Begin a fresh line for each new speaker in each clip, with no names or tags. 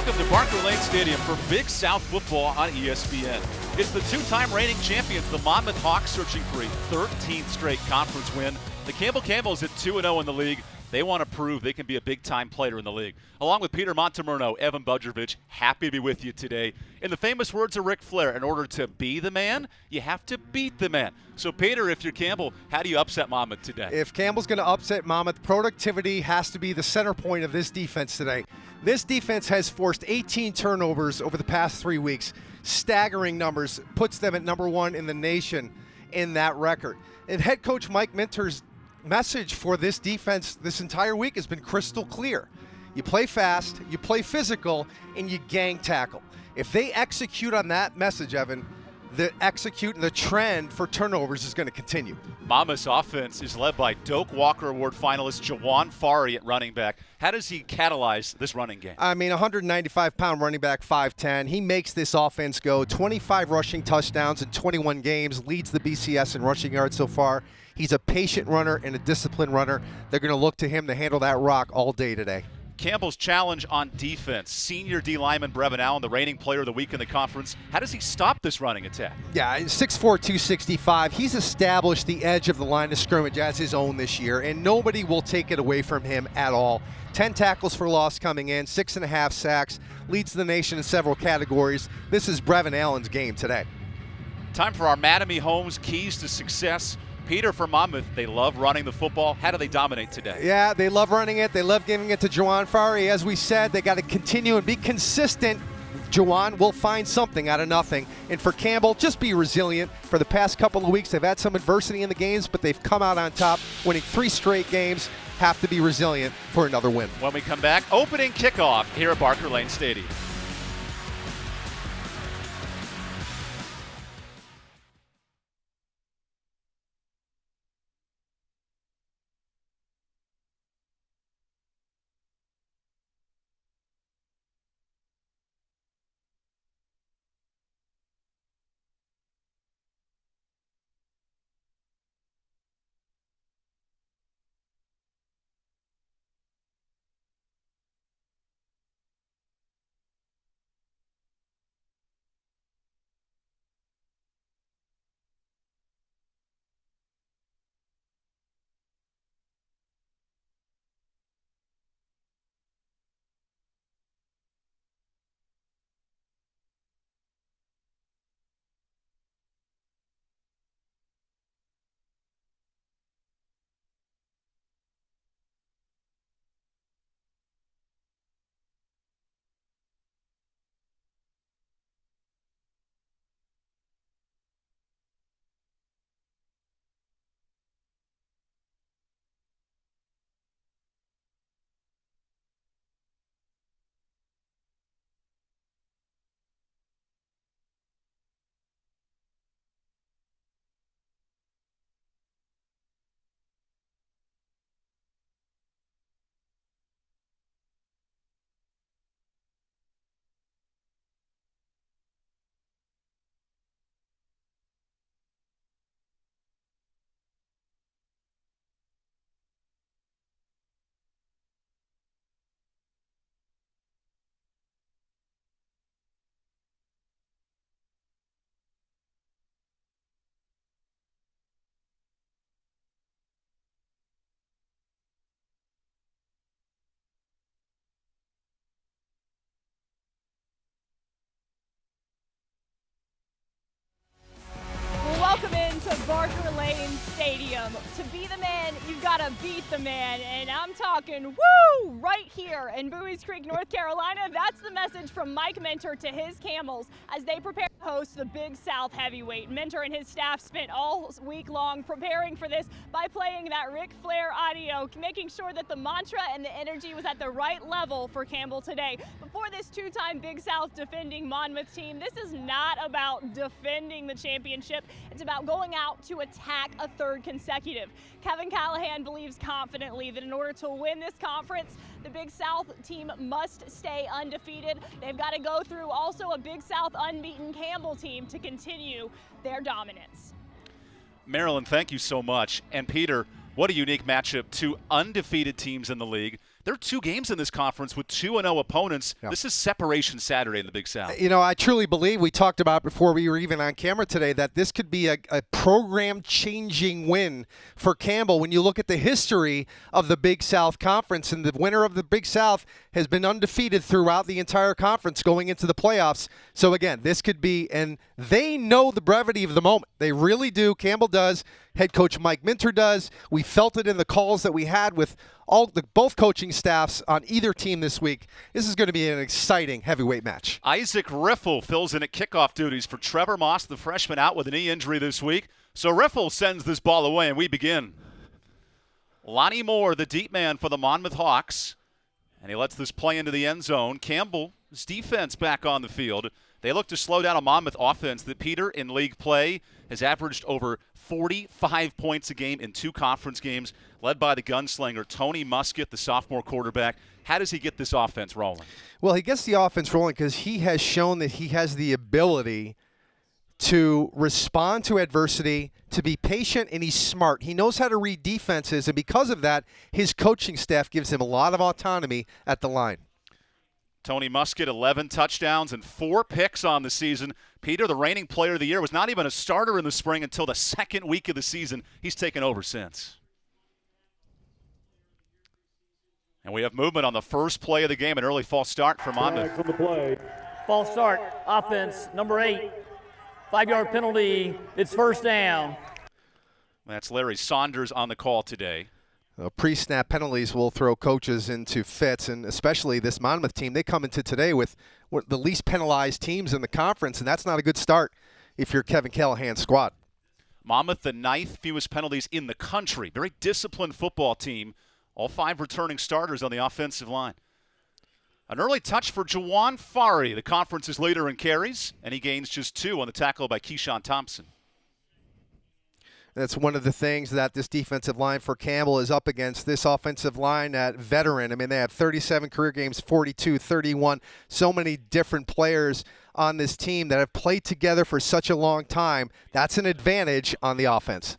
Welcome to Barker Lane Stadium for Big South football on ESPN. It's the two-time reigning champions, the Monmouth Hawks, searching for a 13th straight conference win. The Camels at 2-0 in the league. They want to prove they can be a big-time player in the league. Along with Peter Montemurno, Evan Budrovich, happy to be with you today. In the famous words of Ric Flair, in order to be the man, you have to beat the man. So, Peter, if you're Campbell, how do you upset Monmouth today?
If Campbell's going to upset Monmouth, productivity has to be the center point of this defense today. This defense has forced 18 turnovers over the past 3 weeks. Staggering numbers, puts them at number one in the nation in that record. And head coach Mike Minter's message for this defense this entire week has been crystal clear. You play fast, you play physical, and you gang tackle. If they execute on that message, Evan, the trend for turnovers is going to continue.
Monmouth's offense is led by Doak Walker Award finalist Jawan Fari at running back. How does he catalyze this running game?
I mean, 195-pound running back, 5'10". He makes this offense go. 25 rushing touchdowns in 21 games, leads the BCS in rushing yards so far. He's a patient runner and a disciplined runner. They're going to look to him to handle that rock all day today.
Campbell's challenge on defense. Senior D lineman Brevin Allen, the reigning player of the week in the conference. How does he stop this running attack?
Yeah, 6'4", 265. He's established the edge of the line of scrimmage as his own this year, and nobody will take it away from him at all. 10 tackles for loss coming in, 6.5 sacks, leads the nation in several categories. This is Brevin Allen's game today.
Time for our Mattamy Homes keys to success. Peter, for Monmouth, they love running the football. How do they dominate today?
Yeah, they love running it. They love giving it to Jawan Fari. As we said, they got to continue and be consistent. Jawan will find something out of nothing. And for Campbell, just be resilient. For the past couple of weeks, they've had some adversity in the games, but they've come out on top, winning 3 straight games. Have to be resilient for another win.
When we come back, opening kickoff here at Barker Lane Stadium.
Welcome into Barker Lane Stadium. To be the man, you've got to beat the man. And I'm talking, woo, right here in Bowie's Creek, North Carolina. That's the message from Mike Minter to his Camels as they prepare to host the Big South Heavyweight. Minter and his staff spent all week long preparing for this by playing that Ric Flair audio, making sure that the mantra and the energy was at the right level for Campbell today. Before this two-time Big South defending Monmouth team, this is not about defending the championship. It's about going out to attack a third consecutive. Kevin Callahan believes confidently that in order to win this conference, the Big South team must stay undefeated. They've got to go through also a Big South unbeaten Campbell team to continue their dominance. Marilyn,
thank you so much. And Peter, what a unique matchup. 2 undefeated teams in the league. There are 2 games in this conference with 2-0 opponents. Yeah. This is separation Saturday in the Big South.
You know, I truly believe, we talked about before we were even on camera today, that this could be a program-changing win for Campbell. When you look at the history of the Big South Conference, and the winner of the Big South has been undefeated throughout the entire conference going into the playoffs. So again, this could be, and they know the brevity of the moment. They really do. Campbell does. Head coach Mike Minter does. We felt it in the calls that we had with both coaching staffs on either team this week. This is going to be an exciting heavyweight match.
Isaac Riffle fills in at kickoff duties for Trevor Moss, the freshman, out with a knee injury this week. So Riffle sends this ball away, and we begin. Lonnie Moore, the deep man for the Monmouth Hawks, and he lets this play into the end zone. Campbell's defense back on the field. They look to slow down a Monmouth offense that, Peter, in league play, has averaged over 45 points a game in 2 conference games, led by the gunslinger Tony Muskett, the sophomore quarterback. How does he get this offense rolling? Well,
he gets the offense rolling because he has shown that he has the ability to respond to adversity, to be patient, and he's smart. He knows how to read defenses, and because of that, his coaching staff gives him a lot of autonomy at the line.
Tony Muskett, 11 touchdowns and 4 picks on the season. Peter, the reigning player of the year, was not even a starter in the spring until the 2nd week of the season. He's taken over since. And we have movement on the first play of the game, an early false start for Monmouth.
From the play. False start, offense, number 8. 5-yard penalty, it's first down.
That's Larry Saunders on the call today.
Pre-snap penalties will throw coaches into fits, and especially this Monmouth team. They come into today with the least penalized teams in the conference, and that's not a good start if you're Kevin Callahan's squad.
Monmouth, the 9th fewest penalties in the country. Very disciplined football team. All 5 returning starters on the offensive line. An early touch for Juwan Fari, the conference's leader in carries, and he gains just 2 on the tackle by Keyshawn Thompson.
That's one of the things that this defensive line for Campbell is up against. This offensive line at veteran. I mean, they have 37 career games, 42, 31. So many different players on this team that have played together for such a long time. That's an advantage on the offense.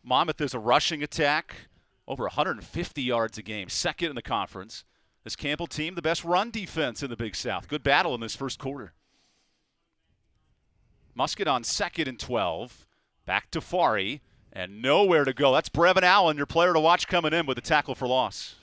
Monmouth is a rushing attack, over 150 yards a game, 2nd in the conference. This Campbell team, the best run defense in the Big South. Good battle in this first quarter. Muskett on 2nd and 12. Back to Fari, and nowhere to go. That's Brevin Allen, your player to watch, coming in with a tackle for loss.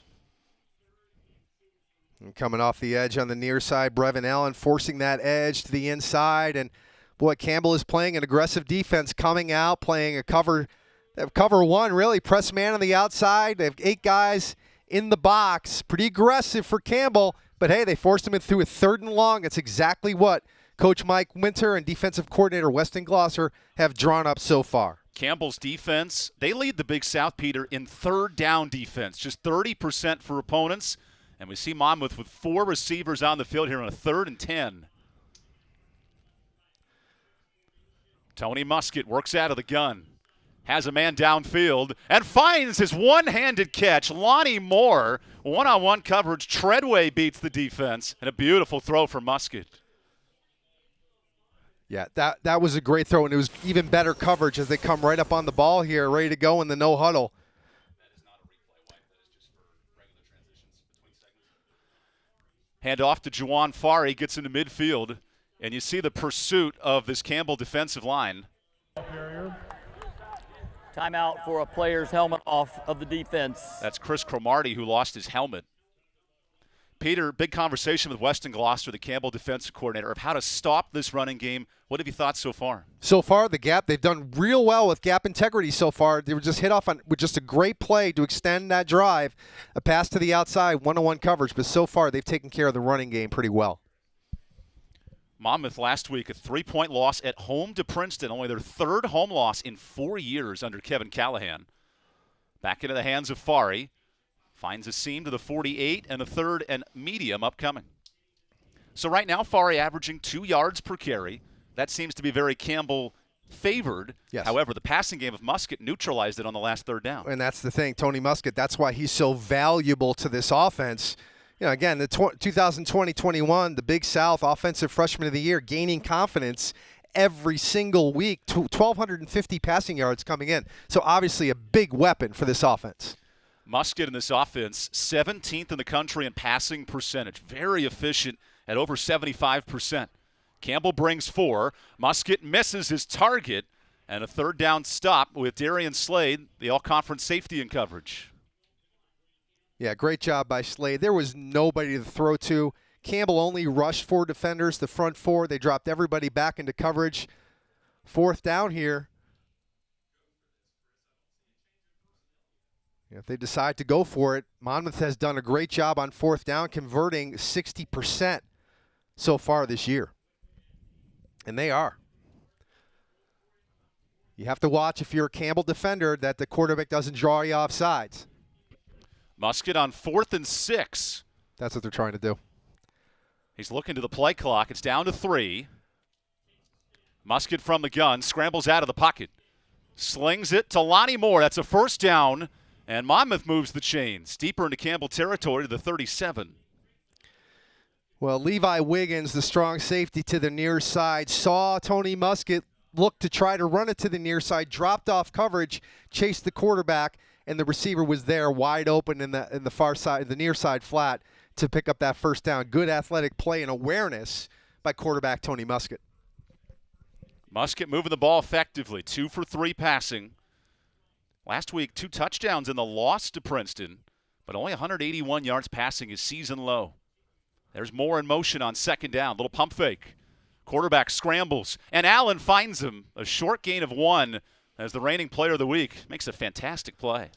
And coming off the edge on the near side, Brevin Allen forcing that edge to the inside. And, boy, Campbell is playing an aggressive defense, coming out, playing a cover. They have cover 1, really, press man on the outside. They have 8 guys in the box. Pretty aggressive for Campbell. But, hey, they forced him in through a 3rd and long. That's exactly what Coach Mike Winter and defensive coordinator Weston Glosser have drawn up so far.
Campbell's defense, they lead the Big South, Peter, in 3rd down defense, just 30% for opponents. And we see Monmouth with 4 receivers on the field here on a 3rd and 10. Tony Muskett works out of the gun, has a man downfield, and finds his one-handed catch. Lonnie Moore, one-on-one coverage. Treadway beats the defense, and a beautiful throw for Muskett.
Yeah, that was a great throw, and it was even better coverage as they come right up on the ball here, ready to go in the no huddle.
That is not a replay, White. That is just for regular transitions between segments. Hand off to Juwan Fari, gets into midfield, and you see the pursuit of this Campbell defensive line.
Timeout for a player's helmet off of the defense.
That's Chris Cromartie, who lost his helmet. Peter, big conversation with Weston Glosser, the Campbell defensive coordinator, of how to stop this running game. What have you thought so far?
So far, the gap, they've done real well with gap integrity so far. They were just hit off on with just a great play to extend that drive, a pass to the outside, one-on-one coverage. But so far, they've taken care of the running game pretty well.
Monmouth last week, a 3-point loss at home to Princeton, only their 3rd home loss in 4 years under Kevin Callahan. Back into the hands of Fari. Finds a seam to the 48 and a 3rd and medium upcoming. So right now, Fari averaging 2 yards per carry. That seems to be very Campbell favored.
Yes.
However, the passing game of Muskett neutralized it on the last 3rd down.
And that's the thing, Tony Muskett, that's why he's so valuable to this offense. You know, again, the 2020-21, the Big South Offensive Freshman of the Year, gaining confidence every single week, 1,250 passing yards coming in. So obviously a big weapon for this offense.
Musket in this offense, 17th in the country in passing percentage. Very efficient at over 75%. Campbell brings 4. Musket misses his target, and a third down stop with Darian Slade, the all-conference safety in coverage.
Yeah, great job by Slade. There was nobody to throw to. Campbell only rushed 4 defenders, the front 4. They dropped everybody back into coverage. 4th down here. If they decide to go for it, Monmouth has done a great job on 4th down, converting 60% so far this year. And they are. You have to watch, if you're a Campbell defender, that the quarterback doesn't draw you off sides.
Musket on 4th and 6.
That's what they're trying to do.
He's looking to the play clock. It's down to 3. Musket from the gun, scrambles out of the pocket. Slings it to Lonnie Moore. That's a first down, and Monmouth moves the chains deeper into Campbell territory to the 37.
Well, Levi Wiggins, the strong safety to the near side, saw Tony Musket look to try to run it to the near side, dropped off coverage, chased the quarterback, and the receiver was there wide open in the far side, the near side flat, to pick up that first down. Good athletic play and awareness by quarterback Tony Musket.
Musket moving the ball effectively, 2 for 3 passing. Last week, 2 touchdowns in the loss to Princeton, but only 181 yards passing is season low. There's more in motion on 2nd down. Little pump fake. Quarterback scrambles, and Allen finds him. A short gain of 1 as the reigning player of the week. Makes a fantastic play.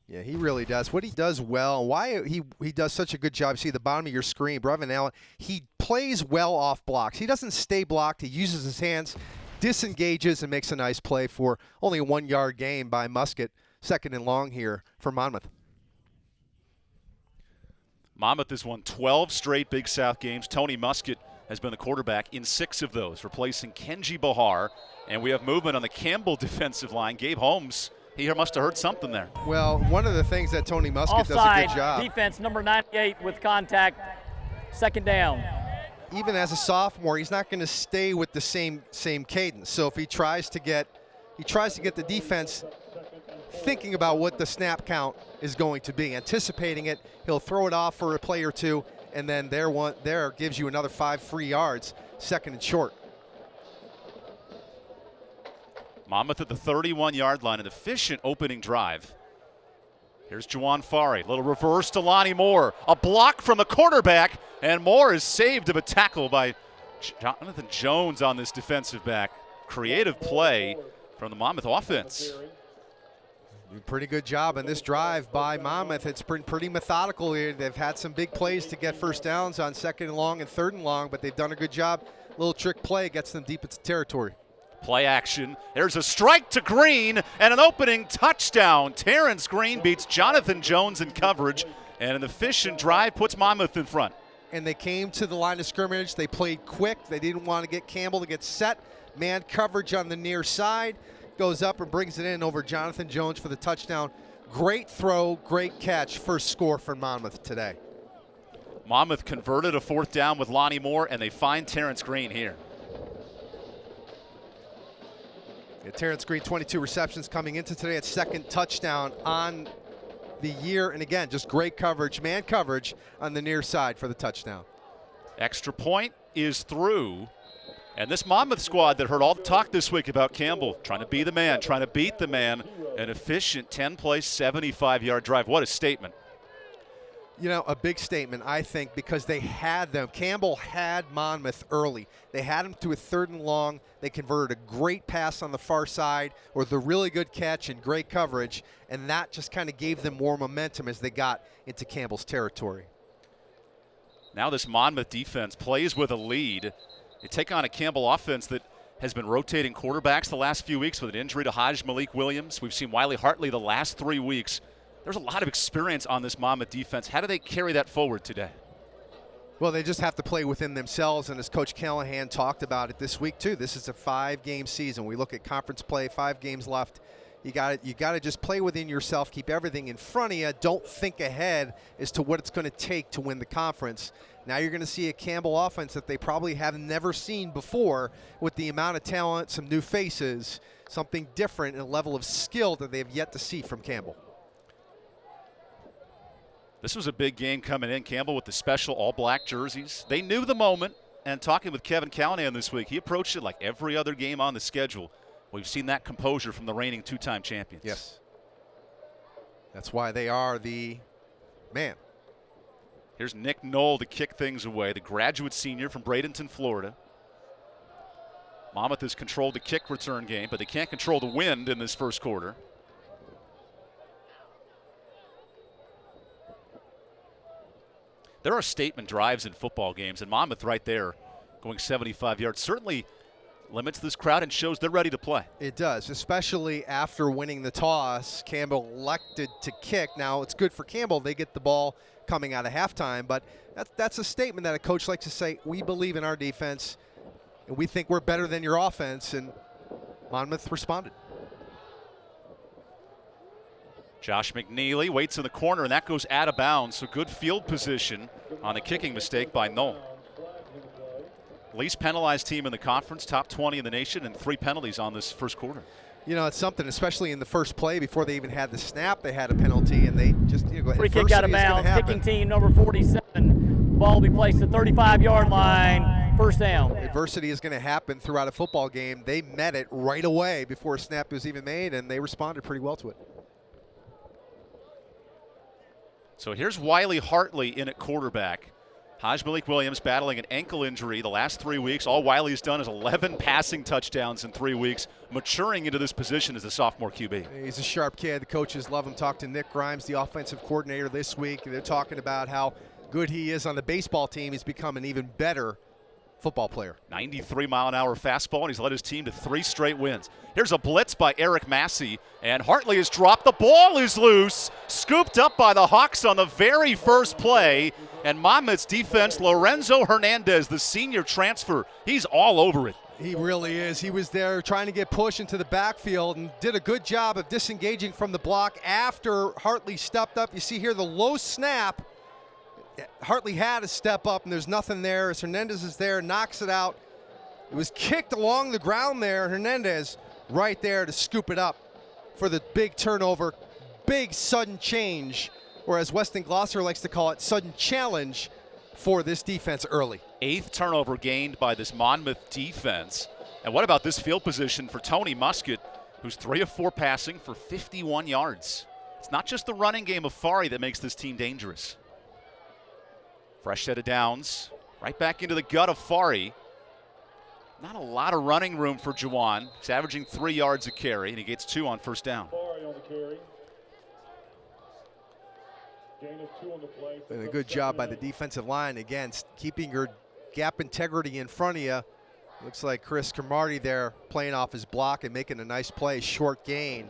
Yeah, he really does. What he does well, why he does such a good job, see the bottom of your screen, Brevin Allen, he plays well off blocks. He doesn't stay blocked. He uses his hands, disengages, and makes a nice play for only a 1-yard gain by Musket. 2nd and long here for Monmouth.
Monmouth has won 12 straight Big South games. Tony Musket has been the quarterback in 6 of those, replacing Kenji Bahar. And we have movement on the Campbell defensive line. Gabe Holmes, he must have heard something there.
Well, one of the things that Tony Musket
Offside,
does a good job.
Defense number 98 with contact. 2nd down.
Even as a sophomore, he's not going to stay with the same cadence. So if he tries to get the defense thinking about what the snap count is going to be, anticipating it, he'll throw it off for a play or 2, and then there gives you another 5 free yards, 2nd and short.
Monmouth at the 31-yard line, an efficient opening drive. Here's Juwan Fari, little reverse to Lonnie Moore. A block from the quarterback, and Moore is saved of a tackle by Jonathan Jones on this defensive back. Creative play from the Monmouth offense.
Pretty good job on this drive by Monmouth. It's been pretty methodical here. They've had some big plays to get first downs on 2nd and long and 3rd and long, but they've done a good job. Little trick play gets them deep into territory.
Play action. There's a strike to Green and an opening touchdown. Terrence Green beats Jonathan Jones in coverage, and an efficient drive puts Monmouth in front.
And they came to the line of scrimmage. They played quick. They didn't want to get Campbell to get set. Man coverage on the near side. Goes up and brings it in over Jonathan Jones for the touchdown. Great throw, great catch. First score for Monmouth today.
Monmouth converted a 4th down with Lonnie Moore, and they find Terrence Green here.
Yeah, Terrence Green, 22 receptions coming into today. It's 2nd touchdown on the year. And again, just great coverage, man coverage on the near side for the touchdown. Extra
point is through. And this Monmouth squad that heard all the talk this week about Campbell, trying to be the man, trying to beat the man, an efficient 10-play, 75-yard drive. What a statement.
You know, a big statement, I think, because they had them. Campbell had Monmouth early. They had him to a 3rd and long. They converted a great pass on the far side with a really good catch and great coverage, and that just kind of gave them more momentum as they got into Campbell's territory.
Now this Monmouth defense plays with a lead. They take on a Campbell offense that has been rotating quarterbacks the last few weeks with an injury to Hajj Malik Williams. We've seen Wiley Hartley the last 3 weeks. There's a lot of experience on this Monmouth defense. How do they carry that forward today?
Well, they just have to play within themselves, and as Coach Callahan talked about it this week too, this is a 5-game season. We look at conference play, 5 games left. You got to just play within yourself, keep everything in front of you. Don't think ahead as to what it's going to take to win the conference. Now you're going to see a Campbell offense that they probably have never seen before with the amount of talent, some new faces. something different and a level of skill that they have yet to see from Campbell.
This was a big game coming in. Campbell with the special all-black jerseys. They knew the moment, and talking with Kevin Callahan this week, he approached it like every other game on the schedule. We've seen that composure from the reigning two-time champions.
Yes. That's why they are the man.
Here's Nick Knoll to kick things away, the graduate senior from Bradenton, Florida. Monmouth has controlled the kick return game, but they can't control the wind in this first quarter. There are statement drives in football games, and Monmouth right there going 75 yards certainly limits this crowd and shows they're ready to play.
It does, especially after winning the toss. Campbell elected to kick. Now, it's good for Campbell. They get the ball coming out of halftime, but that's a statement that a coach likes to say, we believe in our defense, and we think we're better than your offense, and Monmouth responded.
Josh McNeely waits in the corner, and that goes out of bounds, so good field position on the kicking mistake by Knoll. Least penalized team in the conference, top 20 in the nation, and 3 penalties on this first quarter.
You know, it's something, especially in the first play, before they even had the snap, they had a penalty, and they just,
free kick out of bounds, kicking team number 47. Ball will be placed at 35-yard line, first down.
Adversity is going to happen throughout a football game. They met it right away before a snap was even made, and they responded pretty well to it.
So here's Wiley Hartley in at quarterback. Haj Malik Williams battling an ankle injury the last 3 weeks. All Wiley's done is 11 passing touchdowns in 3 weeks, maturing into this position as a sophomore QB.
He's a sharp kid. The coaches love him. Talked to Nick Grimes, the offensive coordinator, this week. They're talking about how good he is on the baseball team. He's become an even better football player.
93-mile-an-hour fastball, and he's led his team to 3 straight wins. Here's a blitz by Eric Massey, and Hartley has dropped. The ball is loose, scooped up by the Hawks on the very first play, and Monmouth's defense, Lorenzo Hernandez, the senior transfer, he's all over it.
He really is. He was there trying to get pushed into the backfield and did a good job of disengaging from the block after Hartley stepped up. You see here the low snap. Hartley had to step up, and there's nothing there. As Hernandez is there, knocks it out. It was kicked along the ground there. Hernandez right there to scoop it up for the big turnover, big sudden change, or as Weston Glosser likes to call it, sudden challenge for this defense early.
8th turnover gained by this Monmouth defense. And what about this field position for Tony Muskett, who's 3 of 4 passing for 51 yards? It's not just the running game of Fari that makes this team dangerous. Fresh set of downs, right back into the gut of Fari. Not a lot of running room for Juwan. He's averaging 3 yards a carry, and he gets 2 on first down.
Fari on the carry. Gain of 2 on the play.
And a good job by the defensive line, again, keeping your gap integrity in front of you. Looks like Chris Cromartie there playing off his block and making a nice play, short gain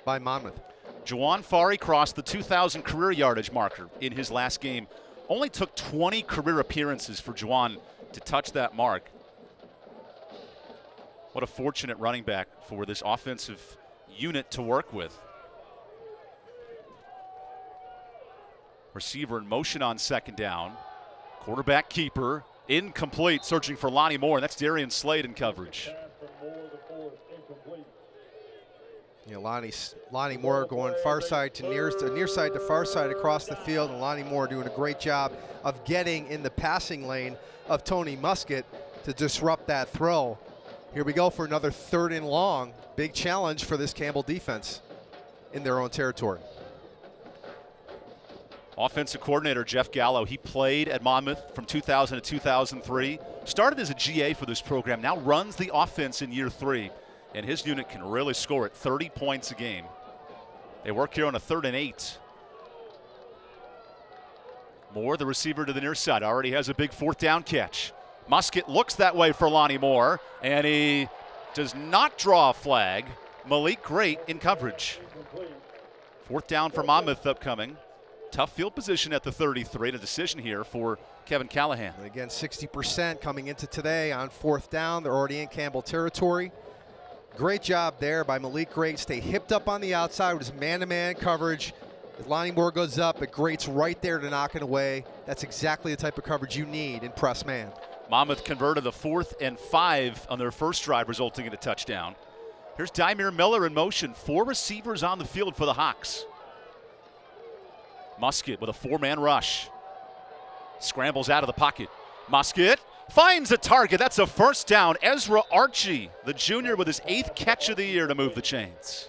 by Monmouth.
Juwan Fari crossed the 2,000 career yardage marker in his last game. Only took 20 career appearances for Juwan to touch that mark. What a fortunate running back for this offensive unit to work with. Receiver in motion on second down. Quarterback keeper, incomplete, searching for Lonnie Moore. That's Darian Slade in coverage.
You know, Lonnie Moore going far side to near side to far side across the field, and Lonnie Moore doing a great job of getting in the passing lane of Tony Muskett to disrupt that throw. Here we go for another 3rd and long. Big challenge for this Campbell defense in their own territory.
Offensive coordinator Jeff Gallo, he played at Monmouth from 2000 to 2003. Started as a GA for this program, now runs the offense in year 3. And his unit can really score at 30 points a game. They work here on a 3rd and 8. Moore, the receiver to the near side, already has a big 4th down catch. Muskett looks that way for Lonnie Moore, and he does not draw a flag. Malik Great in coverage. 4th down for Monmouth upcoming. Tough field position at the 33, and a decision here for Kevin Callahan.
And again, 60% coming into today on 4th down. They're already in Campbell territory. Great job there by Malik Great. Stay hipped up on the outside with his man-to-man coverage. As Lonnie Moore goes up, but Great's right there to knock it away. That's exactly the type of coverage you need in press man.
Monmouth converted a 4th and 5 on their first drive, resulting in a touchdown. Here's Dymere Miller in motion. 4 receivers on the field for the Hawks. Musket with a 4-man rush. Scrambles out of the pocket. Musket finds a target. That's a first down. Ezra Archie, the junior, with his 8th catch of the year to move the chains.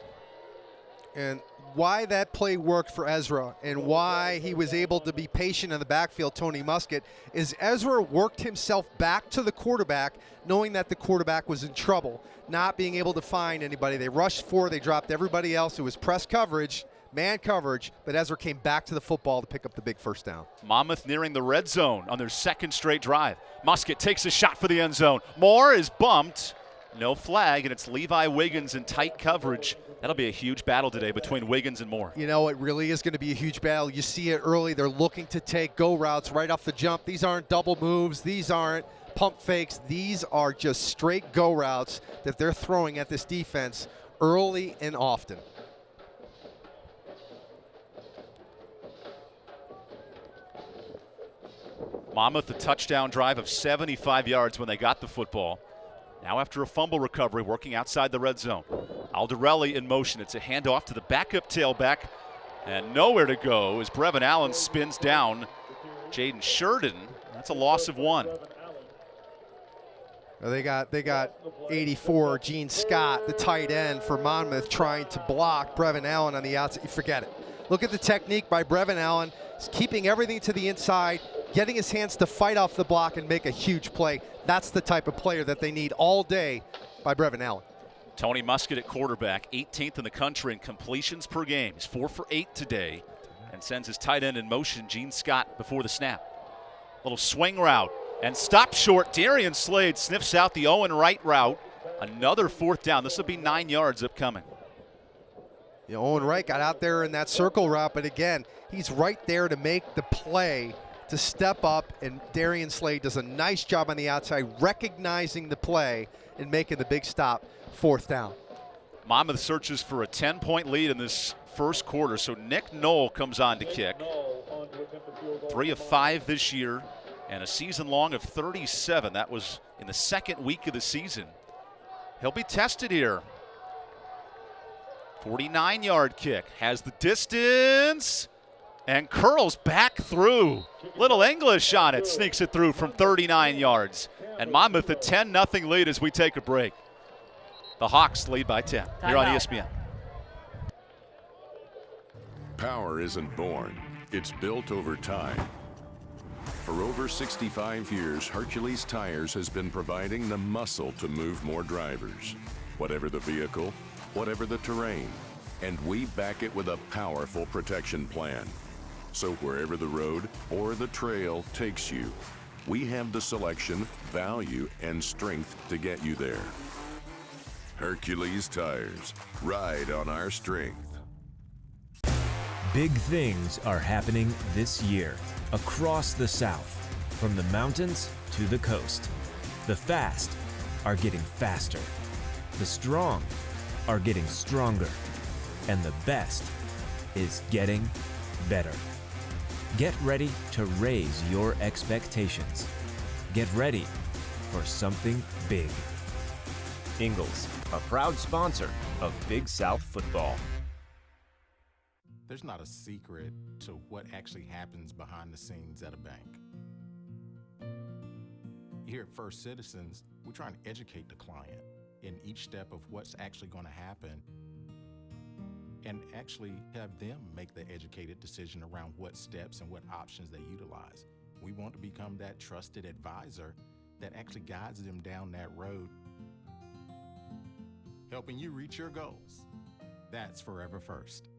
And why that play worked for Ezra and why he was able to be patient in the backfield, Tony Musket, is Ezra worked himself back to the quarterback knowing that the quarterback was in trouble, not being able to find anybody. They rushed 4, they dropped everybody else. It was press coverage, man coverage, but Ezra came back to the football to pick up the big first down.
Monmouth nearing the red zone on their 2nd straight drive. Musket takes a shot for the end zone. Moore is bumped. No flag, and it's Levi Wiggins in tight coverage. That'll be a huge battle today between Wiggins and Moore.
You know, it really is going to be a huge battle. You see it early. They're looking to take go routes right off the jump. These aren't double moves. These aren't pump fakes. These are just straight go routes that they're throwing at this defense early and often.
Monmouth, a touchdown drive of 75 yards when they got the football. Now after a fumble recovery, working outside the red zone. Alderelli in motion. It's a handoff to the backup tailback. And nowhere to go as Brevin Allen spins down Jaden Sheridan. That's a loss of 1.
They got 84, Gene Scott, the tight end for Monmouth, trying to block Brevin Allen on the outside. You forget it. Look at the technique by Brevin Allen. He's keeping everything to the inside, getting his hands to fight off the block and make a huge play. That's the type of player that they need all day by Brevin Allen.
Tony Musket at quarterback, 18th in the country in completions per game. He's 4 for 8 today and sends his tight end in motion, Gene Scott, before the snap. Little swing route and stop short. Darian Slade sniffs out the Owen Wright route. Another 4th down. This will be 9 yards upcoming.
You know, Owen Wright got out there in that circle route, but again, he's right there to make the play, to step up, and Darian Slade does a nice job on the outside recognizing the play and making the big stop, 4th down.
Monmouth searches for a 10-point lead in this first quarter, so Nick Knoll comes on to kick. 3 of 5 this year and a season long of 37. That was in the 2nd week of the season. He'll be tested here. 49-yard kick, has the distance, and curls back through. Little English on it, sneaks it through from 39 yards. And Monmouth a 10-0 lead as we take a break. The Hawks lead by 10 here on ESPN.
Power isn't born, it's built over time. For over 65 years, Hercules Tires has been providing the muscle to move more drivers. Whatever the vehicle, whatever the terrain, and we back it with a powerful protection plan. So wherever the road or the trail takes you, we have the selection, value, and strength to get you there. Hercules Tires, ride on our strength.
Big things are happening this year across the South, from the mountains to the coast. The fast are getting faster. The strong are getting stronger. And the best is getting better. Get ready to raise your expectations. Get ready for something big. Ingles, a proud sponsor of Big South football.
There's not a secret to what actually happens behind the scenes at a bank. Here at First Citizens, we're trying to educate the client in each step of what's actually going to happen and actually have them make the educated decision around what steps and what options they utilize. We want to become that trusted advisor that actually guides them down that road, helping you reach your goals. That's Forever First.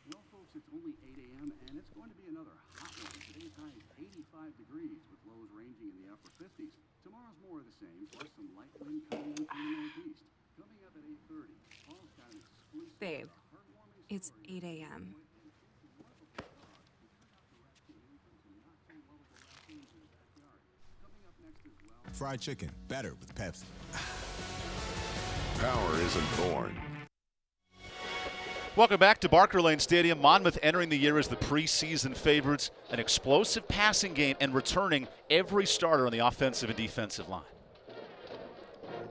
Well, folks, it's only 8 a.m. and it's going to be another hot one. Today's high is 85 degrees with lows ranging in the upper 50s. Tomorrow's more of the same, plus some light wind coming in from the northeast. Coming up at 8:30, Paul's got an exclusive
Babe, it's 8 a.m.
Fried chicken, better with Pepsi.
Power isn't born.
Welcome back to Barker Lane Stadium. Monmouth entering the year as the preseason favorites, an explosive passing game, and returning every starter on the offensive and defensive line.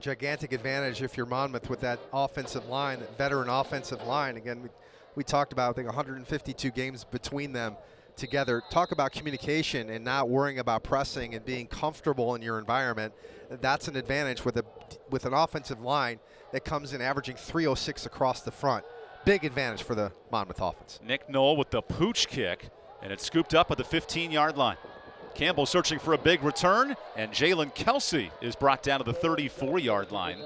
Gigantic advantage if you're Monmouth with that offensive line, that veteran offensive line. Again, we talked about, I think, 152 games between them together. Talk about communication and not worrying about pressing and being comfortable in your environment. That's an advantage with an offensive line that comes in averaging 306 across the front. Big advantage for the Monmouth offense.
Nick Knoll with the pooch kick, and it's scooped up at the 15-yard line. Campbell searching for a big return, and Jalen Kelsey is brought down to the 34-yard line.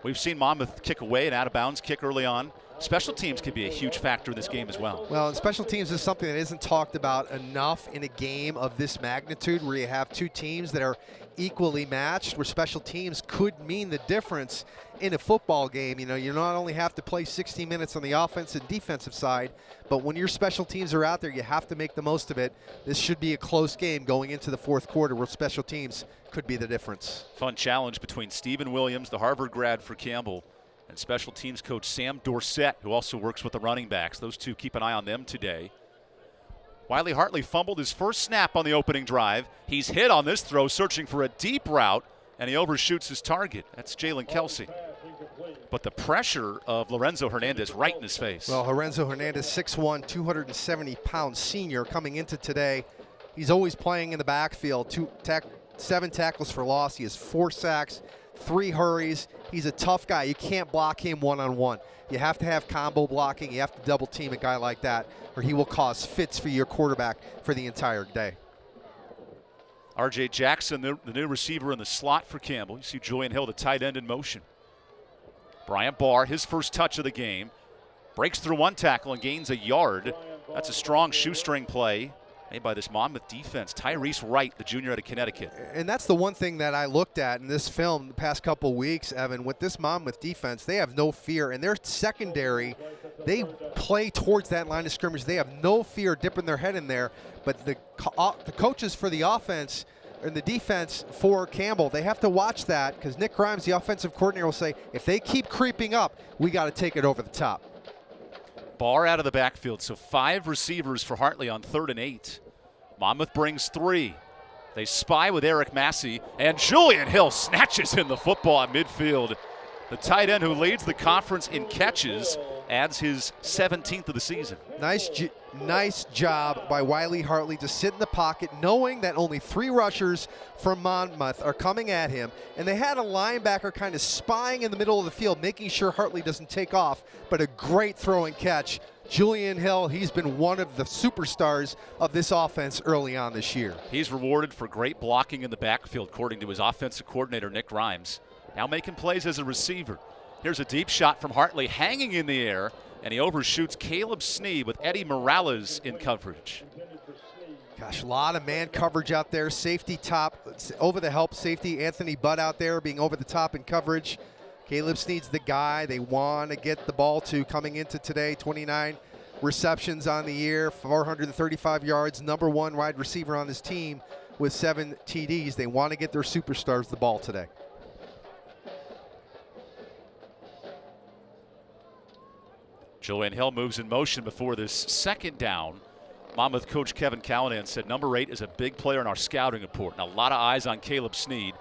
We've seen Monmouth kick away, an out-of-bounds kick early on. Special teams could be a huge factor in this game as well.
Well, and special teams is something that isn't talked about enough in a game of this magnitude where you have two teams that are equally matched, where special teams could mean the difference in a football game. You know, you not only have to play 60 minutes on the offensive and defensive side, but when your special teams are out there, you have to make the most of it. This should be a close game going into the fourth quarter where special teams could be the difference.
Fun challenge between Stephen Williams, the Harvard grad for Campbell, and special teams coach Sam Dorsett, who also works with the running backs. Those two, keep an eye on them today. Wiley Hartley fumbled his first snap on the opening drive. He's hit on this throw, searching for a deep route, and he overshoots his target. That's Jalen Kelsey. But the pressure of Lorenzo Hernandez right in his face.
Well, Lorenzo Hernandez, 6'1", 270-pound senior coming into today. He's always playing in the backfield. 7 tackles for loss. He has 4 sacks, 3 hurries. He's a tough guy. You can't block him one-on-one. You have to have combo blocking. You have to double team a guy like that, or he will cause fits for your quarterback for the entire day.
R.J. Jackson, the new receiver in the slot for Campbell. You see Julian Hill, the tight end, in motion. Bryant Barr, his first touch of the game, breaks through 1 tackle and gains a yard. That's a strong shoestring play made by this Monmouth defense. Tyrese Wright, the junior out of Connecticut.
And that's the one thing that I looked at in this film the past couple weeks, Evan. With this Monmouth defense, they have no fear. And their secondary, they play towards that line of scrimmage. They have no fear dipping their head in there. But the coaches for the offense and the defense for Campbell, they have to watch that, because Nick Grimes, the offensive coordinator, will say, if they keep creeping up, we got to take it over the top.
Barr out of the backfield, so 5 receivers for Hartley on 3rd and 8. Monmouth brings 3. They spy with Eric Massey, and Julian Hill snatches in the football at midfield. The tight end who leads the conference in catches adds his 17th of the season.
Nice job by Wiley Hartley to sit in the pocket, knowing that only 3 rushers from Monmouth are coming at him, and they had a linebacker kind of spying in the middle of the field, making sure Hartley doesn't take off, but a great throw and catch. Julian Hill, he's been one of the superstars of this offense early on this year.
He's rewarded for great blocking in the backfield, according to his offensive coordinator, Nick Grimes. Now making plays as a receiver. Here's a deep shot from Hartley, hanging in the air, and he overshoots Caleb Sneed with Eddie Morales in coverage.
Gosh, a lot of man coverage out there. Safety top, over the help safety, Anthony Budd out there being over the top in coverage. Caleb Sneed's the guy they want to get the ball to coming into today. 29 receptions on the year, 435 yards, number 1 wide receiver on this team with 7 TDs. They want to get their superstars the ball today.
Julian Hill moves in motion before this second down. Monmouth coach Kevin Callahan said number 8 is a big player in our scouting report, and a lot of eyes on Caleb Sneed.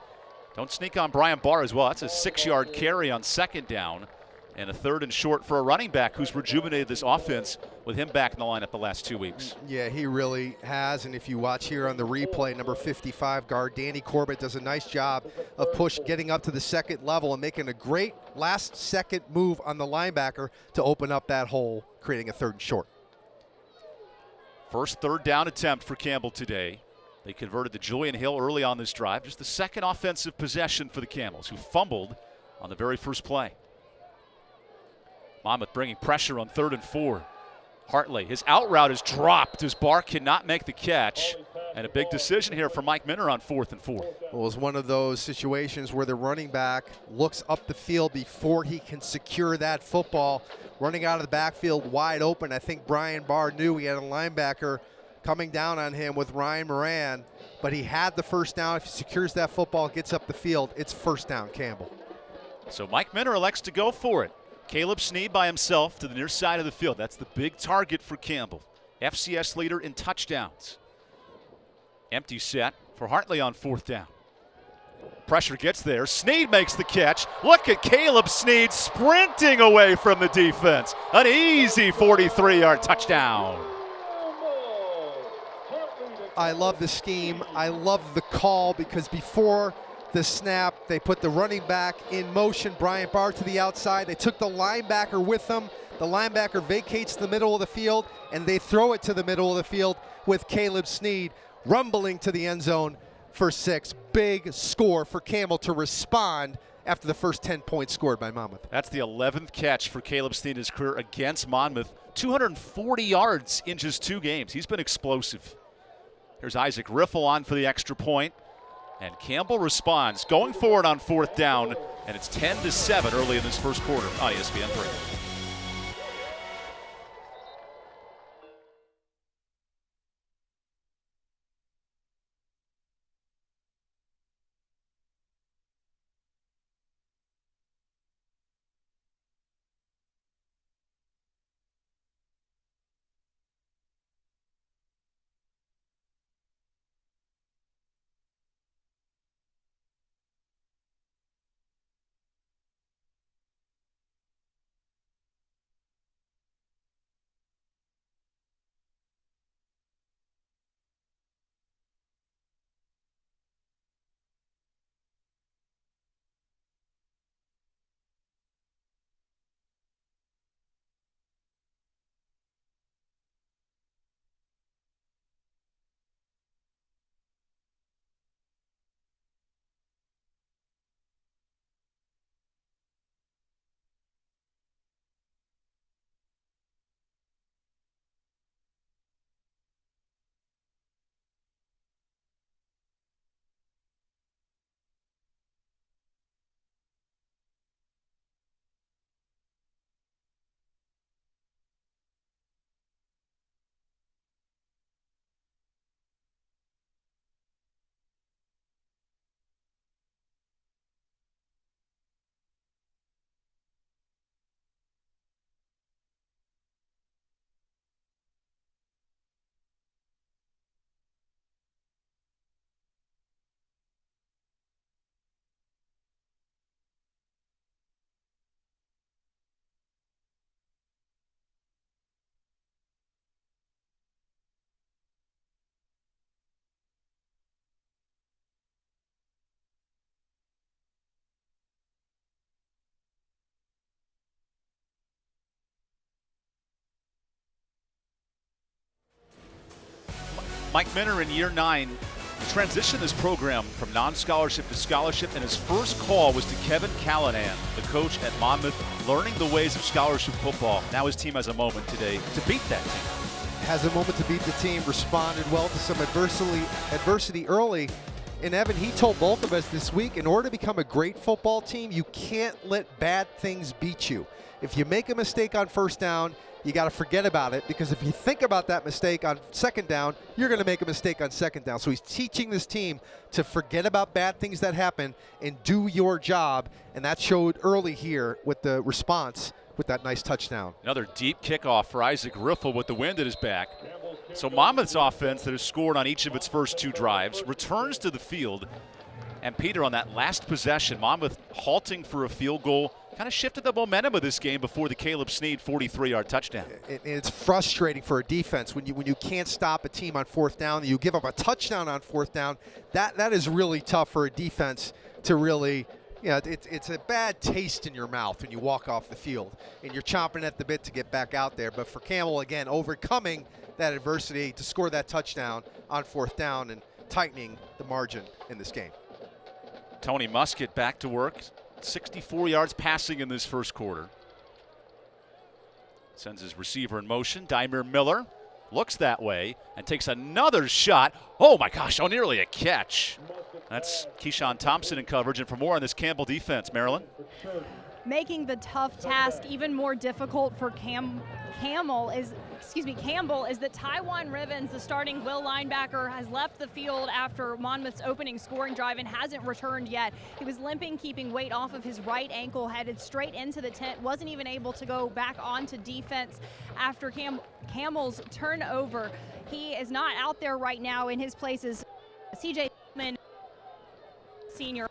Don't sneak on Bryant Barr as well. That's a 6-yard carry on 2nd down, and a 3rd and short for a running back who's rejuvenated this offense with him back in the lineup the last 2 weeks.
Yeah, he really has, and if you watch here on the replay, number 55 guard Danny Corbett does a nice job of getting up to the 2nd level and making a great last-second move on the linebacker to open up that hole, creating a 3rd and short.
First 3rd down attempt for Campbell today. They converted to Julian Hill early on this drive. Just the 2nd offensive possession for the Camels, who fumbled on the very first play. Monmouth bringing pressure on 3rd and 4. Hartley, his out route is dropped as Barr cannot make the catch. And a big decision here for Mike Minner on 4th and 4.
Well, it was one of those situations where the running back looks up the field before he can secure that football. Running out of the backfield wide open. I think Brian Barr knew he had a linebacker coming down on him with Ryan Moran, but he had the first down. If he secures that football, gets up the field, it's 1st down, Campbell.
So Mike Minner elects to go for it. Caleb Snead by himself to the near side of the field. That's the big target for Campbell. FCS leader in touchdowns. Empty set for Hartley on 4th down. Pressure gets there. Snead makes the catch. Look at Caleb Snead sprinting away from the defense. An easy 43-yard touchdown.
I love the scheme. I love the call because before the snap, they put the running back in motion, Bryant Barr to the outside. They took the linebacker with them. The linebacker vacates the middle of the field, and they throw it to the middle of the field with Caleb Snead rumbling to the end zone for 6. Big score for Campbell to respond after the first 10 points scored by Monmouth.
That's the 11th catch for Caleb Snead in his career against Monmouth. 240 yards in just 2 games. He's been explosive. Here's Isaac Riffle on for the extra point. And Campbell responds, going forward on 4th down, and it's 10-7 early in this first quarter on ESPN 3. Mike Minner in year 9 transitioned this program from non-scholarship to scholarship, and his first call was to Kevin Callahan, the coach at Monmouth, learning the ways of scholarship football. Now his team has a moment today to beat that team.
Has a moment to beat the team, responded well to some adversity early. And Evan, he told both of us this week, in order to become a great football team, you can't let bad things beat you. If you make a mistake on 1st down, you got to forget about it, because if you think about that mistake on 2nd down, you're going to make a mistake on 2nd down. So he's teaching this team to forget about bad things that happen and do your job, and that showed early here with the response with that nice touchdown.
Another deep kickoff for Isaac Riffle with the wind at his back. So Monmouth's offense that has scored on each of its first 2 drives returns to the field. And Peter, on that last possession, Monmouth halting for a field goal, kind of shifted the momentum of this game before the Caleb Snead 43-yard touchdown.
It's frustrating for a defense when you can't stop a team on 4th down, you give up a touchdown on 4th down. That is really tough for a defense to really, it's a bad taste in your mouth when you walk off the field and you're chomping at the bit to get back out there. But for Campbell, again, overcoming that adversity to score that touchdown on 4th down and tightening the margin in this game.
Tony Muskett back to work. 64 yards passing in this first quarter. Sends his receiver in motion. Dymere Miller looks that way and takes another shot. Oh my gosh, nearly a catch. That's Keyshawn Thompson in coverage. And for more on this Campbell defense, Marilyn.
Making the tough task even more difficult for Campbell is Campbell is that Tywan Rivens, the starting will linebacker, has left the field after Monmouth's opening scoring drive and hasn't returned yet. He was limping, keeping weight off of his right ankle, headed straight into the tent, wasn't even able to go back onto defense after Campbell's turnover. He is not out there right now. In his place is CJ Senior.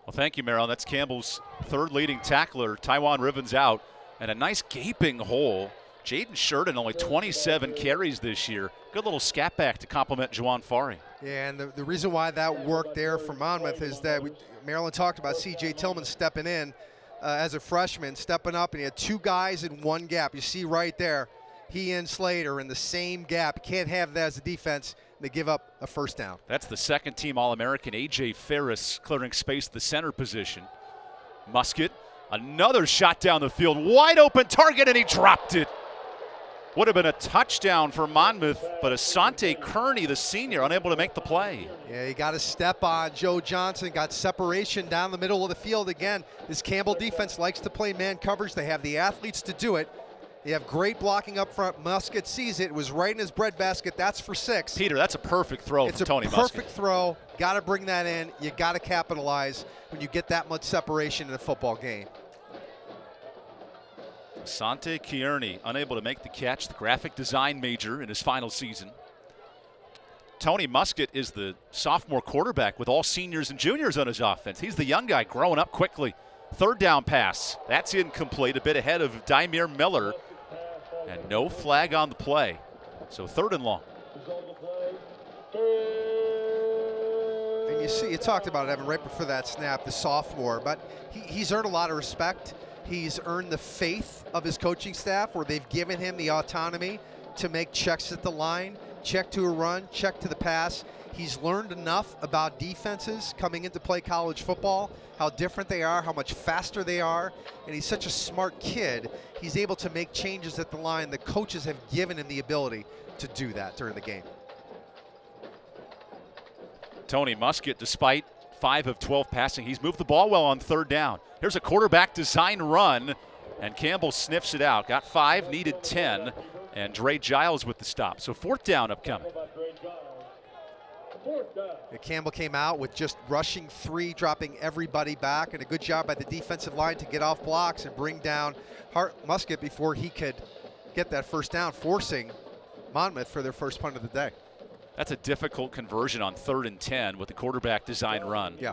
Well, thank you, Meryl. That's Campbell's third leading tackler. Tywan Rivens out, and a nice gaping hole. Jaden Sheridan only 27 carries this year. Good little scat back to compliment Juwan Fari.
Yeah, and the reason why that worked there for Monmouth is that Maryland talked about C.J. Tillman stepping in as a freshman, stepping up, and he had two guys in one gap. You see right there, he and Slater in the same gap. Can't have that as a defense. They give up a first down.
That's the second team All-American, A.J. Ferris, clearing space at the center position. Musket, another shot down the field. Wide open target, and he dropped it. Would have been a touchdown for Monmouth, but Asante Kearney, the senior, unable to make the play.
Yeah, he got a step on Joe Johnson, got separation down the middle of the field. Again, this Campbell defense likes to play man coverage. They have the athletes to do it. They have great blocking up front. Musket sees it. It was right in his breadbasket. That's for 6.
Peter, that's a perfect throw from Tony Musket.
It's a perfect throw. Got to bring that in. You got to capitalize when you get that much separation in a football game.
Asante Kearney unable to make the catch, the graphic design major in his final season. Tony Musket is the sophomore quarterback with all seniors and juniors on his offense. He's the young guy growing up quickly. Third down pass. That's incomplete, a bit ahead of Dymere Miller. And no flag on the play. So third and long.
And you talked about it, Evan, right before that snap, the sophomore, but he's earned a lot of respect. He's earned the faith of his coaching staff where they've given him the autonomy to make checks at the line, check to a run, check to the pass. He's learned enough about defenses coming into play college football, how different they are, how much faster they are, and he's such a smart kid. He's able to make changes at the line. The coaches have given him the ability to do that during the game.
Tony Musket, despite 5 of 12 passing, he's moved the ball well on third down. Here's a quarterback design run, and Campbell sniffs it out. Got 5, needed 10, and Dre Giles with the stop. So fourth down upcoming.
Campbell came out with just rushing 3, dropping everybody back, and a good job by the defensive line to get off blocks and bring down Musket before he could get that first down, forcing Monmouth for their first punt of the day.
That's a difficult conversion on 3rd and 10 with the quarterback design run.
Yeah.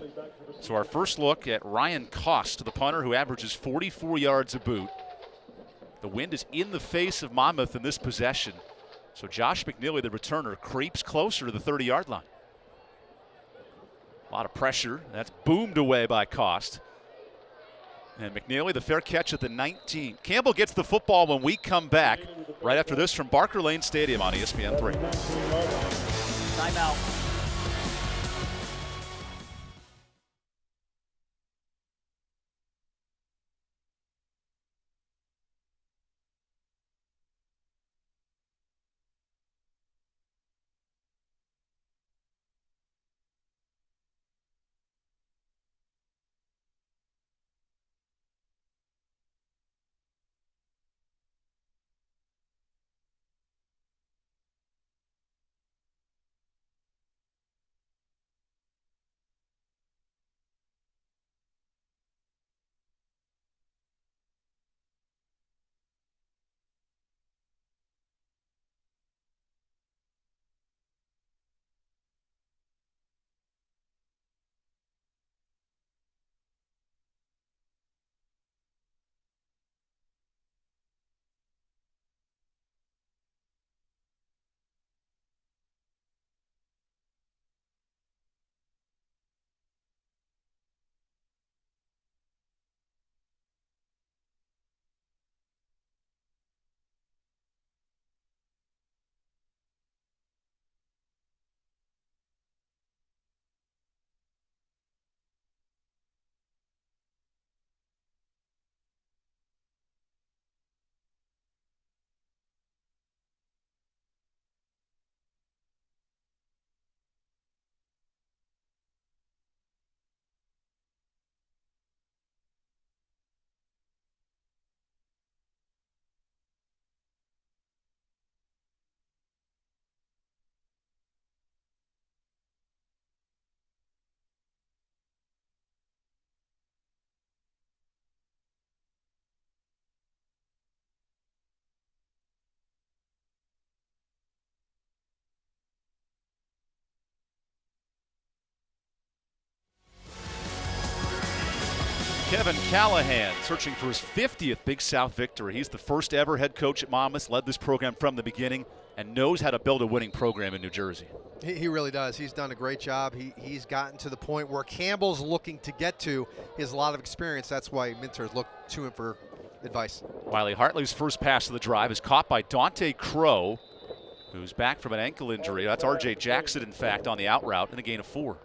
So our first look at Ryan Cost, the punter who averages 44 yards a boot. The wind is in the face of Monmouth in this possession. So Josh McNeely, the returner, creeps closer to the 30-yard line. A lot of pressure. That's boomed away by Cost. And McNeely, the fair catch at the 19. Campbell gets the football when we come back right after this from Barker Lane Stadium on ESPN3.
Timeout.
Kevin Callahan searching for his 50th Big South victory. He's the first ever head coach at Monmouth, led this program from the beginning, and knows how to build a winning program in New Jersey.
He really does. He's done a great job. He's gotten to the point where Campbell's looking to get to. He has a lot of experience. That's why Minters look to him for advice.
Wiley Hartley's first pass of the drive is caught by Dante Crowe, who's back from an ankle injury. That's R.J. Jackson, in fact, on the out route, and a gain of 4.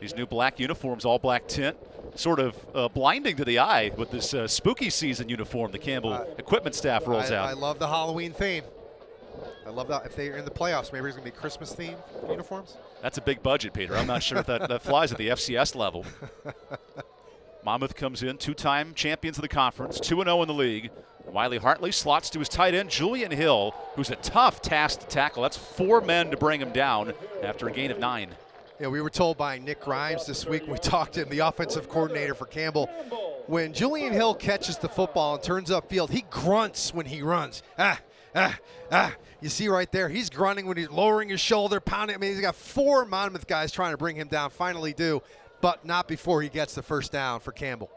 These new black uniforms, all black tint, sort of blinding to the eye with this spooky season uniform the Campbell equipment staff rolls out.
I love the Halloween theme. I love that. If they're in the playoffs, maybe there's going to be Christmas theme uniforms.
That's a big budget, Peter. I'm not sure if that flies at the FCS level. Monmouth comes in, 2-time champions of the conference, 2-0 in the league. Wiley Hartley slots to his tight end, Julian Hill, who's a tough task to tackle. That's 4 men to bring him down after a gain of 9.
Yeah, we were told by Nick Grimes this week when we talked to him, the offensive coordinator for Campbell, when Julian Hill catches the football and turns upfield, he grunts when he runs. You see right there, he's grunting when he's lowering his shoulder, pounding. I mean, he's got 4 Monmouth guys trying to bring him down, finally do, but not before he gets the first down for Campbell.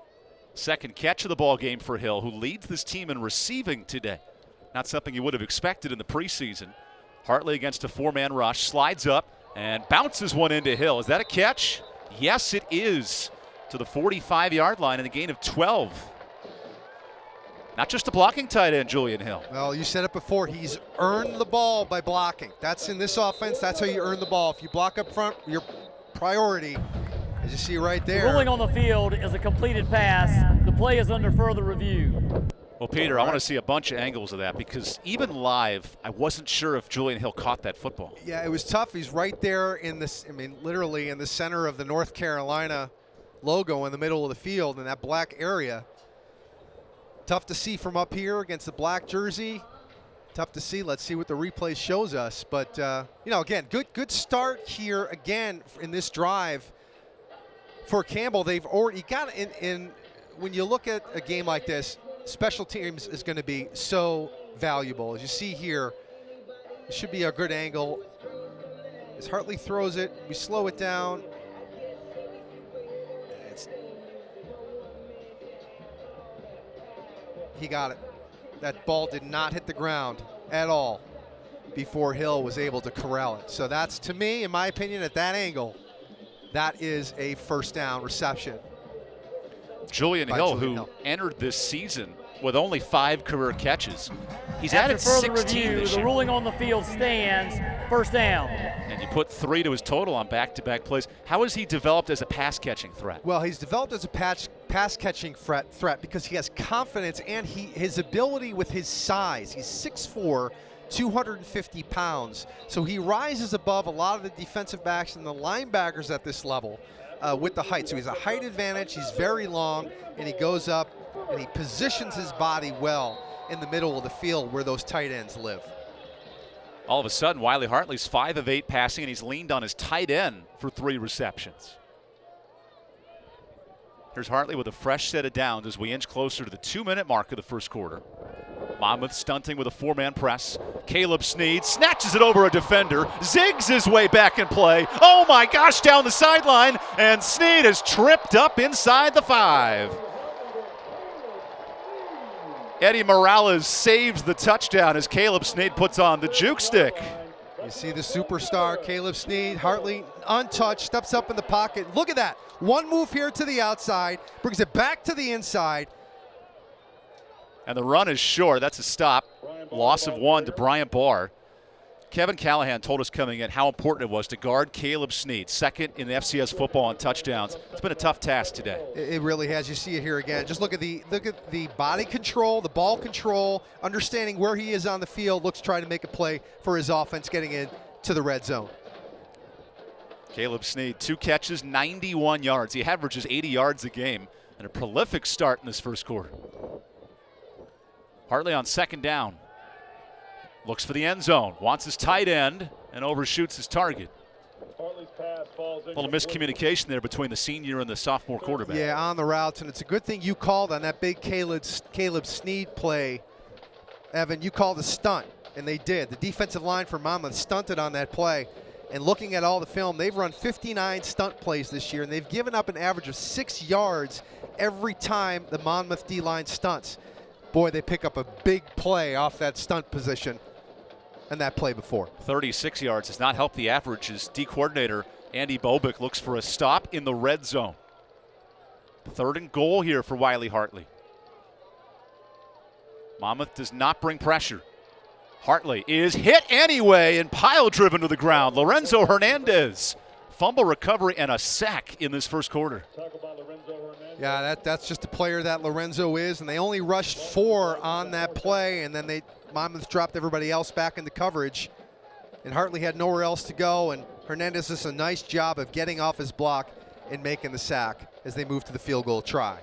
Second catch of the ball game for Hill, who leads this team in receiving today. Not something you would have expected in the preseason. Hartley against a 4-man rush, slides up and bounces one into Hill. Is that a catch? Yes, it is. To the 45-yard line and a gain of 12. Not just a blocking tight end, Julian Hill.
Well, you said it before. He's earned the ball by blocking. That's in this offense. That's how you earn the ball. If you block up front, your priority, as you see right there.
The ruling on the field is a completed pass. The play is under further review.
Well, Peter, I want to see a bunch of angles of that because even live, I wasn't sure if Julian Hill caught that football.
Yeah, it was tough. He's right there in this, I mean, literally in the center of the North Carolina logo in the middle of the field in that black area. Tough to see from up here against the black jersey. Tough to see. Let's see what the replay shows us. But, you know, again, good start here again in this drive for Campbell. They've already got in when you look at a game like this, special teams is going to be so valuable. As you see here, it should be a good angle. As Hartley throws it, we slow it down. He got it. That ball did not hit the ground at all before Hill was able to corral it. So that's, to me, in my opinion, at that angle, that is a first down reception.
Julian Hill, who entered this season with only 5 career catches. He's added 16
review,
this
the
year.
ruling on the field stands. First down.
And you put 3 to his total on back-to-back plays. How has he developed as a pass-catching threat?
Well, he's developed as a pass-catching threat because he has confidence and his ability with his size. He's 6'4", 250 pounds. So he rises above a lot of the defensive backs and the linebackers at this level with the height. So he's a height advantage. He's very long, and he goes up and he positions his body well in the middle of the field where those tight ends live.
All of a sudden, Wiley Hartley's 5 of 8 passing, and he's leaned on his tight end for 3 receptions. Here's Hartley with a fresh set of downs as we inch closer to the 2-minute mark of the first quarter. Monmouth stunting with a 4-man press. Caleb Sneed snatches it over a defender, zigs his way back in play. Oh my gosh, down the sideline, and Sneed is tripped up inside the 5. Eddie Morales saves the touchdown as Caleb Sneed puts on the juke stick.
You see the superstar, Caleb Sneed. Hartley, untouched, steps up in the pocket. Look at that. One move here to the outside, brings it back to the inside.
And the run is short. That's a stop. Loss of 1 to Bryant Barr. Kevin Callahan told us coming in how important it was to guard Caleb Sneed, second in FCS football on touchdowns. It's been a tough task today.
It really has. You see it here again. Just look at the body control, the ball control, understanding where he is on the field, looks trying to make a play for his offense getting into the red zone.
Caleb Sneed, 2 catches, 91 yards. He averages 80 yards a game and a prolific start in this first quarter. Hartley on second down. Looks for the end zone, wants his tight end, and overshoots his target. A little miscommunication there between the senior and the sophomore quarterback.
Yeah, on the routes, and it's a good thing you called on that big Caleb Sneed play. Evan, you called a stunt, and they did. The defensive line for Monmouth stunted on that play. And looking at all the film, they've run 59 stunt plays this year, and they've given up an average of 6 yards every time the Monmouth D-line stunts. Boy, they pick up a big play off that stunt position and that play before.
36 yards does not help the average as D coordinator Andy Bobick looks for a stop in the red zone. 3rd and goal here for Wiley Hartley. Monmouth does not bring pressure. Hartley is hit anyway and pile driven to the ground. Lorenzo Hernandez. Fumble recovery and a sack in this first quarter.
Yeah, that's just the player that Lorenzo is, and they only rushed 4 on that play, and then Monmouth dropped everybody else back into coverage, and Hartley had nowhere else to go, and Hernandez does a nice job of getting off his block and making the sack as they move to the field goal try.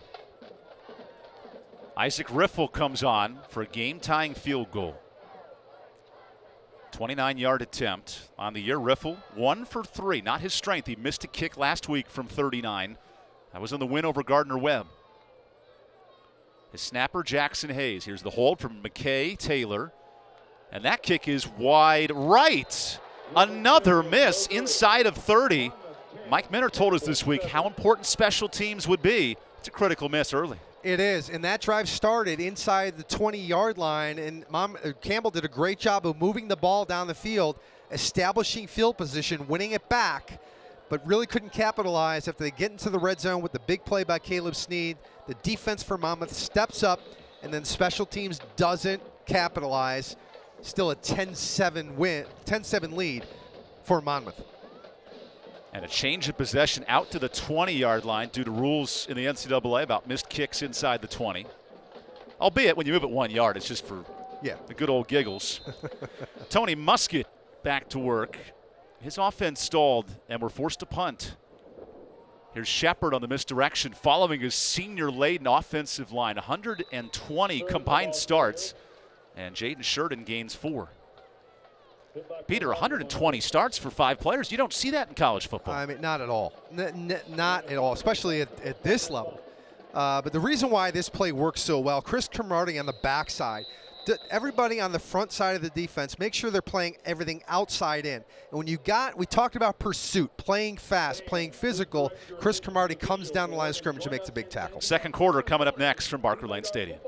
Isaac Riffle comes on for a game-tying field goal. 29-yard attempt on the year. Riffle 1 for 3, not his strength. He missed a kick last week from 39. That was in the win over Gardner-Webb. His snapper, Jackson Hayes. Here's the hold from McKay Taylor. And that kick is wide right. Another miss inside of 30. Mike Minner told us this week how important special teams would be. It's a critical miss early.
It is, and that drive started inside the 20-yard line, and Campbell did a great job of moving the ball down the field, establishing field position, winning it back, but really couldn't capitalize after they get into the red zone with the big play by Caleb Sneed. The defense for Monmouth steps up, and then special teams doesn't capitalize. Still a 10-7 lead for Monmouth.
And a change of possession out to the 20-yard line due to rules in the NCAA about missed kicks inside the 20. Albeit when you move it 1 yard, it's just for the good old giggles. Tony Musket back to work. His offense stalled and we're forced to punt. Here's Shepard on the misdirection following his senior-laden offensive line. 120 combined starts, and Jaden Sheridan gains 4. Peter, 120 starts for 5 players. You don't see that in college football.
I mean, not at all. Not at all, especially at this level. But the reason why this play works so well, Chris Cromartie on the backside, everybody on the front side of the defense, make sure they're playing everything outside in. And when we talked about pursuit, playing fast, playing physical, Chris Cromartie comes down the line of scrimmage and makes a big tackle.
Second quarter coming up next from Barker Lane Stadium.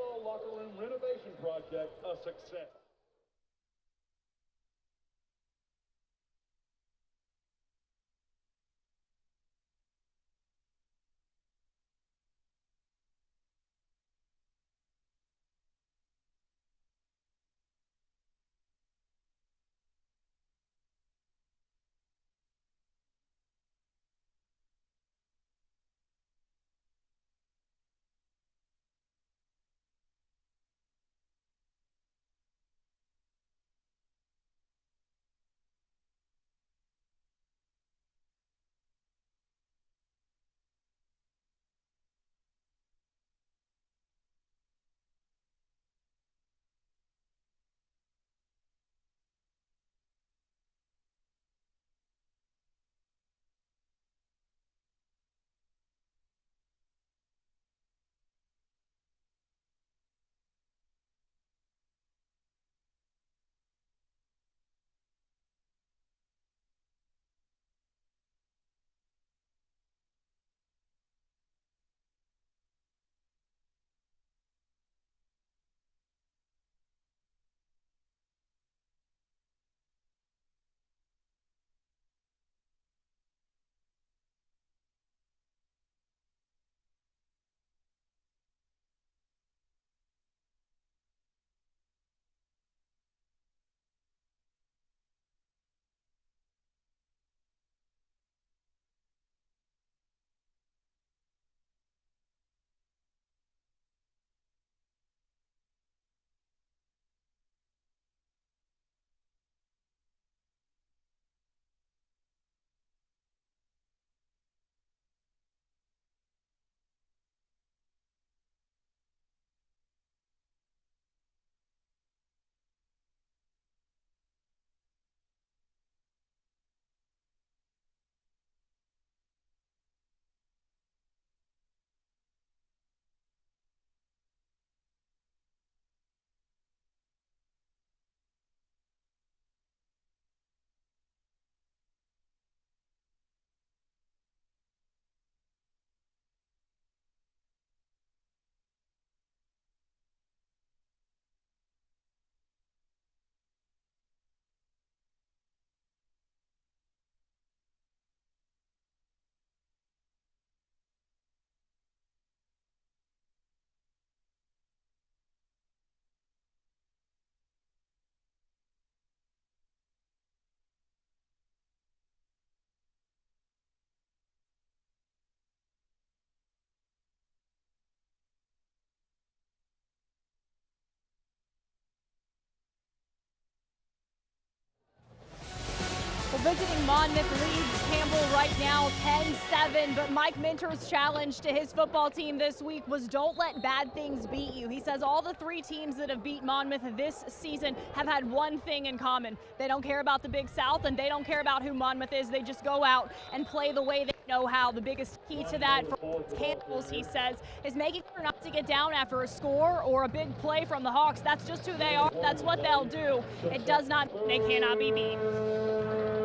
visiting Monmouth leads Campbell right now 10-7, but Mike Minter's challenge to his football team this week was don't let bad things beat you. He says all the 3 teams that have beat Monmouth this season have had one thing in common. They don't care about the Big South and they don't care about who Monmouth is. They just go out and play the way they know how. The biggest key to that for Campbell's, he says, is making sure not to get down after a score or a big play from the Hawks. That's just who they are. That's what they'll do. It does not, they cannot be beat.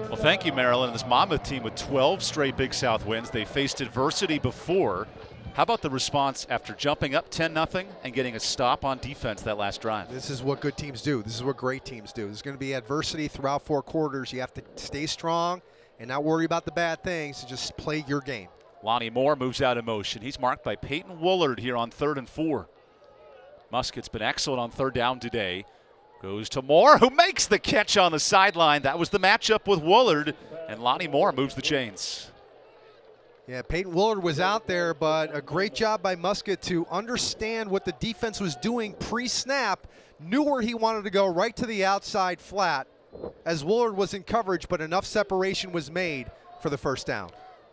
Well, thank you, Marilyn. This Monmouth team with 12 straight Big South wins. They faced adversity before. How about the response after jumping up 10-0 and getting a stop on defense that last drive?
This is what good teams do. This is what great teams do. There's going to be adversity throughout 4 quarters. You have to stay strong and not worry about the bad things and just play your game.
Lonnie Moore moves out of motion. He's marked by Peyton Woolard here on 3rd and 4. Muskett's been excellent on 3rd down today. Goes to Moore, who makes the catch on the sideline. That was the matchup with Woolard, and Lonnie Moore moves the chains.
Yeah, Peyton Woolard was out there, but a great job by Musket to understand what the defense was doing pre-snap, knew where he wanted to go, right to the outside flat, as Woolard was in coverage, but enough separation was made for the 1st down.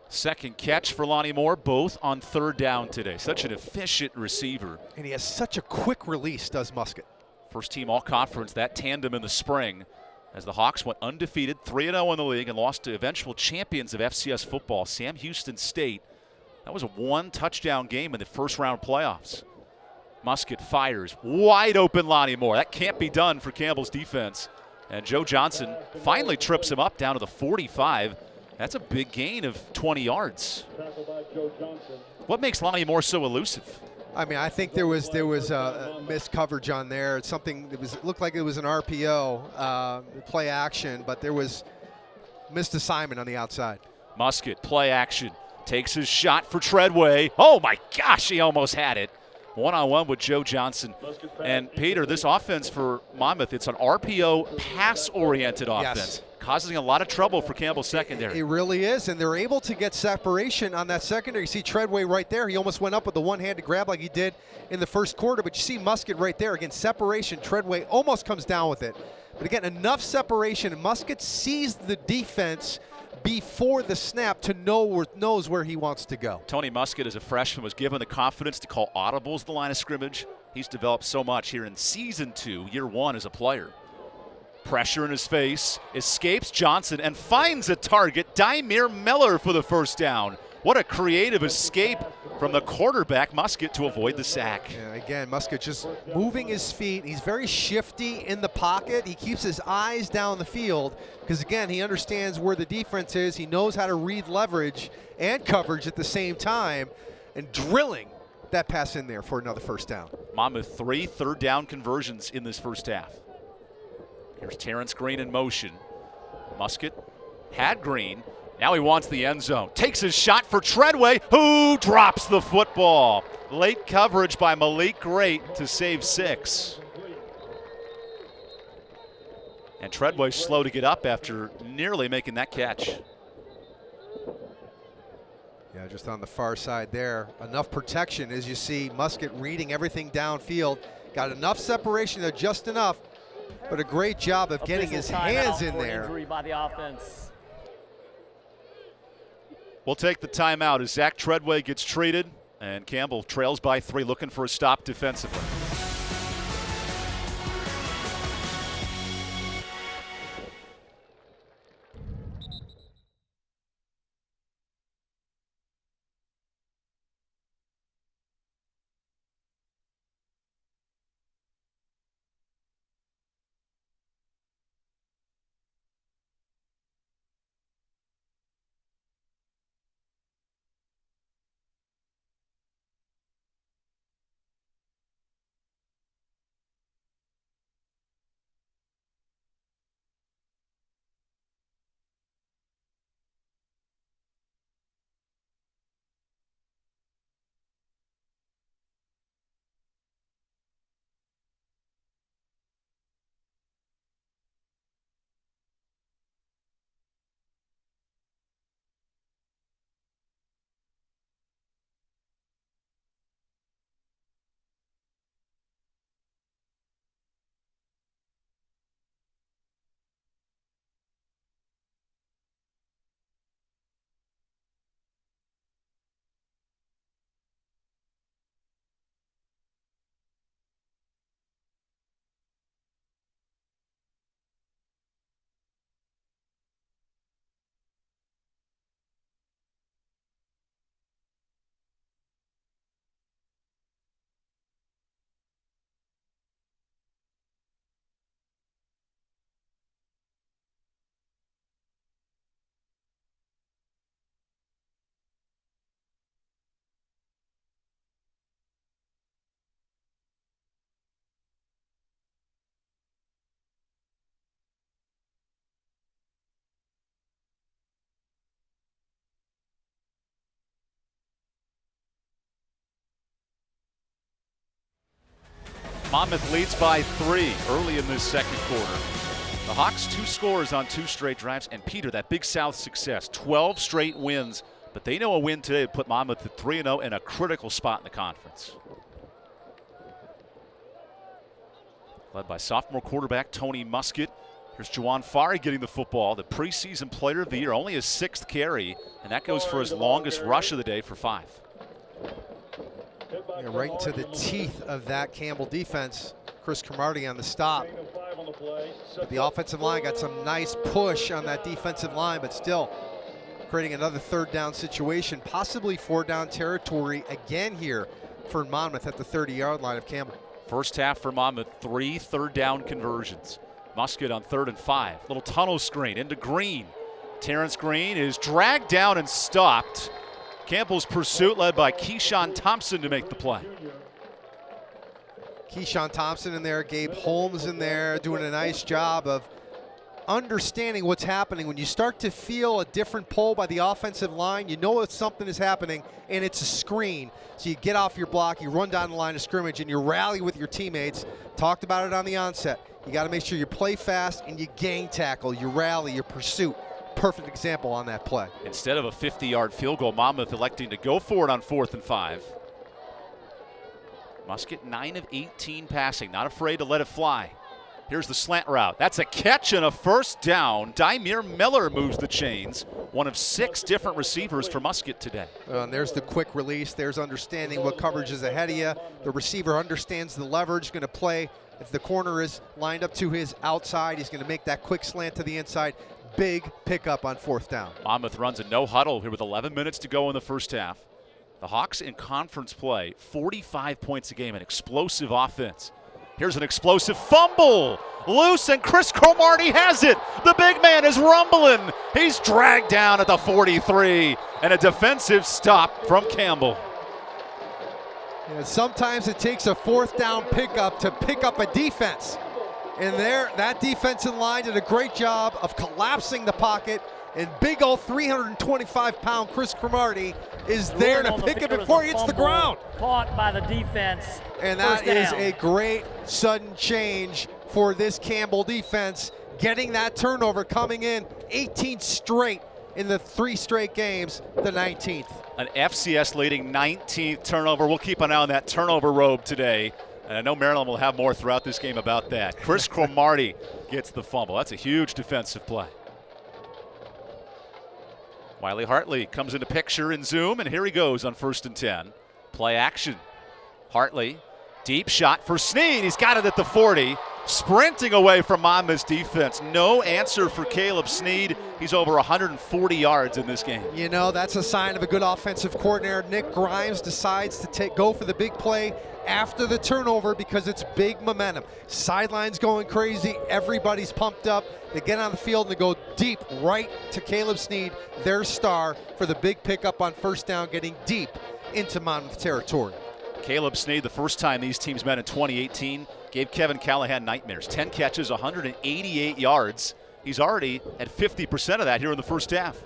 Second catch for Lonnie Moore, both on 3rd down today. Such an efficient receiver.
And he has such a quick release, does Musket.
First team all-conference, that tandem in the spring, as the Hawks went undefeated, 3-0 in the league, and lost to eventual champions of FCS football, Sam Houston State. That was a 1-touchdown game in the first-round playoffs. Musket fires, wide open Lonnie Moore. That can't be done for Campbell's defense. And Joe Johnson finally trips him up down to the 45. That's a big gain of 20 yards. What makes Lonnie Moore so elusive?
I mean, I think there was a missed coverage on there. It's something that it looked like it was an RPO, play action, but there was missed assignment on the outside.
Musket, play action, takes his shot for Treadway. Oh my gosh, he almost had it. One-on-one with Joe Johnson. And Peter, this offense for Monmouth, it's an RPO pass-oriented offense.
Yes.
Causing a lot of trouble for Campbell's secondary.
It really is, and they're able to get separation on that secondary. You see Treadway right there. He almost went up with the one-handed grab like he did in the 1st quarter, but you see Musket right there. Again, separation. Treadway almost comes down with it. But again, enough separation, and Musket sees the defense before the snap to knows where he wants to go.
Tony Musket, as a freshman, was given the confidence to call audibles the line of scrimmage. He's developed so much here in Season 2, Year 1 as a player. Pressure in his face, escapes Johnson, and finds a target, Dymere Miller, for the 1st down. What a creative escape from the quarterback, Musket, to avoid the sack.
Yeah, again, Musket just moving his feet. He's very shifty in the pocket. He keeps his eyes down the field because, again, he understands where the defense is. He knows how to read leverage and coverage at the same time, and drilling that pass in there for another 1st down.
Monmouth 3 3rd down conversions in this 1st half. Here's Terrence Green in motion. Musket had Green. Now he wants the end zone. Takes his shot for Treadway, who drops the football. Late coverage by Malik Great to save 6. And Treadway's slow to get up after nearly making that catch.
Yeah, just on the far side there. Enough protection, as you see Musket reading everything downfield. Got enough separation there, just enough. But a great job of getting his hands in there.
Injury by the offense.
We'll take the timeout as Zach Treadway gets treated, and Campbell trails by 3, looking for a stop defensively. Monmouth leads by 3 early in this second quarter. The Hawks 2 scores on 2 straight drives. And Peter, that Big South success, 12 straight wins. But they know a win today would put Monmouth at 3-0 in a critical spot in the conference. Led by sophomore quarterback Tony Muskett. Here's Juwan Fari getting the football, the preseason player of the year, only his 6th carry, and that goes for his longest rush of the day for 5.
Yeah, right into the teeth of that Campbell defense. Chris Cromartie on the stop. But the offensive line got some nice push on that defensive line, but still creating another 3rd down situation, possibly 4-down territory again here for Monmouth at the 30-yard line of Campbell.
First half for Monmouth, 3 third-down conversions. Muskett on 3rd and 5. Little tunnel screen into Green. Terrence Green is dragged down and stopped. Campbell's pursuit led by Keyshawn Thompson to make the play.
Keyshawn Thompson in there, Gabe Holmes in there, doing a nice job of understanding what's happening. When you start to feel a different pull by the offensive line, you know that something is happening, and it's a screen. So you get off your block, you run down the line of scrimmage, and you rally with your teammates. Talked about it on the onset. You got to make sure you play fast and you gang tackle, you rally, your pursuit. Perfect example on that play.
Instead of a 50-yard field goal, Monmouth electing to go for it on 4th and 5. Muskett 9 of 18 passing, not afraid to let it fly. Here's the slant route. That's a catch and a first down. Dymere Miller moves the chains. One of 6 different receivers for Muskett today.
And there's the quick release. There's understanding what coverage is ahead of you. The receiver understands the leverage, going to play. If the corner is lined up to his outside, he's going to make that quick slant to the inside. Big pickup on 4th down.
Monmouth runs a no huddle here with 11 minutes to go in the first half. The Hawks in conference play, 45 points a game, an explosive offense. Here's an explosive fumble. Loose, and Chris Cromartie has it. The big man is rumbling. He's dragged down at the 43, and a defensive stop from Campbell.
Yeah, sometimes it takes a 4th down pickup to pick up a defense. And there, that defensive line did a great job of collapsing the pocket. And big old 325-pound Chris Cromartie is there to pick it before he hits the ground.
Caught by the defense.
And that is a great sudden change for this Campbell defense. Getting that turnover, coming in 18 straight in the 3 straight games, the 19th.
An FCS leading 19th turnover. We'll keep an eye on that turnover robe today. And I know Maryland will have more throughout this game about that. Chris Cromartie gets the fumble. That's a huge defensive play. Wiley Hartley comes into picture in zoom, and here he goes on 1st and 10. Play action. Hartley, deep shot for Sneed. He's got it at the 40. Sprinting away from Monmouth's defense. No answer for Caleb Sneed. He's over 140 yards in this game.
You know, that's a sign of a good offensive coordinator. Nick Grimes decides to go for the big play after the turnover because it's big momentum. Sidelines going crazy. Everybody's pumped up. They get on the field and they go deep right to Caleb Sneed, their star, for the big pickup on 1st down, getting deep into Monmouth territory.
Caleb Sneed, the first time these teams met in 2018, gave Kevin Callahan nightmares. 10 catches, 188 yards. He's already at 50% of that here in the first half.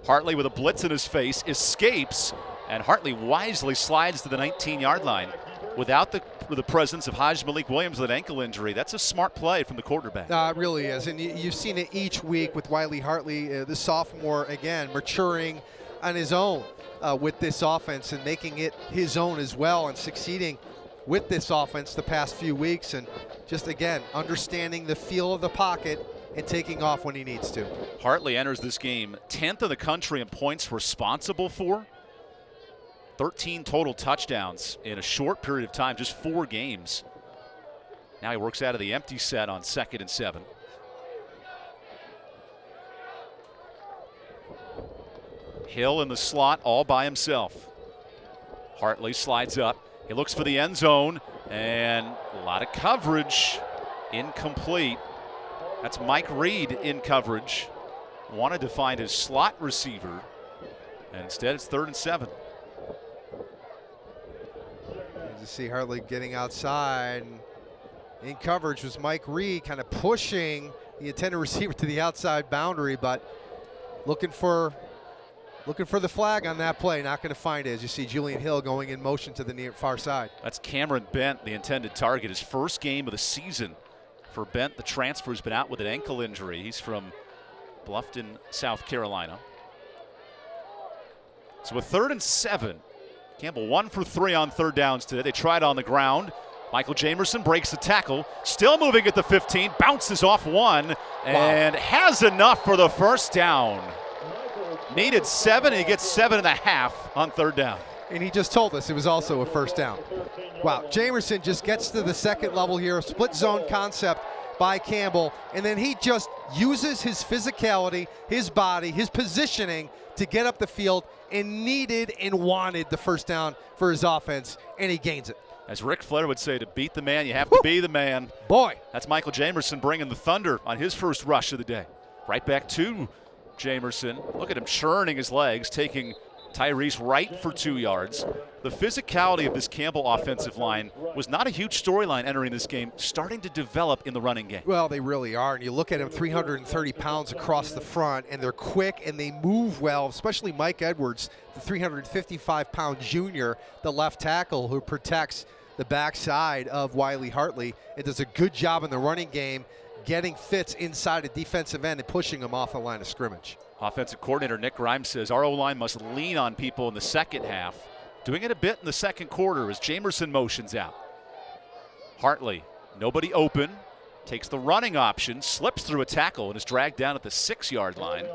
Hartley with a blitz in his face escapes, and Hartley wisely slides to the 19-yard line. Without the presence of Haj Malik Williams with an ankle injury, that's a smart play from the quarterback.
It really is, and you've seen it each week with Wiley Hartley, the sophomore, again, maturing on his own with this offense and making it his own as well and succeeding with this offense the past few weeks, and just, again, understanding the feel of the pocket and taking off when he needs to.
Hartley enters this game 10th in the country in points responsible for. 13 total touchdowns in a short period of time, just 4 games. Now he works out of the empty set on 2nd and 7. Hill in the slot all by himself. Hartley slides up. He looks for the end zone, and a lot of coverage. Incomplete. That's Mike Reed in coverage. Wanted to find his slot receiver, and instead it's 3rd and 7.
You see Hartley getting outside, and in coverage was Mike Reed, kind of pushing the intended receiver to the outside boundary, but looking for Looking for the flag on that play, not going to find it as you see Julian Hill going in motion to the near far side.
That's Cameron Bent, the intended target. His first game of the season for Bent. The transfer's been out with an ankle injury. He's from Bluffton, South Carolina. So with 3rd and 7, Campbell 1 for 3 on third downs today. They tried on the ground. Michael Jamerson breaks the tackle, still moving at the 15, bounces off one, and has enough for the first down. Needed 7, and he gets 7.5 on third down.
And he just told us it was also a first down. Wow, Jamerson just gets to the second level here, split zone concept by Campbell, and then he just uses his physicality, his body, his positioning to get up the field, and needed and wanted the first down for his offense, and he gains it.
As Ric Flair would say, to beat the man, you have to be the man.
Boy.
That's Michael Jamerson bringing the thunder on his first rush of the day. Right back to Jamerson. Look at him churning his legs, taking Tyrese Wright for 2 yards. The physicality of this Campbell offensive line was not a huge storyline entering this game, starting to develop in the running game.
Well, they really are. And you look at them, 330 pounds across the front, and they're quick and they move well, especially Mike Edwards, the 355-pound junior, the left tackle who protects the backside of Wiley Hartley. It does a good job in the running game, getting Fitz inside a defensive end and pushing him off the line of scrimmage.
Offensive coordinator Nick Grimes says our O-line must lean on people in the second half. Doing it a bit in the second quarter as Jamerson motions out. Hartley, nobody open, takes the running option, slips through a tackle, and is dragged down at the 6-yard line.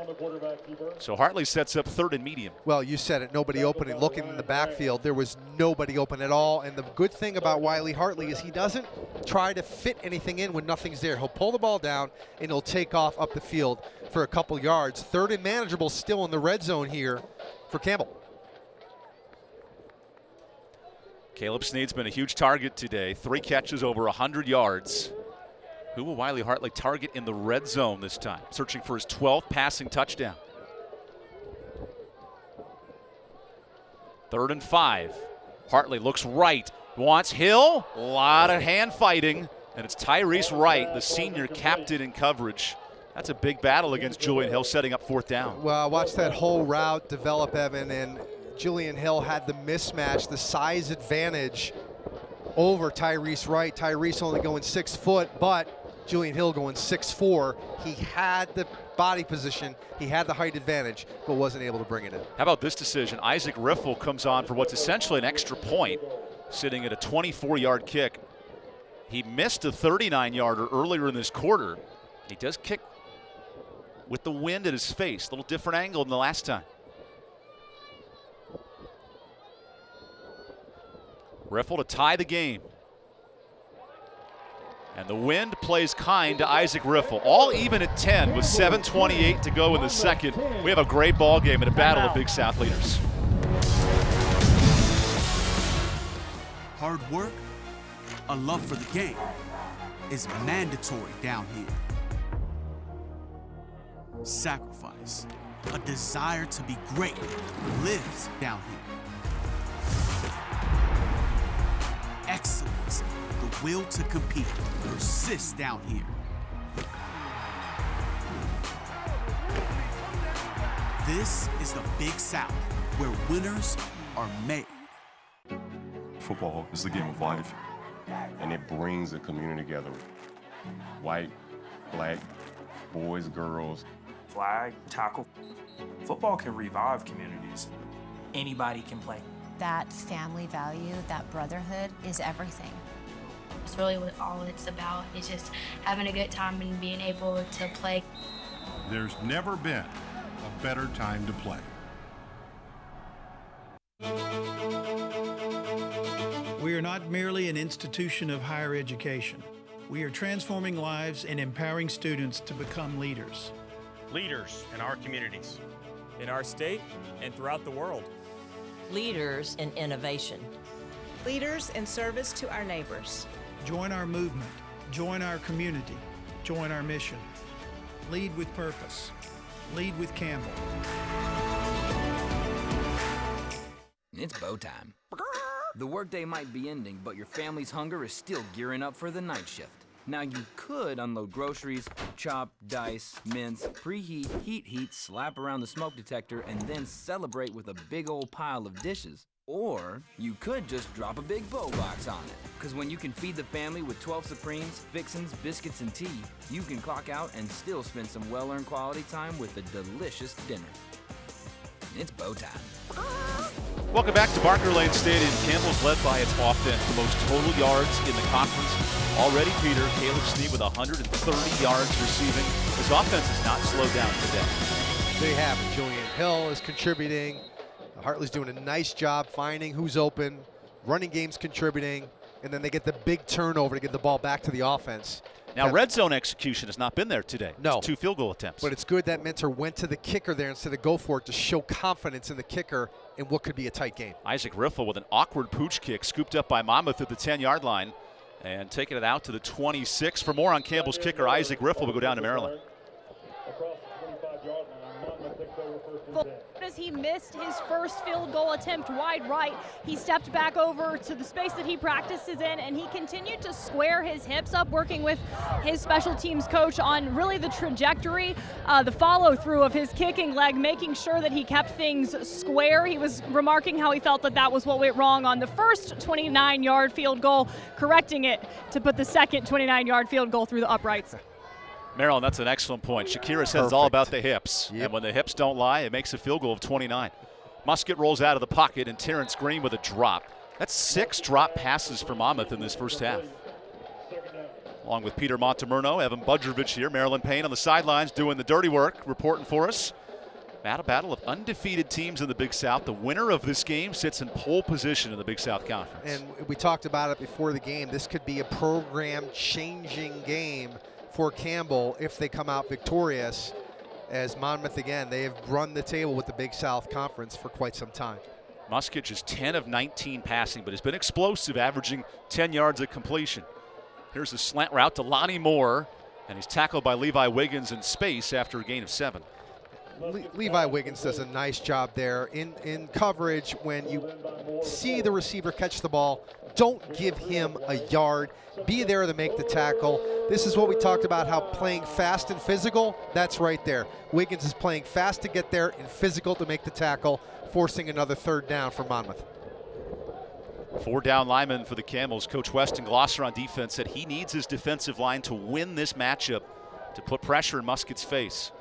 So Hartley sets up 3rd and medium.
Well, you said it, nobody open, and looking in the backfield, there was nobody open at all. And the good thing about Wiley Hartley is he doesn't try to fit anything in when nothing's there. He'll pull the ball down, and he'll take off up the field for a couple yards. 3rd and manageable still in the red zone here for Campbell.
Caleb Snead's been a huge target today. 3 catches over 100 yards. Who will Wiley Hartley target in the red zone this time? Searching for his 12th passing touchdown. 3rd and 5. Hartley looks right, wants Hill. A lot of hand fighting, and it's Tyrese Wright, the senior captain in coverage. That's a big battle against Julian Hill, setting up 4th down.
Well, watch that whole route develop, Evan, and Julian Hill had the mismatch, the size advantage over Tyrese Wright. Tyrese only going 6 foot, but Julian Hill going 6'4". He had the body position, he had the height advantage, but wasn't able to bring it in.
How about this decision? Isaac Riffle comes on for what's essentially an extra point, sitting at a 24-yard kick. He missed a 39-yarder earlier in this quarter. He does kick with the wind at his face, a little different angle than the last time. Riffle to tie the game. And the wind plays kind to Isaac Riffle. All even at 10 with 7:28 to go in the second. We have a great ball game and a battle of Big South leaders.
Hard work, a love for the game, is mandatory down here. Sacrifice, a desire to be great, lives down here. Excellence, the will to compete, persists down here. This is the Big South, where winners are made.
Football is the game of life, and it brings the community together. White, black, boys, girls.
Flag, tackle. Football can revive communities.
Anybody can play.
That family value, that brotherhood is everything.
It's really what all it's about, is just having a good time and being able to play.
There's never been a better time to play.
We are not merely an institution of higher education. We are transforming lives and empowering students to become leaders.
Leaders in our communities,
in our state, and throughout the world.
Leaders in innovation.
Leaders in service to our neighbors.
Join our movement. Join our community. Join our mission. Lead with purpose. Lead with Campbell.
It's bow time. The workday might be ending, but your family's hunger is still gearing up for the night shift. Now you could unload groceries, chop, dice, mince, preheat, heat, slap around the smoke detector, and then celebrate with a big old pile of dishes. Or you could just drop a big bow box on it. Because when you can feed the family with 12 Supremes, fixins, biscuits, and tea, you can clock out and still spend some well-earned quality time with a delicious dinner. It's bow time.
Welcome back to Barker Lane Stadium. Campbell's led by its offense, the most total yards in the conference. Already, Peter, Caleb Snead with 130 yards receiving. His offense has not slowed down today.
They haven't. Julian Hill is contributing. Hartley's doing a nice job finding who's open. Running game's contributing. And then they get the big turnover to get the ball back to the offense.
Now, red zone execution has not been there today.
No.
It's 2 field goal attempts.
But it's good that Mentor went to the kicker there instead of go for it to show confidence in the kicker in what could be a tight game.
Isaac Riffle with an awkward pooch kick, scooped up by Monmouth at the 10-yard line and taking it out to the 26. For more on Campbell's kicker, Isaac Riffle will go down to Maryland.
As he missed his first field goal attempt wide right, he stepped back over to the space that he practices in, and he continued to square his hips up, working with his special teams coach on really the trajectory, the follow-through of his kicking leg, making sure that he kept things square. He was remarking how he felt that that was what went wrong on the first 29-yard field goal, correcting it to put the second 29-yard field goal through the uprights.
Maryland, that's an excellent point. Shakira says it's all about the hips. Yep. And when the hips don't lie, it makes a field goal of 29. Musket rolls out of the pocket, and Terrence Green with a drop. That's 6 drop passes for Monmouth in this first half. Along with Peter Montemurno, Evan Budrovich here. Maryland Payne on the sidelines doing the dirty work, reporting for us. Battle of undefeated teams in the Big South. The winner of this game sits in pole position in the Big South Conference.
And we talked about it before the game. This could be a program-changing game for Campbell if they come out victorious, as Monmouth, again, they have run the table with the Big South Conference for quite some time.
Musket just 10 of 19 passing, but has been explosive, averaging 10 yards at completion. Here's a slant route to Lonnie Moore, and he's tackled by Levi Wiggins in space after a gain of 7.
Levi Wiggins does a nice job there in coverage. When you see the receiver catch the ball, don't give him a yard. Be there to make the tackle. This is what we talked about, how playing fast and physical, that's right there. Wiggins is playing fast to get there and physical to make the tackle, forcing another third down for Monmouth.
4 down linemen for the Camels. Coach Weston Glosser on defense said he needs his defensive line to win this matchup to put pressure in Musket's face.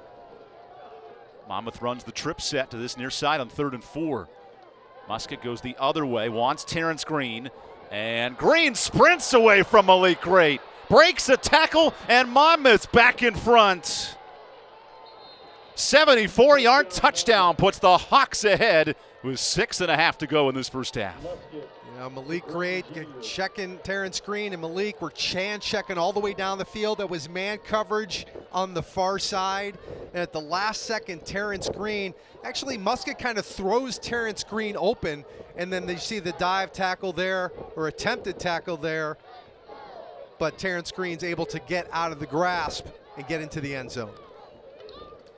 Monmouth runs the trip set to this near side on 3rd and 4. Musket goes the other way, wants Terrence Green, and Green sprints away from Malik Great. Breaks a tackle, and Monmouth's back in front. 74-yard touchdown puts the Hawks ahead with 6.5 to go in this first half.
Malik Great checking Terrence Green, and Malik were checking all the way down the field. That was man coverage on the far side. And at the last second, Terrence Green, actually Musket kind of throws Terrence Green open, and then you see the dive tackle there, or attempted tackle there. But Terrence Green's able to get out of the grasp and get into the end zone.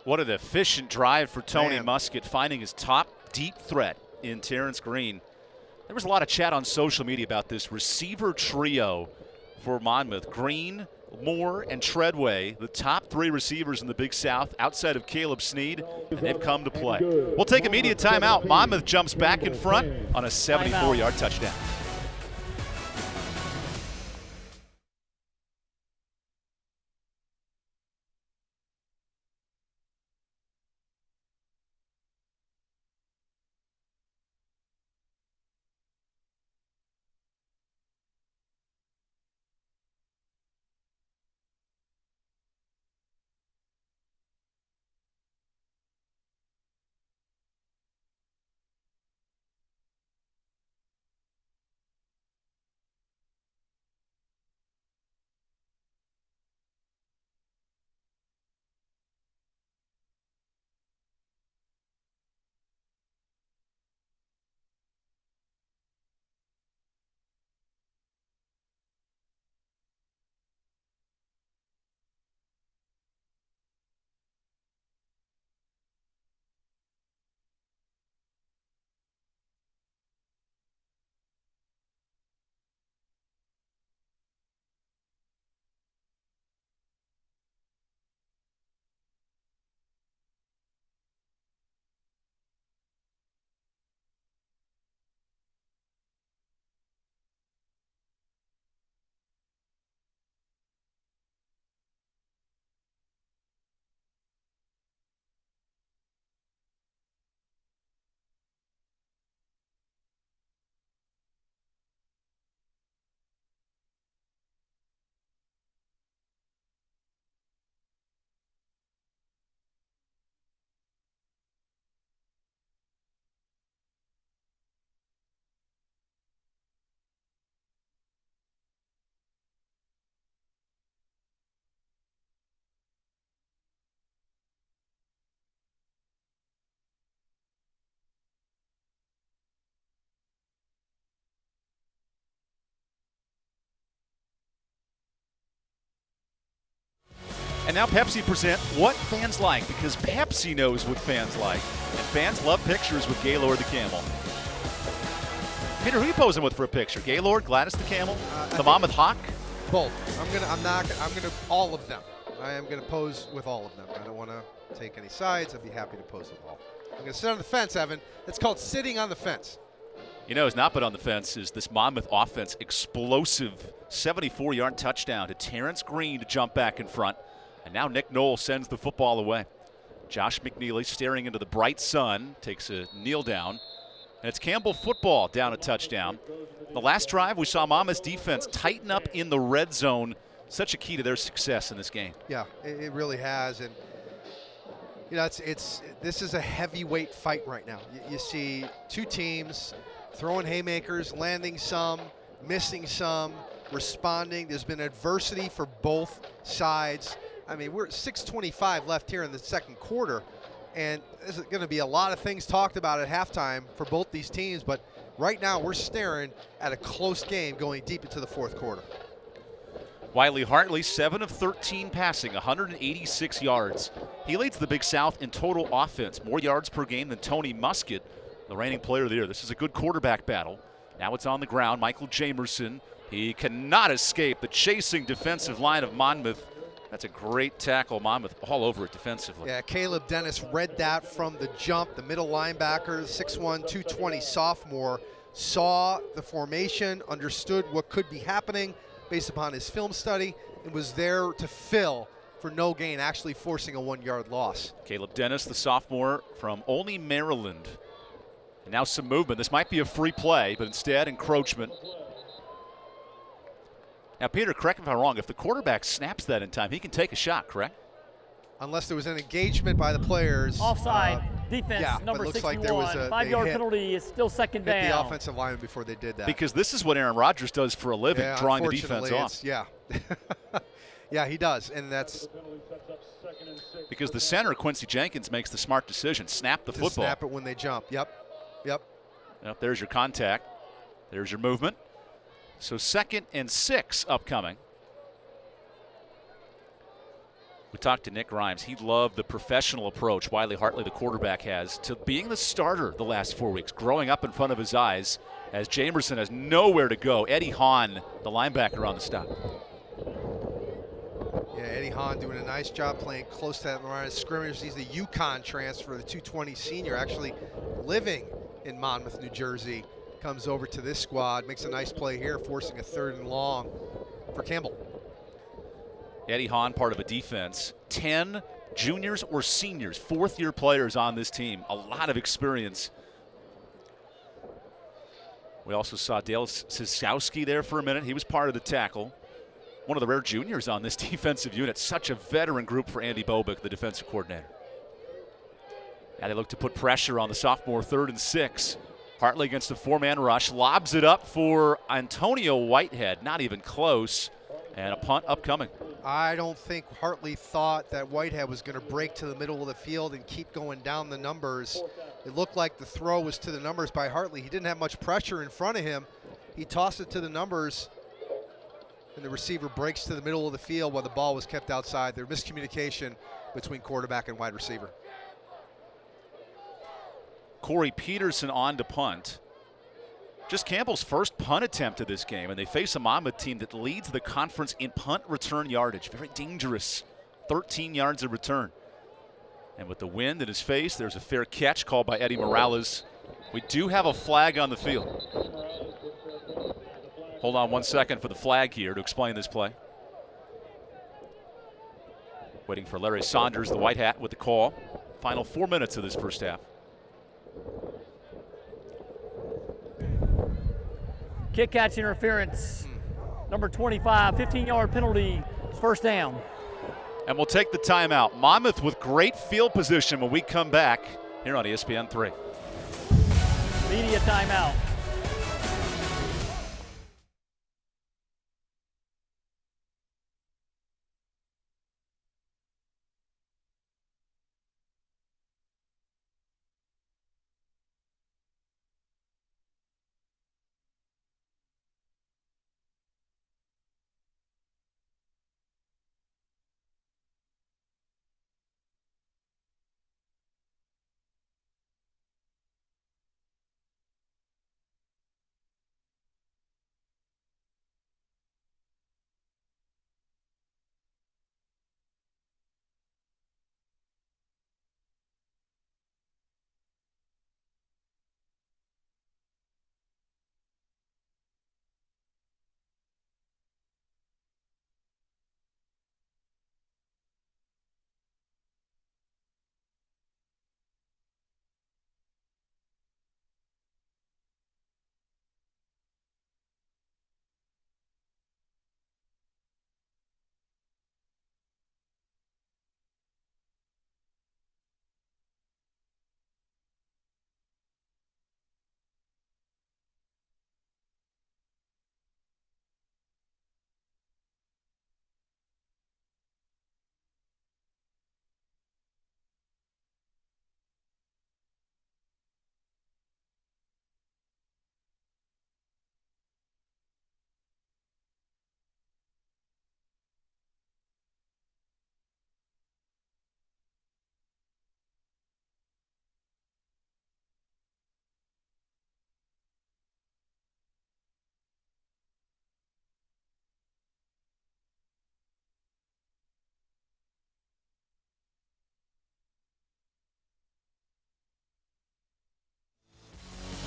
What an efficient drive for Tony Musket, finding his top deep threat in Terrence Green. There was a lot of chat on social media about this receiver trio for Monmouth. Green, Moore, and Treadway, the top 3 receivers in the Big South outside of Caleb Snead, and they've come to play. We'll take immediate timeout. Monmouth jumps back in front on a 74-yard touchdown. And now Pepsi present What Fans Like, because Pepsi knows what fans like. And fans love pictures with Gaylord the Camel. Peter, who are you posing with for a picture? Gaylord, Gladys the Camel, the Monmouth Hawk?
Both. All of them. I am gonna pose with all of them. I don't want to take any sides. I'd be happy to pose with all. I'm gonna sit on the fence, Evan. It's called sitting on the fence.
You know, who's not been on the fence is this Monmouth offense. Explosive 74-yard touchdown to Terrence Green to jump back in front. And now Nick Knoll sends the football away. Josh McNeely staring into the bright sun, takes a kneel down. And it's Campbell football down a touchdown. The last drive, we saw Monmouth's defense tighten up in the red zone. Such a key to their success in this game.
Yeah, it really has. And, you know, this is a heavyweight fight right now. You see two teams throwing haymakers, landing some, missing some, responding. There's been adversity for both sides. I mean, we're at 6:25 left here in the second quarter, and there's going to be a lot of things talked about at halftime for both these teams, but right now we're staring at a close game going deep into the fourth quarter.
Wiley Hartley, 7 of 13 passing, 186 yards. He leads the Big South in total offense, more yards per game than Tony Muskett, the reigning player of the year. This is a good quarterback battle. Now it's on the ground. Michael Jamerson, he cannot escape the chasing defensive line of Monmouth. That's a great tackle. Monmouth all over it defensively.
Yeah, Caleb Dennis read that from the jump. The middle linebacker, 6'1", 220 sophomore, saw the formation, understood what could be happening based upon his film study, and was there to fill for no gain, actually forcing a 1-yard loss.
Caleb Dennis, the sophomore from Olney, Maryland. And now some movement. This might be a free play, but instead encroachment. Now, Peter, correct me if I'm wrong. If the quarterback snaps that in time, he can take a shot, correct?
Unless there was an engagement by the players.
Offside. Defense,
yeah,
number
looks
61.
Like there was a
5-yard penalty. Is still second down.
The offensive lineman before they did that.
Because this is what Aaron Rodgers does for a living,
yeah,
drawing the defense off.
Yeah. Yeah, he does, and that's
because the center, Quincy Jenkins, makes the smart decision. Snap the football.
Snap it when they jump. Yep.
Yep, there's your contact. There's your movement. So 2nd and 6 upcoming. We talked to Nick Grimes. He loved the professional approach Wiley Hartley, the quarterback, has to being the starter the last 4 weeks, growing up in front of his eyes as Jamerson has nowhere to go. Eddie Hahn, the linebacker, on the stop.
Yeah, Eddie Hahn doing a nice job playing close to that line of scrimmage. He's the UConn transfer, the 220 senior, actually living in Monmouth, New Jersey. Comes over to this squad, makes a nice play here, forcing a 3rd and long for Campbell.
Eddie Hahn, part of a defense. 10 juniors or seniors, 4th-year players on this team. A lot of experience. We also saw Dale Siskowski there for a minute. He was part of the tackle. One of the rare juniors on this defensive unit. Such a veteran group for Andy Bobick, the defensive coordinator. Now they look to put pressure on the sophomore, 3rd and 6. Hartley against a 4-man rush, lobs it up for Antonio Whitehead. Not even close, and a punt upcoming.
I don't think Hartley thought that Whitehead was going to break to the middle of the field and keep going down the numbers. It looked like the throw was to the numbers by Hartley. He didn't have much pressure in front of him. He tossed it to the numbers, and the receiver breaks to the middle of the field while the ball was kept outside. There was miscommunication between quarterback and wide receiver.
Corey Peterson on to punt. Just Campbell's first punt attempt of this game, and they face a Monmouth team that leads the conference in punt return yardage. Very dangerous. 13 yards of return. And with the wind in his face, there's a fair catch called by Eddie Morales. We do have a flag on the field. Hold on 1 second for the flag here to explain this play. Waiting for Larry Saunders, the white hat, with the call. Final 4 minutes of this first half.
Kick catch interference. Number 25, 15-yard penalty. First down.
And we'll take the timeout. Monmouth with great field position when we come back here on ESPN 3.
Media timeout.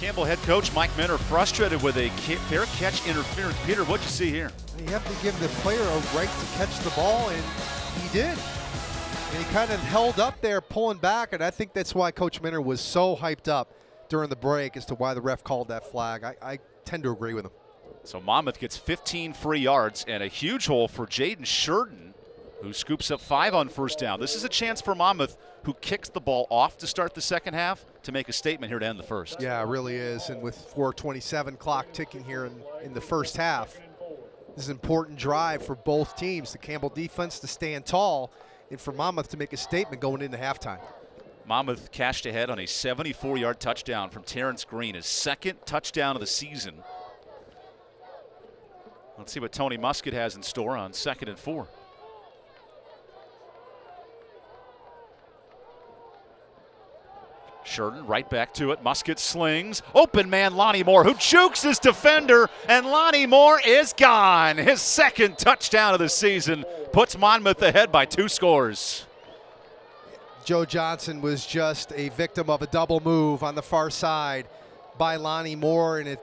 Campbell head coach Mike Minter frustrated with a fair catch interference. Peter, what'd you see here?
You have to give the player a right to catch the ball, and he did. And he kind of held up there, pulling back, and I think that's why Coach Minter was so hyped up during the break as to why the ref called that flag. I tend to agree with him.
So Monmouth gets 15 free yards and a huge hole for Jaden Shurden, who scoops up 5 on first down. This is a chance for Monmouth, who kicks the ball off to start the second half, to make a statement here to end the first.
Yeah, it really is. And with 4:27 clock ticking here in the first half, this is an important drive for both teams. The Campbell defense to stand tall, and for Monmouth to make a statement going into halftime.
Monmouth cashed ahead on a 74-yard touchdown from Terrence Green, his second touchdown of the season. Let's see what Tony Muskett has in store on 2nd and 4. Shurden right back to it. Muskett slings. Open man Lonnie Moore, who jukes his defender, and Lonnie Moore is gone. His second touchdown of the season puts Monmouth ahead by 2 scores.
Joe Johnson was just a victim of a double move on the far side by Lonnie Moore, and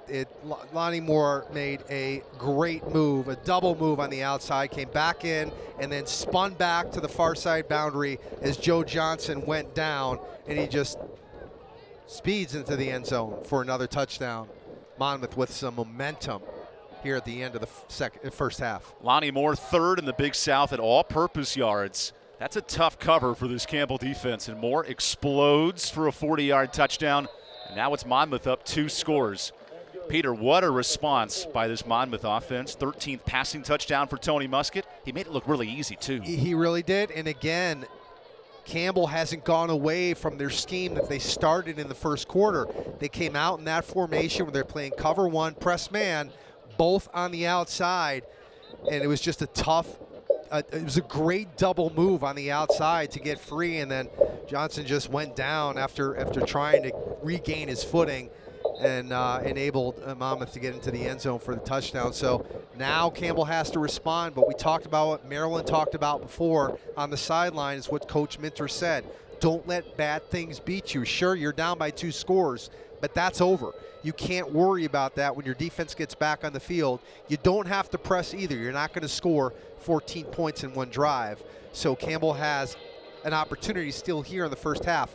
Lonnie Moore made a great move, a double move on the outside, came back in, and then spun back to the far side boundary as Joe Johnson went down, and he just speeds into the end zone for another touchdown. Monmouth with some momentum here at the end of the first half.
Lonnie Moore, 3rd in the Big South at all-purpose yards. That's a tough cover for this Campbell defense, and Moore explodes for a 40-yard touchdown. And now it's Monmouth up 2 scores. Peter, what a response by this Monmouth offense. 13th passing touchdown for Tony Muskett. He made it look really easy, too.
He really did, and again, Campbell hasn't gone away from their scheme that they started in the first quarter. They came out in that formation where they're playing cover 1, press man, both on the outside, and it was just a tough, it was a great double move on the outside to get free, and then Johnson just went down after trying to regain his footing and enabled Monmouth to get into the end zone for the touchdown. So now Campbell has to respond, but we talked about what Maryland talked about before on the sideline is what Coach Minter said. Don't let bad things beat you. Sure, you're down by 2 scores, but that's over. You can't worry about that when your defense gets back on the field. You don't have to press either. You're not going to score 14 points in one drive. So Campbell has an opportunity still here in the first half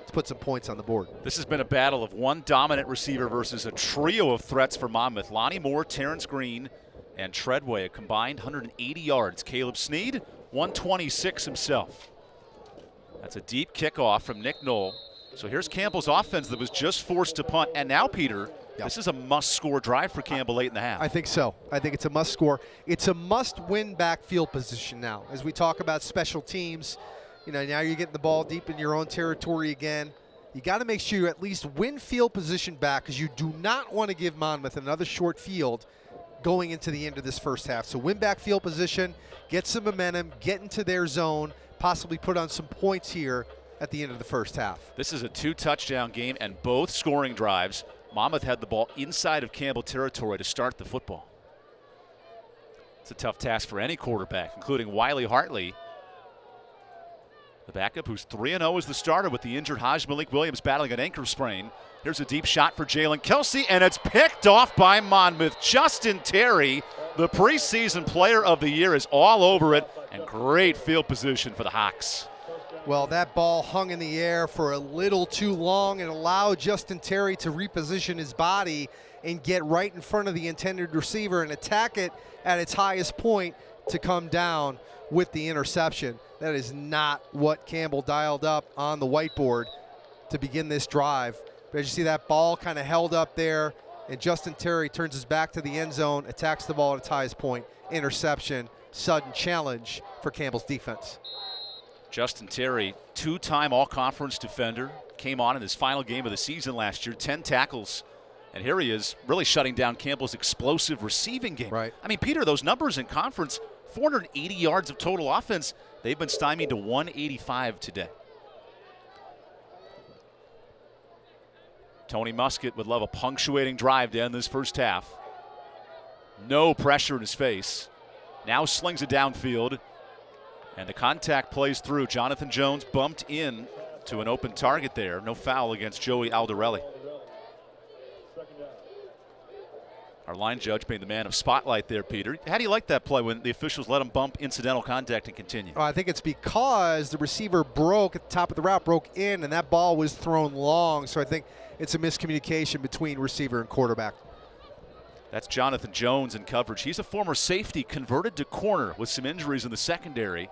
to put some points on the board.
This has been a battle of one dominant receiver versus a trio of threats for Monmouth. Lonnie Moore, Terrence Green, and Treadway, a combined 180 yards. Caleb Sneed, 126 himself. That's a deep kickoff from Nick Knoll. So here's Campbell's offense that was just forced to punt. And now, Peter, this is a must-score drive for Campbell late in the half.
I think so. I think it's a must-score. It's a must-win backfield position now. As we talk about special teams, you know, now you're getting the ball deep in your own territory again. You got to make sure you at least win field position back because you do not want to give Monmouth another short field going into the end of this first half. So win back field position, get some momentum, get into their zone, possibly put on some points here at the end of the first half.
This is a 2-touchdown game and both scoring drives. Monmouth had the ball inside of Campbell territory to start the football. It's a tough task for any quarterback, including Wiley Hartley. The backup, who's 3-0 as the starter with the injured Haj Malik Williams battling an ankle sprain. Here's a deep shot for Jalen Kelsey, and it's picked off by Monmouth. Justin Terry, the preseason player of the year, is all over it, and great field position for the Hawks.
Well, that ball hung in the air for a little too long and allowed Justin Terry to reposition his body and get right in front of the intended receiver and attack it at its highest point to come down with the interception. That is not what Campbell dialed up on the whiteboard to begin this drive. But as you see, that ball kind of held up there, and Justin Terry turns his back to the end zone, attacks the ball at its highest point. Interception, sudden challenge for Campbell's defense.
Justin Terry, 2-time all-conference defender, came on in his final game of the season last year, 10 tackles. And here he is really shutting down Campbell's explosive receiving game.
Right.
I mean, Peter, those numbers in conference, 480 yards of total offense. They've been stymied to 185 today. Tony Muskett would love a punctuating drive to end this first half. No pressure in his face. Now slings it downfield. And the contact plays through. Jonathan Jones bumped in to an open target there. No foul against Joey Aldarelli. Our line judge being the man of spotlight there, Peter. How do you like that play when the officials let him bump incidental contact and continue?
I think it's because the receiver broke at the top of the route, broke in, and that ball was thrown long. So I think it's a miscommunication between receiver and quarterback.
That's Jonathan Jones in coverage. He's a former safety converted to corner with some injuries in the secondary.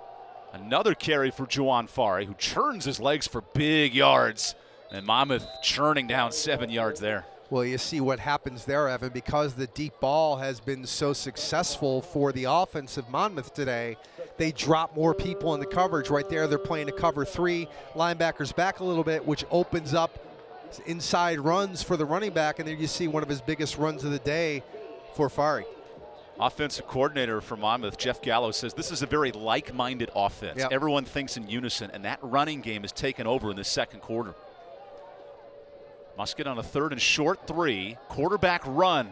Another carry for Juwan Fari, who churns his legs for big yards. And Monmouth churning down 7 yards there.
Well, you see what happens there, Evan, because the deep ball has been so successful for the offense of Monmouth today. They drop more people in the coverage right there. They're playing a cover 3, linebackers back a little bit, which opens up inside runs for the running back, and there you see one of his biggest runs of the day for Fari.
Offensive coordinator for Monmouth, Jeff Gallo, says this is a very like-minded offense.
Yep.
Everyone thinks in unison, and that running game is taken over in the second quarter. Musket on a 3rd and short 3. Quarterback run.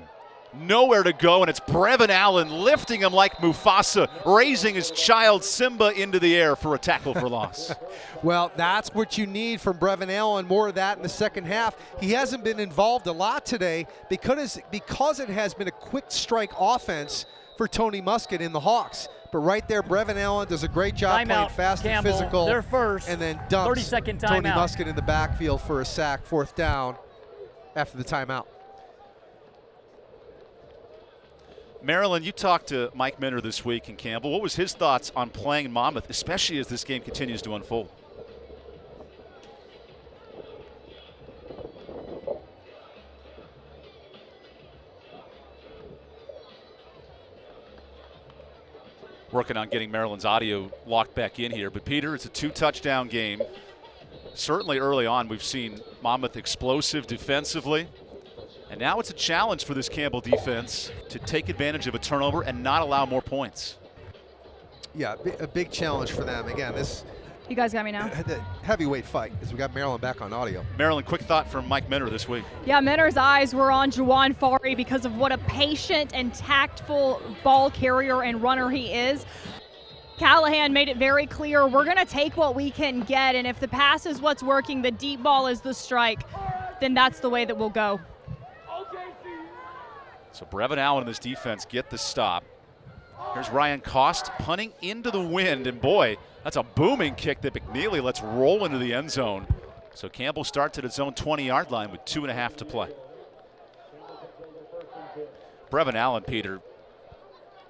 Nowhere to go, and it's Brevin Allen lifting him like Mufasa, raising his child Simba into the air for a tackle for loss.
Well, that's what you need from Brevin Allen, more of that in the second half. He hasn't been involved a lot today because it has been a quick strike offense for Tony Musket in the Hawks. But right there, Brevin Allen does a great job playing fast
Campbell,
and physical.
they're first,
and then dumps
30-second
Tony
timeout.
Musket in the backfield for a sack, 4th down after the timeout.
Marilyn, you talked to Mike Minter this week in Campbell. What was his thoughts on playing Monmouth, especially as this game continues to unfold? Working on getting Maryland's audio locked back in here. But, Peter, it's a 2-touchdown game. Certainly early on we've seen Monmouth explosive defensively. And now it's a challenge for this Campbell defense to take advantage of a turnover and not allow more points.
Yeah, a big challenge for them. Again, this
You guys got me now?
the heavyweight fight as we got Maryland back on audio.
Maryland, quick thought from Mike Minter this week.
Yeah, Minter's eyes were on Juwan Fari because of what a patient and tactful ball carrier and runner he is. Callahan made it very clear, we're going to take what we can get, and if the pass is what's working, the deep ball is the strike, then that's the way that we'll go.
So Brevin Allen and this defense get the stop. Here's Ryan Cost punting into the wind, and boy, that's a booming kick that McNeely lets roll into the end zone. So Campbell starts at his own 20-yard line with 2.5 to play. Brevin Allen, Peter,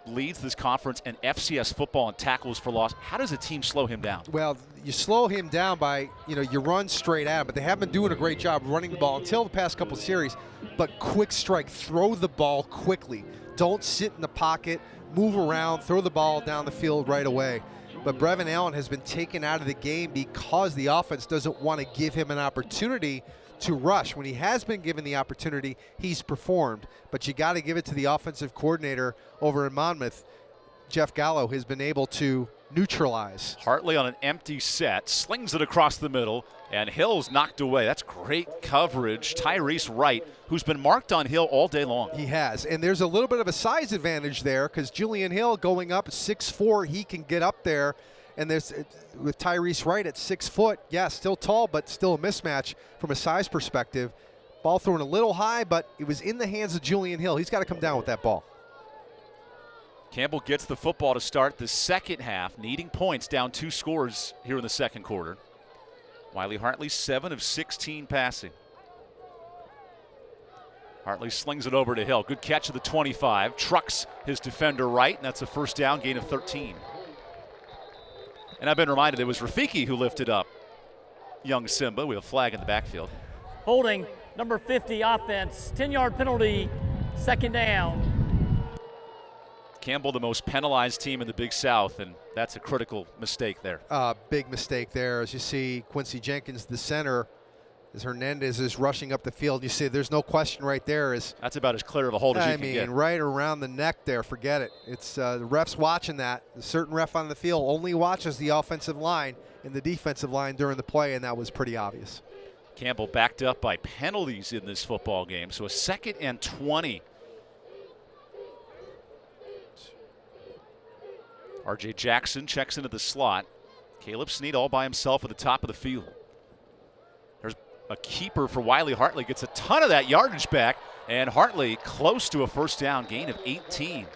leads this conference in FCS football and tackles for loss. How does a team slow him down?
Well, you slow him down by, you run straight at him, but they haven't been doing a great job running the ball until the past couple series. But quick strike, throw the ball quickly. Don't sit in the pocket, move around, throw the ball down the field right away. But Brevin Allen has been taken out of the game because the offense doesn't want to give him an opportunity to rush. When he has been given the opportunity, he's performed. But you got to give it to the offensive coordinator over in Monmouth. Jeff Gallo has been able to neutralize.
Hartley on an empty set, slings it across the middle, and Hill's knocked away. That's great coverage. Tyrese Wright, who's been marked on Hill all day long.
He has, and there's a little bit of a size advantage there because Julian Hill going up 6'4", he can get up there. And there's with Tyrese Wright at 6 foot, yeah, still tall, but still a mismatch from a size perspective. Ball thrown a little high, but it was in the hands of Julian Hill. He's got to come down with that ball.
Campbell gets the football to start the second half, needing points, down 2 scores here in the second quarter. Wiley Hartley 7 of 16 passing. Hartley slings it over to Hill. Good catch of the 25. Trucks his defender right, and that's a first down, gain of 13. And I've been reminded it was Rafiki who lifted up young Simba. We have a flag in the backfield.
Holding, number 50 offense, 10-yard penalty, second down.
Campbell, the most penalized team in the Big South, and that's a critical mistake there.
Big mistake there. As you see, Quincy Jenkins, the center, as Hernandez is rushing up the field. You see there's no question right there.
That's about as clear of a hold as you can get.
I mean, right around the neck there, forget it. It's the ref's watching that. A certain ref on the field only watches the offensive line and the defensive line during the play, and that was pretty obvious.
Campbell backed up by penalties in this football game, so a 2nd and 20. R.J. Jackson checks into the slot. Caleb Snead all by himself at the top of the field. There's a keeper for Wiley Hartley. Gets a ton of that yardage back. And Hartley close to a first down, gain of 18.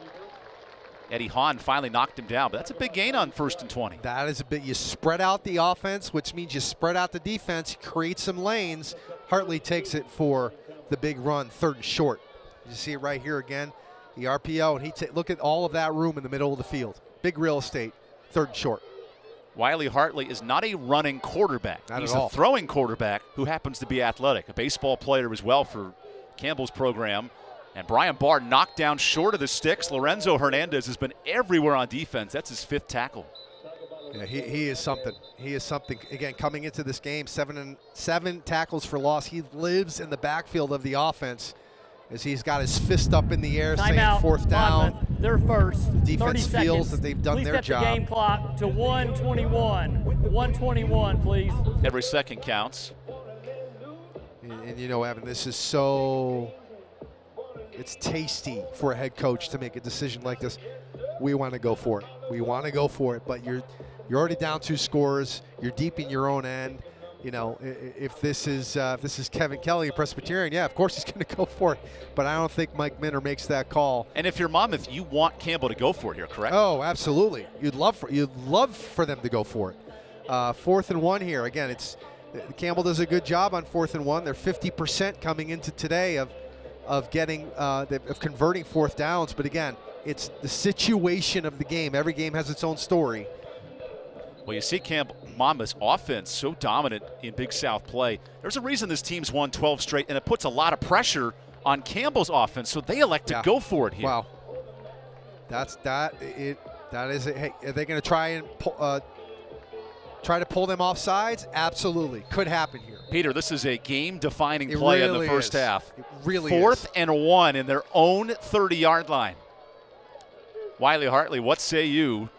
Eddie Hahn finally knocked him down, but that's a big gain on 1st and 20.
That is a bit. You spread out the offense, which means you spread out the defense, create some lanes. Hartley takes it for the big run, 3rd and short. You see it right here again, the RPO, and look at all of that room in the middle of the field. Big real estate, 3rd and short.
Wiley Hartley is not a running quarterback. He's a throwing quarterback who happens to be athletic, a baseball player as well for Campbell's program. And Brian Barr knocked down short of the sticks. Lorenzo Hernandez has been everywhere on defense. That's his 5th tackle.
Yeah, he is something. He is something. Again, coming into this game, 7 tackles for loss. He lives in the backfield of the offense as he's got his fist up in the air saying 4th down.
Monmouth, they're first.
The defense feels that they've done their job.
Please set the game clock to 1:21. 1:21, please.
Every second counts.
And you know, Evan, this is so... It's tasty for a head coach to make a decision like this. We want to go for it. We want to go for it, but you're already down 2 scores. You're deep in your own end. You know, if this is Kevin Kelly, a Presbyterian, yeah, of course he's going to go for it. But I don't think Mike Minter makes that call.
And if you're Monmouth, you want Campbell to go for it here, correct?
Oh, absolutely. You'd love for them to go for it. 4th and 1 here. Again, Campbell does a good job on 4th and 1. They're 50% coming into today of converting 4th downs. But again, it's the situation of the game. Every game has its own story.
Well, you see Monmouth's offense so dominant in Big South play. There's a reason this team's won 12 straight, and it puts a lot of pressure on Campbell's offense, so they elect to go for it here.
Wow. That is it. Hey, are they going to try and try to pull them off sides? Absolutely. Could happen here.
Peter, this is a game-defining play in the first half.
It really
4th and 1 in their own 30-yard line. Wiley Hartley, what say you?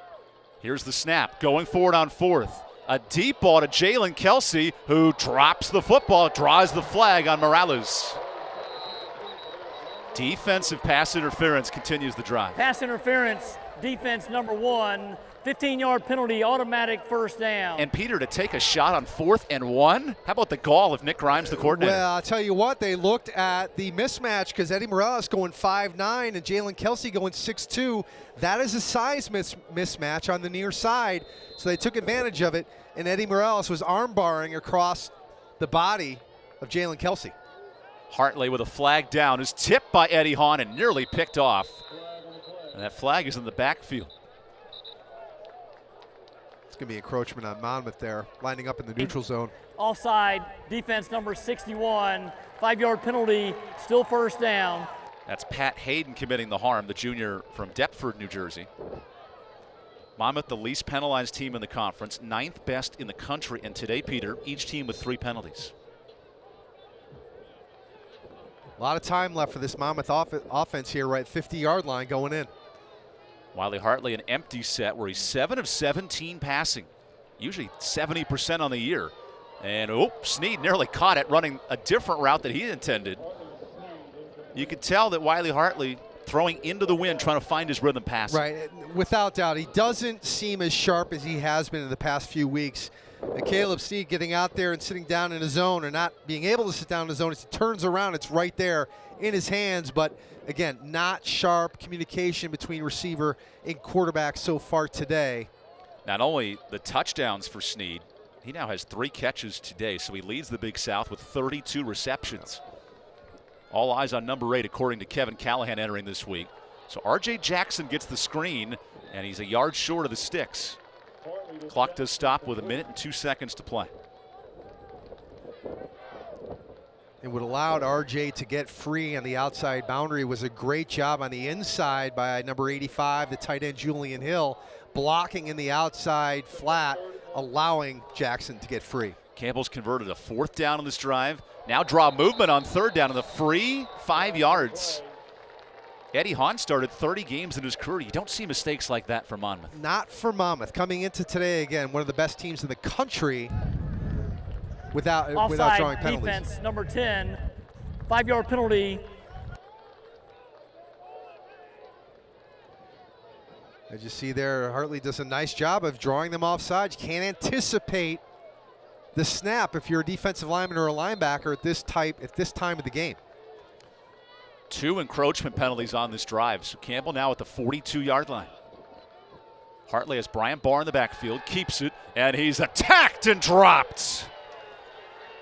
Here's the snap, going forward on 4th. A deep ball to Jalen Kelsey, who drops the football, draws the flag on Morales. Defensive pass interference continues the drive.
Pass interference, defense number 1. 15-yard penalty, automatic first down.
And Peter, to take a shot on 4th and 1? How about the gall of Nick Grimes, the coordinator?
Well, I'll tell you what, they looked at the mismatch because Eddie Morales going 5'9" and Jalen Kelsey going 6'2". That is a size mismatch on the near side, so they took advantage of it, and Eddie Morales was arm barring across the body of Jalen Kelsey.
Hartley with a flag down is tipped by Eddie Hahn and nearly picked off. And that flag is in the backfield.
Going to be encroachment on Monmouth there, lining up in the neutral zone.
Offside, defense number 61, 5-yard penalty, still first down.
That's Pat Hayden committing the harm, the junior from Deptford, New Jersey. Monmouth, the least penalized team in the conference, 9th best in the country, and today, Peter, each team with 3 penalties.
A lot of time left for this Monmouth offense here, right? 50-yard line going in.
Wiley Hartley, an empty set where he's 7 of 17 passing, usually 70% on the year. And Snead nearly caught it running a different route that he intended. You could tell that Wiley Hartley throwing into the wind, trying to find his rhythm pass.
Right, without doubt. He doesn't seem as sharp as he has been in the past few weeks. And Caleb Snead getting out there and sitting down in his zone, or not being able to sit down in his zone, as he turns around, it's right there in his hands. But again, not sharp communication between receiver and quarterback so far today.
Not only the touchdowns for Snead, he now has 3 catches today, so he leads the Big South with 32 receptions. All eyes on number 8, according to Kevin Callahan entering this week. So R.J. Jackson gets the screen, and he's a yard short of the sticks. Clock does stop with 1 minute and 2 seconds to play.
And what allowed RJ to get free on the outside boundary was a great job on the inside by number 85, the tight end Julian Hill, blocking in the outside flat, allowing Jackson to get free.
Campbell's converted a 4th down on this drive. Now draw movement on 3rd down on the free 5 yards. Eddie Hahn started 30 games in his career. You don't see mistakes like that for Monmouth.
Not for Monmouth. Coming into today, again, one of the best teams in the country without drawing penalties.
Defense, number 10, 5-yard penalty.
As you see there, Hartley does a nice job of drawing them offside. You can't anticipate the snap if you're a defensive lineman or a linebacker at this time of the game.
2 encroachment penalties on this drive. So Campbell now at the 42-yard line. Hartley has Bryant Barr in the backfield, keeps it, and he's attacked and dropped.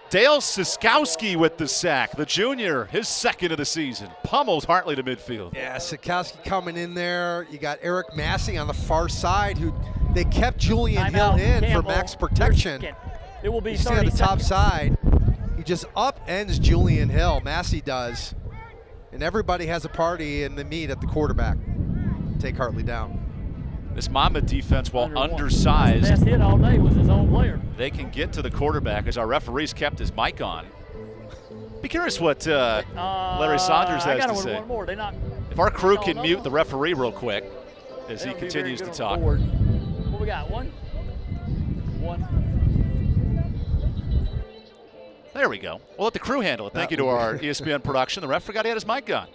Dale Siskowski with the sack, the junior, his second of the season. Pummels Hartley to midfield.
Yeah, Siskowski coming in there. You got Eric Massey on the far side, who they kept Julian Hill in
Campbell,
for max protection.
It will be
you see on the top side, he just upends Julian Hill. Massey does. And everybody has a party in the meet at the quarterback. Take Hartley down.
This Monmouth defense, while undersized,
best hit all day was his own player.
They can get to the quarterback as our referees kept his mic on. Be curious what Larry Saunders has to say.
One more.
If our crew can mute the referee real quick as he continues to talk.
What we got? One.
There we go. We'll let the crew handle it. Thank you to our ESPN production. The ref forgot he had his mic on.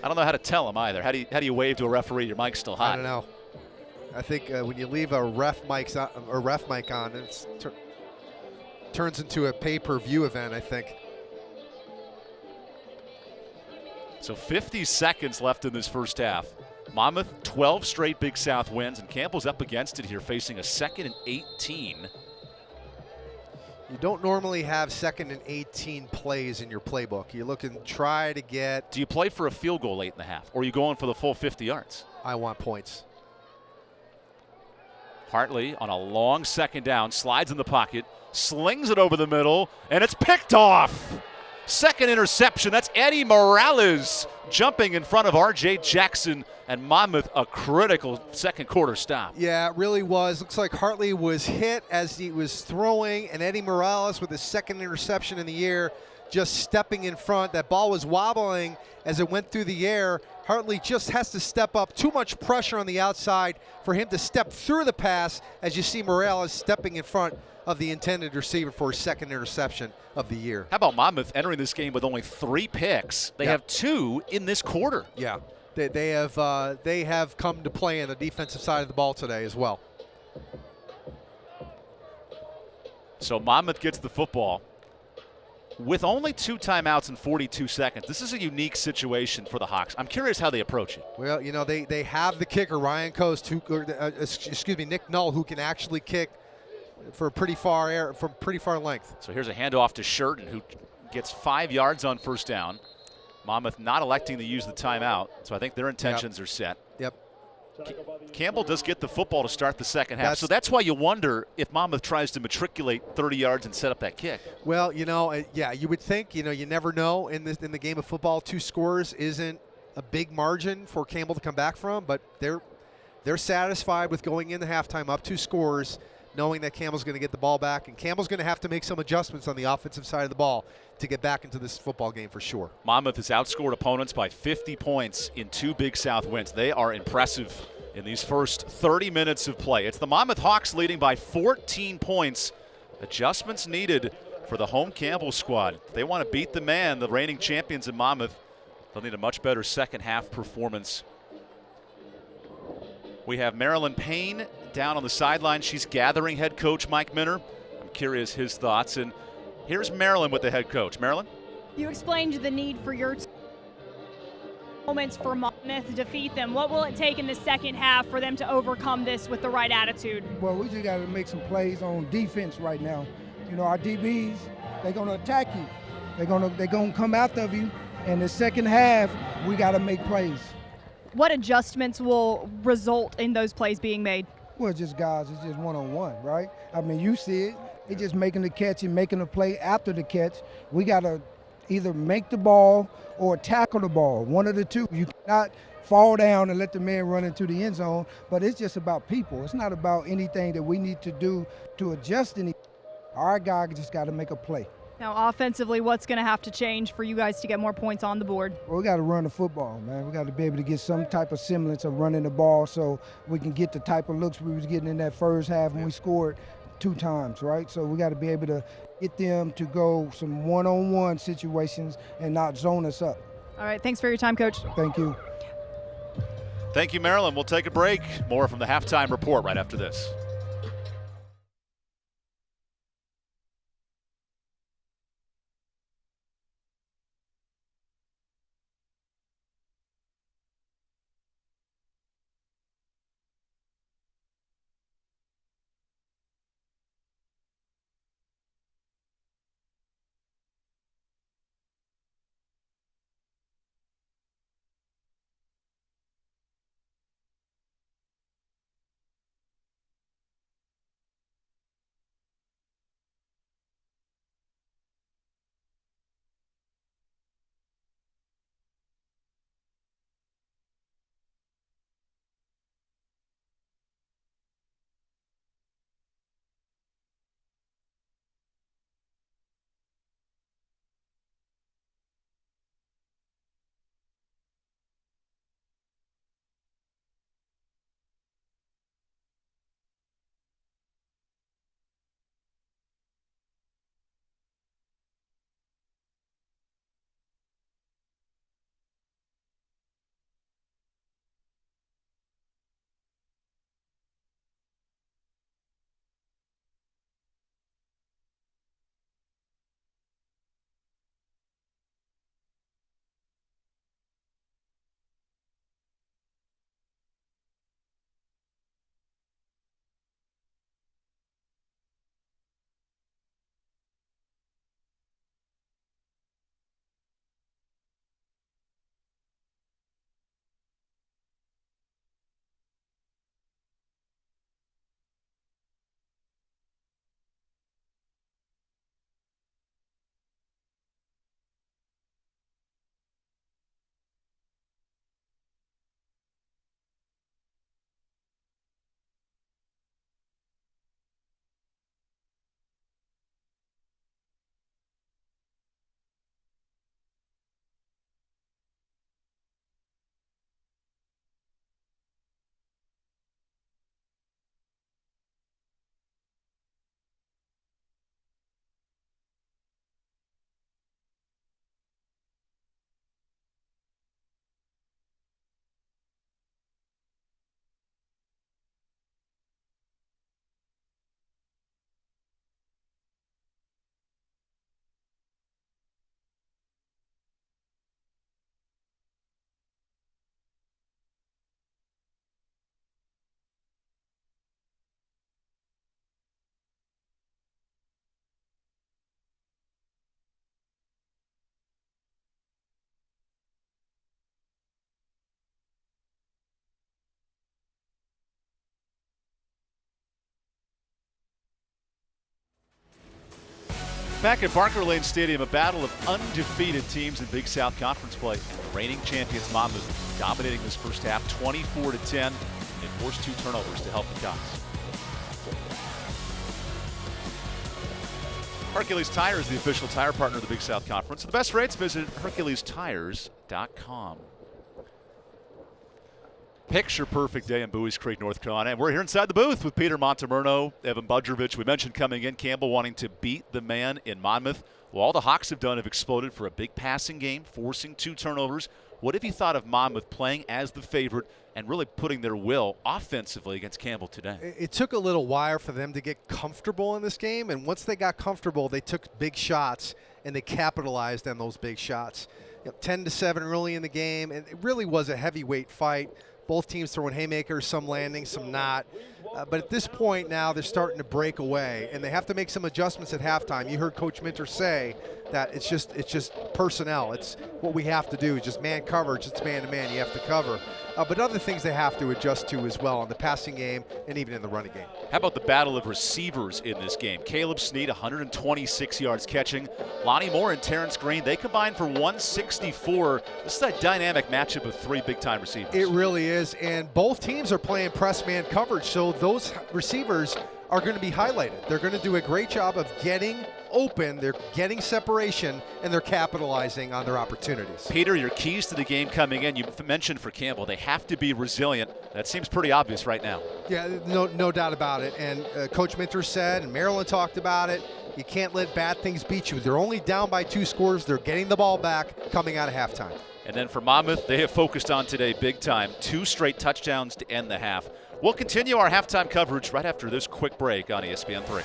I don't know how to tell him either. How do you wave to a referee? Your mic's still hot.
I don't know. I think when you leave a ref mic on, it turns into a pay-per-view event, I think.
So 50 seconds left in this first half. Monmouth, 12 straight Big South wins, and Campbell's up against it here, facing a 2nd and 18.
You don't normally have 2nd and 18 plays in your playbook. You look and try to get.
Do you play for a field goal late in the half, or are you going for the full 50 yards?
I want points.
Hartley on a long 2nd down, slides in the pocket, slings it over the middle, and it's picked off. 2nd interception. That's Eddie Morales jumping in front of R.J. Jackson, and Monmouth a critical 2nd quarter stop.
Yeah, it really was. Looks like Hartley was hit as he was throwing, and Eddie Morales with his 2nd interception in the air, just stepping in front. That ball was wobbling as it went through the air. Hartley just has to step up. Too much pressure on the outside for him to step through the pass, as you see Morales stepping in front of the intended receiver for his 2nd interception of the year.
How about Monmouth entering this game with only 3 picks? They have 2 in this quarter.
Yeah, they have come to play on the defensive side of the ball today as well.
So Monmouth gets the football with only 2 timeouts in 42 seconds. This is a unique situation for the Hawks. I'm curious how they approach it.
Well, you know, they have the kicker, Ryan Coast, Nick Null, who can actually kick for pretty far length.
So here's a handoff to Shurton, who gets 5 yards on 1st down. Monmouth not electing to use the timeout, so I think their intentions are set.
Yep.
Campbell does get the football to start the 2nd half, so that's why you wonder if Monmouth tries to matriculate 30 yards and set up that kick.
Well, you know, yeah, you would think, you know, you never know in the game of football. 2 scores isn't a big margin for Campbell to come back from, but they're satisfied with going into halftime up 2 scores, knowing that Campbell's going to get the ball back, and Campbell's going to have to make some adjustments on the offensive side of the ball to get back into this football game for sure.
Monmouth has outscored opponents by 50 points in 2 Big South wins. They are impressive in these first 30 minutes of play. It's the Monmouth Hawks leading by 14 points. Adjustments needed for the home Campbell squad. If they want to beat the man, the reigning champions in Monmouth, they'll need a much better 2nd half performance. We have Marilyn Payne down on the sideline. She's gathering head coach Mike Minner. I'm curious his thoughts. And here's Marilyn with the head coach. Marilyn?
You explained the need for your moments for Monmouth to defeat them. What will it take in the 2nd half for them to overcome this with the right attitude?
Well, we just got to make some plays on defense right now. You know, our DBs, they're going to attack you. They're going to come after you. And the 2nd half, we got to make plays.
What adjustments will result in those plays being made?
Well, it's just one-on-one, right? I mean, you see it. It's just making the catch and making the play after the catch. We got to either make the ball or tackle the ball, one of the two. You cannot fall down and let the man run into the end zone, but it's just about people. It's not about anything that we need to do to adjust anything. Our guy just got to make a play.
Now, offensively, what's going to have to change for you guys to get more points on the board?
Well, we got to run the football, man. We got to be able to get some type of semblance of running the ball so we can get the type of looks we was getting in that first half when we scored 2 times, right? So we got to be able to get them to go some one-on-one situations and not zone us up.
All right, thanks for your time, Coach.
Thank you.
Thank you, Marilyn. We'll take a break. More from the halftime report right after this. Back at Barker Lane Stadium, a battle of undefeated teams in Big South Conference play. And the reigning champions Monmouth dominating this first half 24-10. They forced 2 turnovers to help the Cops. Hercules Tire is the official tire partner of the Big South Conference. For the best rates, visit HerculesTires.com. Picture perfect day in Buies Creek, North Carolina. And we're here inside the booth with Peter Montemurno, Evan Budrovich. We mentioned coming in, Campbell wanting to beat the man in Monmouth. Well, all the Hawks have done have exploded for a big passing game, forcing 2 turnovers. What have you thought of Monmouth playing as the favorite and really putting their will offensively against Campbell today?
It took a little while for them to get comfortable in this game, and once they got comfortable, they took big shots, and they capitalized on those big shots. 10-7 early in the game, and it really was a heavyweight fight. Both teams throwing haymakers, some landing, some not. But at this point now, they're starting to break away, and they have to make some adjustments at halftime. You heard Coach Minter say that it's just personnel. It's what we have to do. It's just man coverage. It's man-to-man. You have to cover. But other things they have to adjust to as well in the passing game and even in the running game.
How about the battle of receivers in this game? Caleb Snead, 126 yards catching. Lonnie Moore and Terrence Green, they combined for 164. This is a dynamic matchup of 3 big-time receivers.
It really is, and both teams are playing press man coverage, so those receivers are going to be highlighted. They're going to do a great job of getting open, they're getting separation, and they're capitalizing on their opportunities.
Peter, your keys to the game coming in, you mentioned for Campbell, they have to be resilient. That seems pretty obvious right now.
Yeah, no doubt about it. And Coach Minter said, and Maryland talked about it, you can't let bad things beat you. They're only down by 2 scores. They're getting the ball back coming out of halftime.
And then for Monmouth, they have focused on today big time. 2 straight touchdowns to end the half. We'll continue our halftime coverage right after this quick break on ESPN3.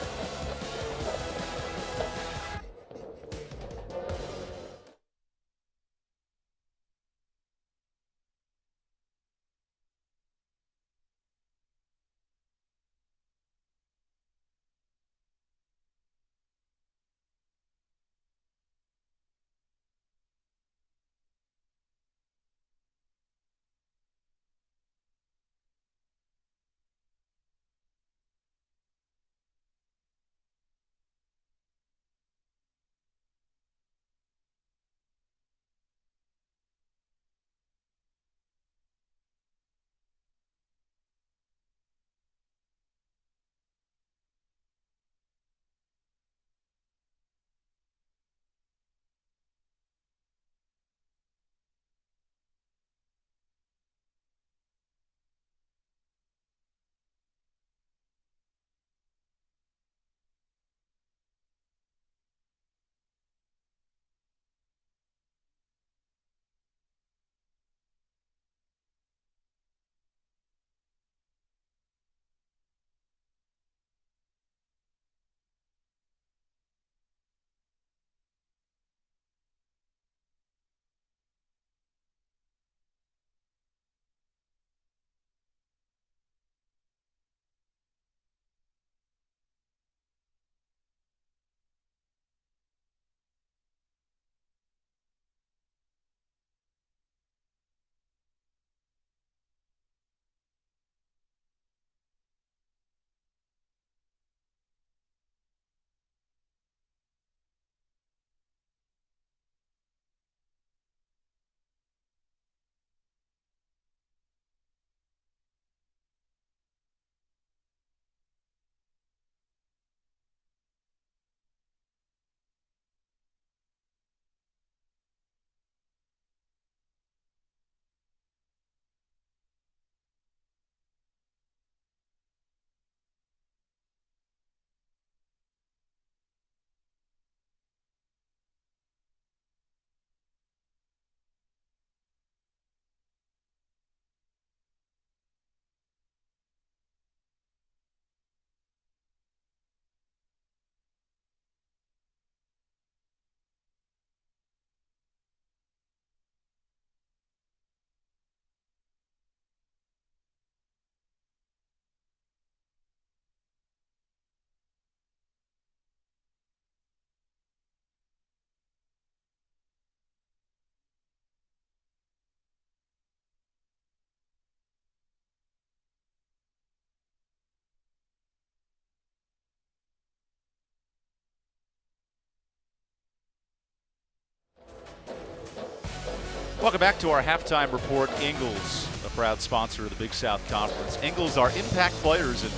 Welcome back to our halftime report. Ingles, a proud sponsor of the Big South Conference. Ingles are impact players, and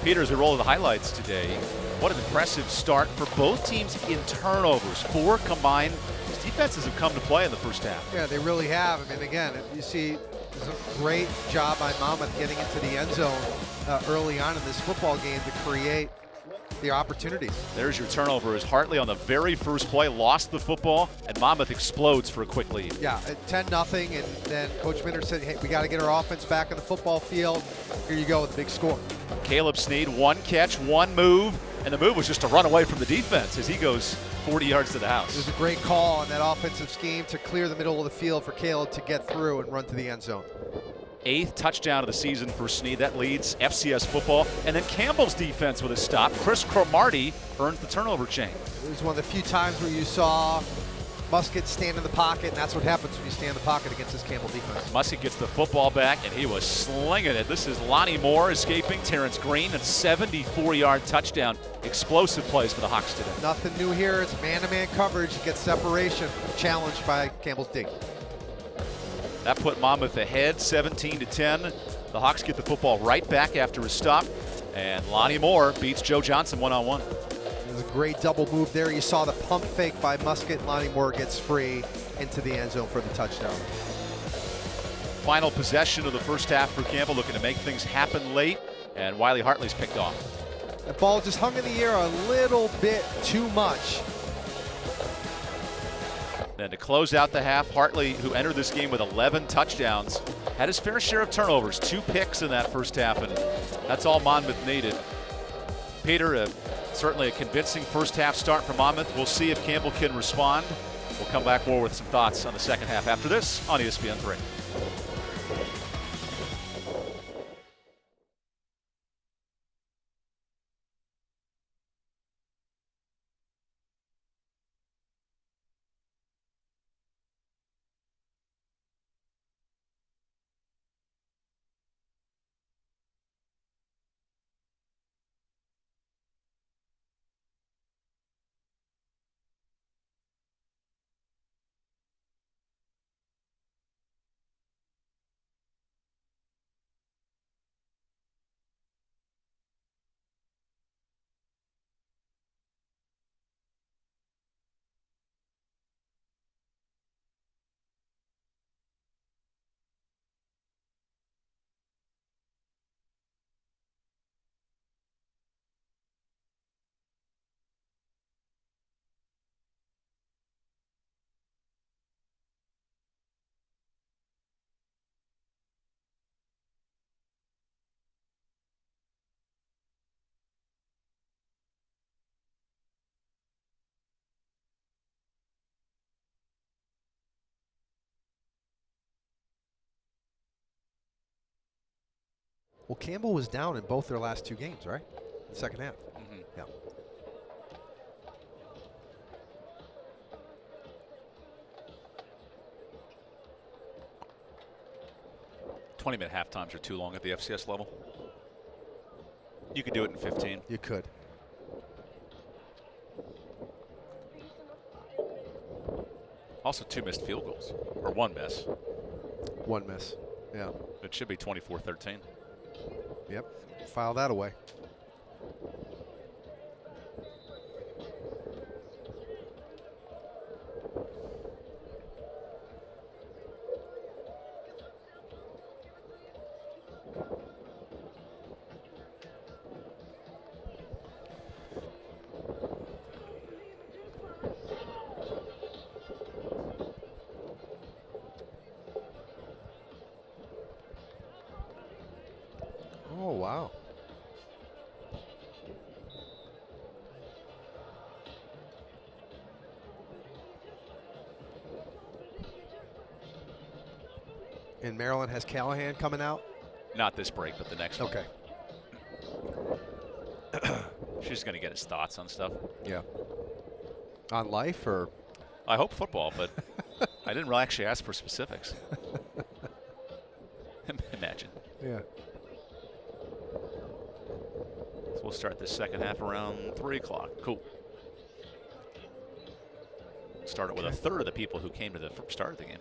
Peters, we roll the highlights today. What an impressive start for both teams in turnovers. 4 combined. These defenses have come to play in the first half.
Yeah, they really have. I mean, again, you see it's a great job by Monmouth getting into the end zone early on in this football game to create the opportunities.
There's your turnover as Hartley on the very first play lost the football, and Monmouth explodes for a quick lead.
Yeah, at 10-0, and then Coach Minter said, hey, we got to get our offense back on the football field. Here you go with a big score.
Caleb Snead, 1 catch, 1 move, and the move was just to run away from the defense as he goes 40 yards to the house.
It was a great call on that offensive scheme to clear the middle of the field for Caleb to get through and run to the end zone.
8th touchdown of the season for Snead. That leads FCS football. And then Campbell's defense with a stop. Chris Cromartie earns the turnover chain.
It was one of the few times where you saw Musket stand in the pocket, and that's what happens when you stand in the pocket against this Campbell defense.
Musket gets the football back, and he was slinging it. This is Lonnie Moore escaping Terrence Green, a 74-yard touchdown. Explosive plays for the Hawks today.
Nothing new here. It's man-to-man coverage. It gets separation, challenged by Campbell's D.
That put Monmouth ahead, 17-10. The Hawks get the football right back after a stop, and Lonnie Moore beats Joe Johnson one-on-one.
It was a great double move there. You saw the pump fake by Musket. Lonnie Moore gets free into the end zone for the touchdown.
Final possession of the first half for Campbell, looking to make things happen late, and Wiley Hartley's picked off.
The ball just hung in the air a little bit too much.
Then to close out the half, Hartley, who entered this game with 11 touchdowns, had his fair share of turnovers, 2 picks in that first half, and that's all Monmouth needed. Peter, certainly a convincing first half start for Monmouth. We'll see if Campbell can respond. We'll come back more with some thoughts on the second half after this on ESPN 3.
Well, Campbell was down in both their last 2 games, right? The second half. Yeah.
20-minute half times are too long at the FCS level. You could do it in 15.
You could.
Also 2 missed field goals, or 1 miss.
1 miss, yeah.
It should be 24-13.
Yep, file that away. Oh, wow. And Maryland has Callahan coming out?
Not this break, but the next one.
Okay.
She's going to get his thoughts on stuff.
Yeah. On life or?
I hope football, but I didn't really actually ask for specifics. Imagine.
Yeah.
So we'll start this second half around 3 o'clock. Cool. Started with a third of the people who came to the start of the game.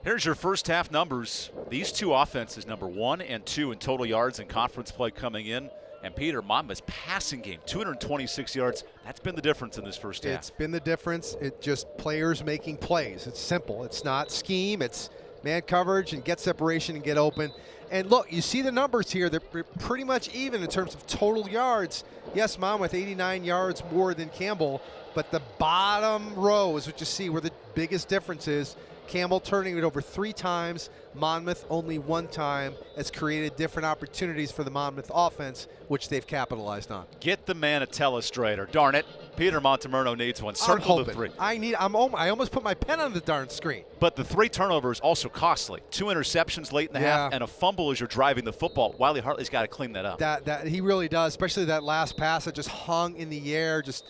Here's your first half numbers. These two offenses, number 1 and 2 in total yards in conference play coming in. And Peter, Monmouth's passing game, 226 yards. That's been the difference in this first half.
It's been the difference. It's just players making plays. It's simple. It's not scheme. It's man coverage and get separation and get open. And look, you see the numbers here. They're pretty much even in terms of total yards. Yes, Monmouth 89 yards more than Campbell, but the bottom row is what you see where the biggest difference is. Campbell turning it over 3 times. Monmouth only 1 time has created different opportunities for the Monmouth offense, which they've capitalized on.
Get the man a telestrator. Darn it. Peter Montemurno needs one. Circle the 3.
I almost put my pen on the darn screen.
But the 3 turnovers also costly. 2 interceptions late in the half and a fumble as you're driving the football. Wiley Hartley's got to clean that up.
That he really does, especially that last pass that just hung in the air just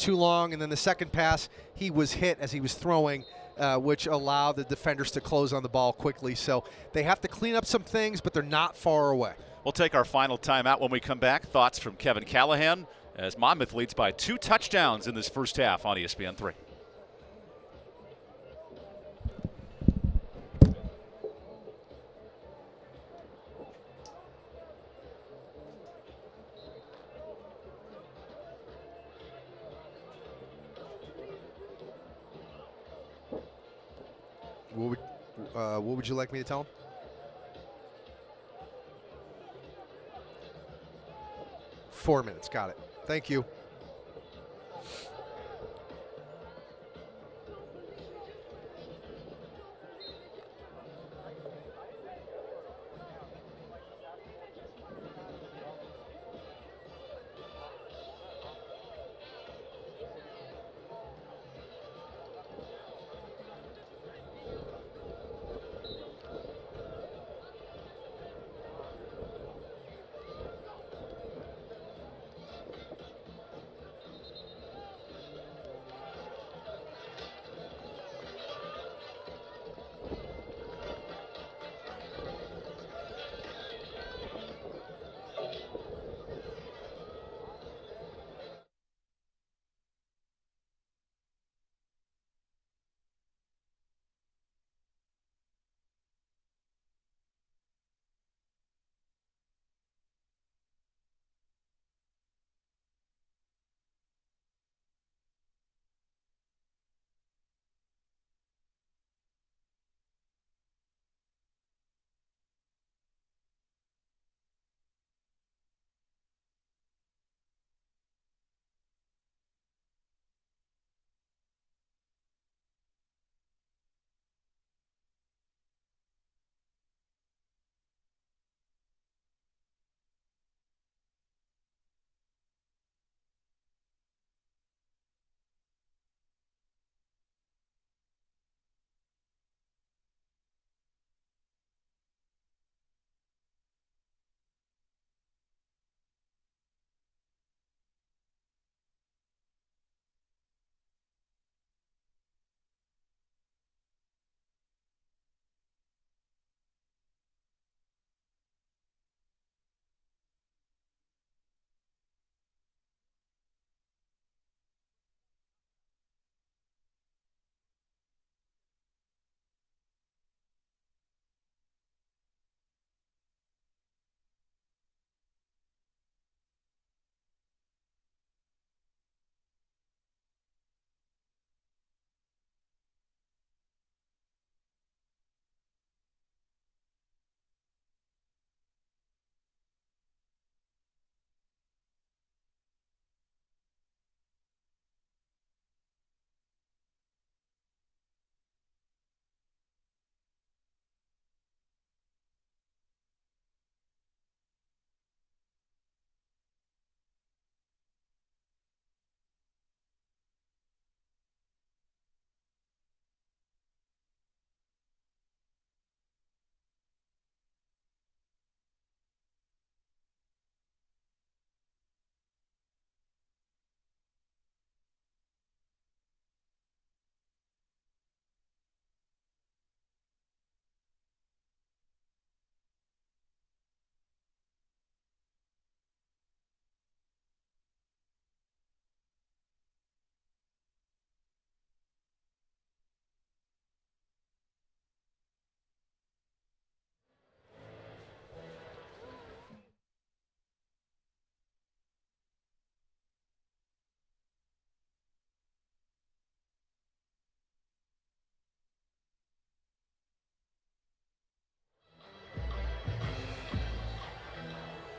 too long. And then the second pass, he was hit as he was throwing. Which allowed the defenders to close on the ball quickly. So they have to clean up some things, but they're not far away.
We'll take our final timeout when we come back. Thoughts from Kevin Callahan as Monmouth leads by 2 touchdowns in this first half on ESPN 3.
What would you like me to tell him? Four minutes, got it. Thank you.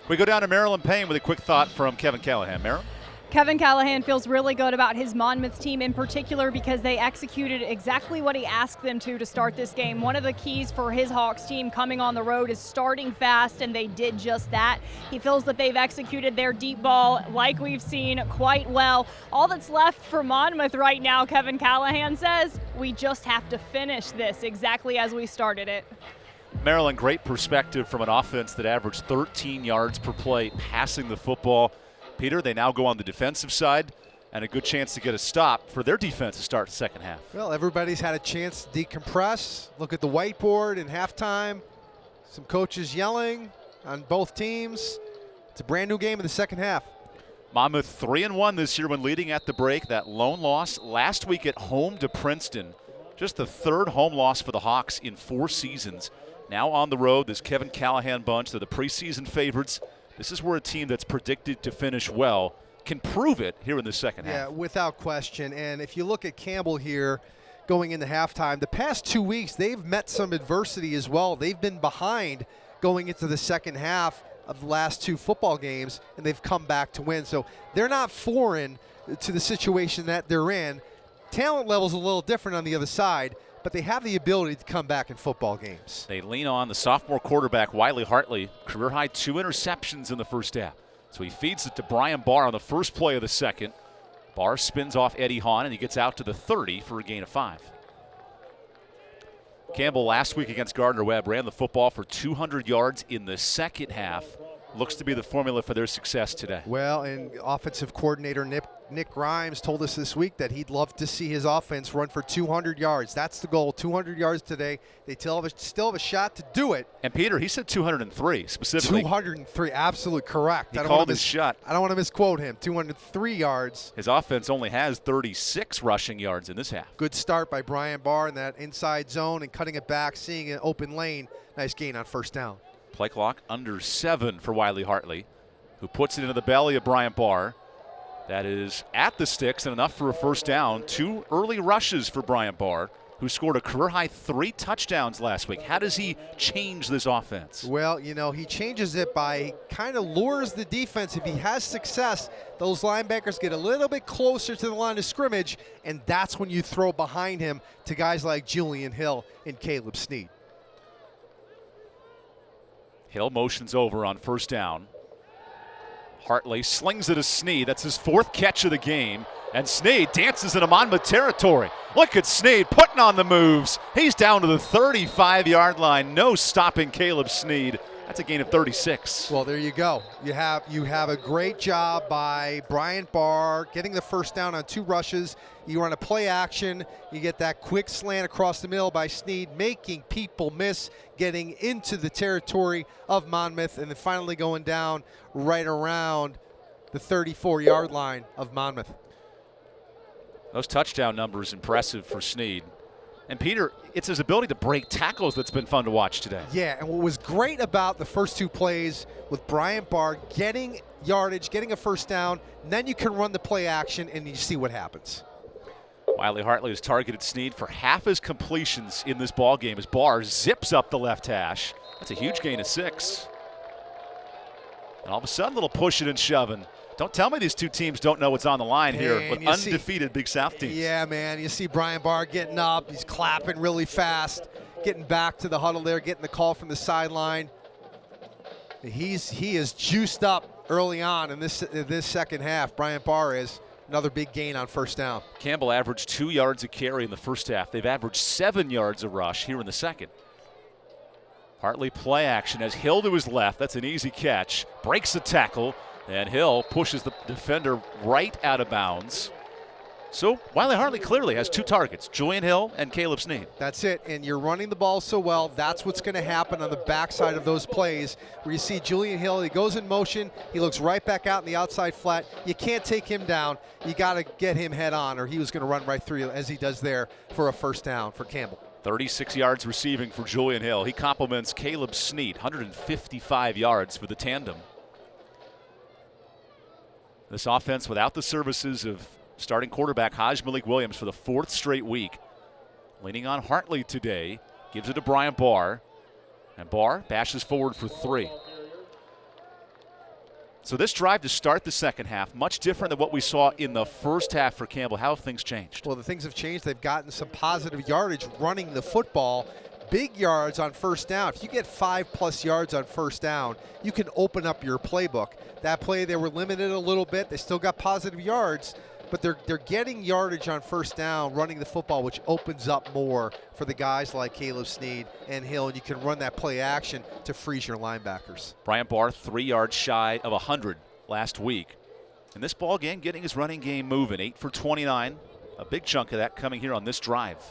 We go down to Maryland Payne with a quick thought from Kevin Callahan. Maryland?
Kevin Callahan feels really good about his Monmouth team in particular because they executed exactly what he asked them to start this game. One of the keys for his Hawks team coming on the road is starting fast, and they did just that. He feels that they've executed their deep ball, like we've seen, quite well. All that's left for Monmouth right now, Kevin Callahan says, we just have to finish this exactly as we started it.
Maryland, great perspective from an offense that averaged 13 yards per play passing the football. Peter, they now go on the defensive side, and a good chance to get a stop for their defense to start the second half.
Well, everybody's had a chance to decompress, look at the whiteboard in halftime. Some coaches yelling on both teams. It's a brand new game in the second half.
Monmouth 3-1 this year when leading at the break. That lone loss last week at home to Princeton. Just the third home loss for the Hawks in 4 seasons. Now on the road, this Kevin Callahan bunch, they're the preseason favorites. This is where a team that's predicted to finish well can prove it here in the second half.
Yeah, without question. And if you look at Campbell here going into halftime, the past 2 weeks they've met some adversity as well. They've been behind going into the second half of the last 2 football games, and they've come back to win. So they're not foreign to the situation that they're in. Talent level's a little different on the other side, but they have the ability to come back in football games.
They lean on the sophomore quarterback, Wiley Hartley, career-high 2 interceptions in the first half. So he feeds it to Brian Barr on the first play of the second. Barr spins off Eddie Hahn, and he gets out to the 30 for a gain of 5. Campbell last week against Gardner-Webb ran the football for 200 yards in the second half. Looks to be the formula for their success today.
Well, and offensive coordinator Nick Grimes told us this week that he'd love to see his offense run for 200 yards. That's the goal, 200 yards today. They still have a shot to do it.
And Peter, he said 203 specifically.
203, absolutely correct.
He called his shot.
I don't want to misquote him. 203 yards.
His offense only has 36 rushing yards in this half.
Good start by Brian Barr in that inside zone and cutting it back, seeing an open lane. Nice gain on first down.
Play clock under 7 for Wiley Hartley, who puts it into the belly of Brian Barr. That is at the sticks and enough for a first down. 2 early rushes for Brian Barr, who scored a career-high 3 touchdowns last week. How does he change this offense?
Well, you know, he changes it by kind of lures the defense. If he has success, those linebackers get a little bit closer to the line of scrimmage, and that's when you throw behind him to guys like Julian Hill and Caleb Snead.
Hill motions over on first down. Hartley slings it to Snead. That's his 4th catch of the game. And Snead dances into Monmouth territory. Look at Snead putting on the moves. He's down to the 35-yard line. No stopping Caleb Snead. That's a gain of 36.
Well, there you go. You have a great job by Brian Barr getting the first down on 2 rushes. You run a play action. You get that quick slant across the middle by Snead, making people miss, getting into the territory of Monmouth, and then finally going down right around the 34-yard line of Monmouth.
Those touchdown numbers impressive for Snead. And Peter, it's his ability to break tackles that's been fun to watch today.
Yeah, and what was great about the first 2 plays with Brian Barr getting yardage, getting a first down, and then you can run the play action and you see what happens.
Wiley Hartley has targeted Snead for half his completions in this ball game as Barr zips up the left hash. That's a huge gain of 6. And all of a sudden, a little pushing and shoving. Don't tell me these 2 teams don't know what's on the line here with undefeated Big South teams.
Yeah, man. You see Brian Barr getting up. He's clapping really fast, getting back to the huddle there, getting the call from the sideline. He is juiced up early on in this second half. Brian Barr is. Another big gain on first down.
Campbell averaged 2 yards a carry in the first half. They've averaged 7 yards a rush here in the second. Hartley play action as Hill to his left. That's an easy catch. Breaks the tackle. And Hill pushes the defender right out of bounds. So Wiley Hartley clearly has 2 targets, Julian Hill and Caleb Snead.
That's it, and you're running the ball so well, that's what's going to happen on the backside of those plays where you see Julian Hill, he goes in motion, he looks right back out in the outside flat. You can't take him down. You got to get him head on or he was going to run right through you as he does there for a first down for Campbell.
36 yards receiving for Julian Hill. He compliments Caleb Snead, 155 yards for the tandem. This offense without the services of starting quarterback Haj Malik Williams for the 4th straight week. Leaning on Hartley today, gives it to Brian Barr. And Barr bashes forward for 3. So this drive to start the second half, much different than what we saw in the first half for Campbell. How have things changed?
Well, the things have changed. They've gotten some positive yardage running the football. Big yards on first down. If you get 5+ yards on first down, you can open up your playbook. That play, they were limited a little bit. They still got positive yards, but they're getting yardage on first down running the football, which opens up more for the guys like Caleb Snead and Hill, and you can run that play action to freeze your linebackers.
Bryant Barr 3 yards shy of 100 last week. In this ball game, getting his running game moving. 8 for 29. A big chunk of that coming here on this drive.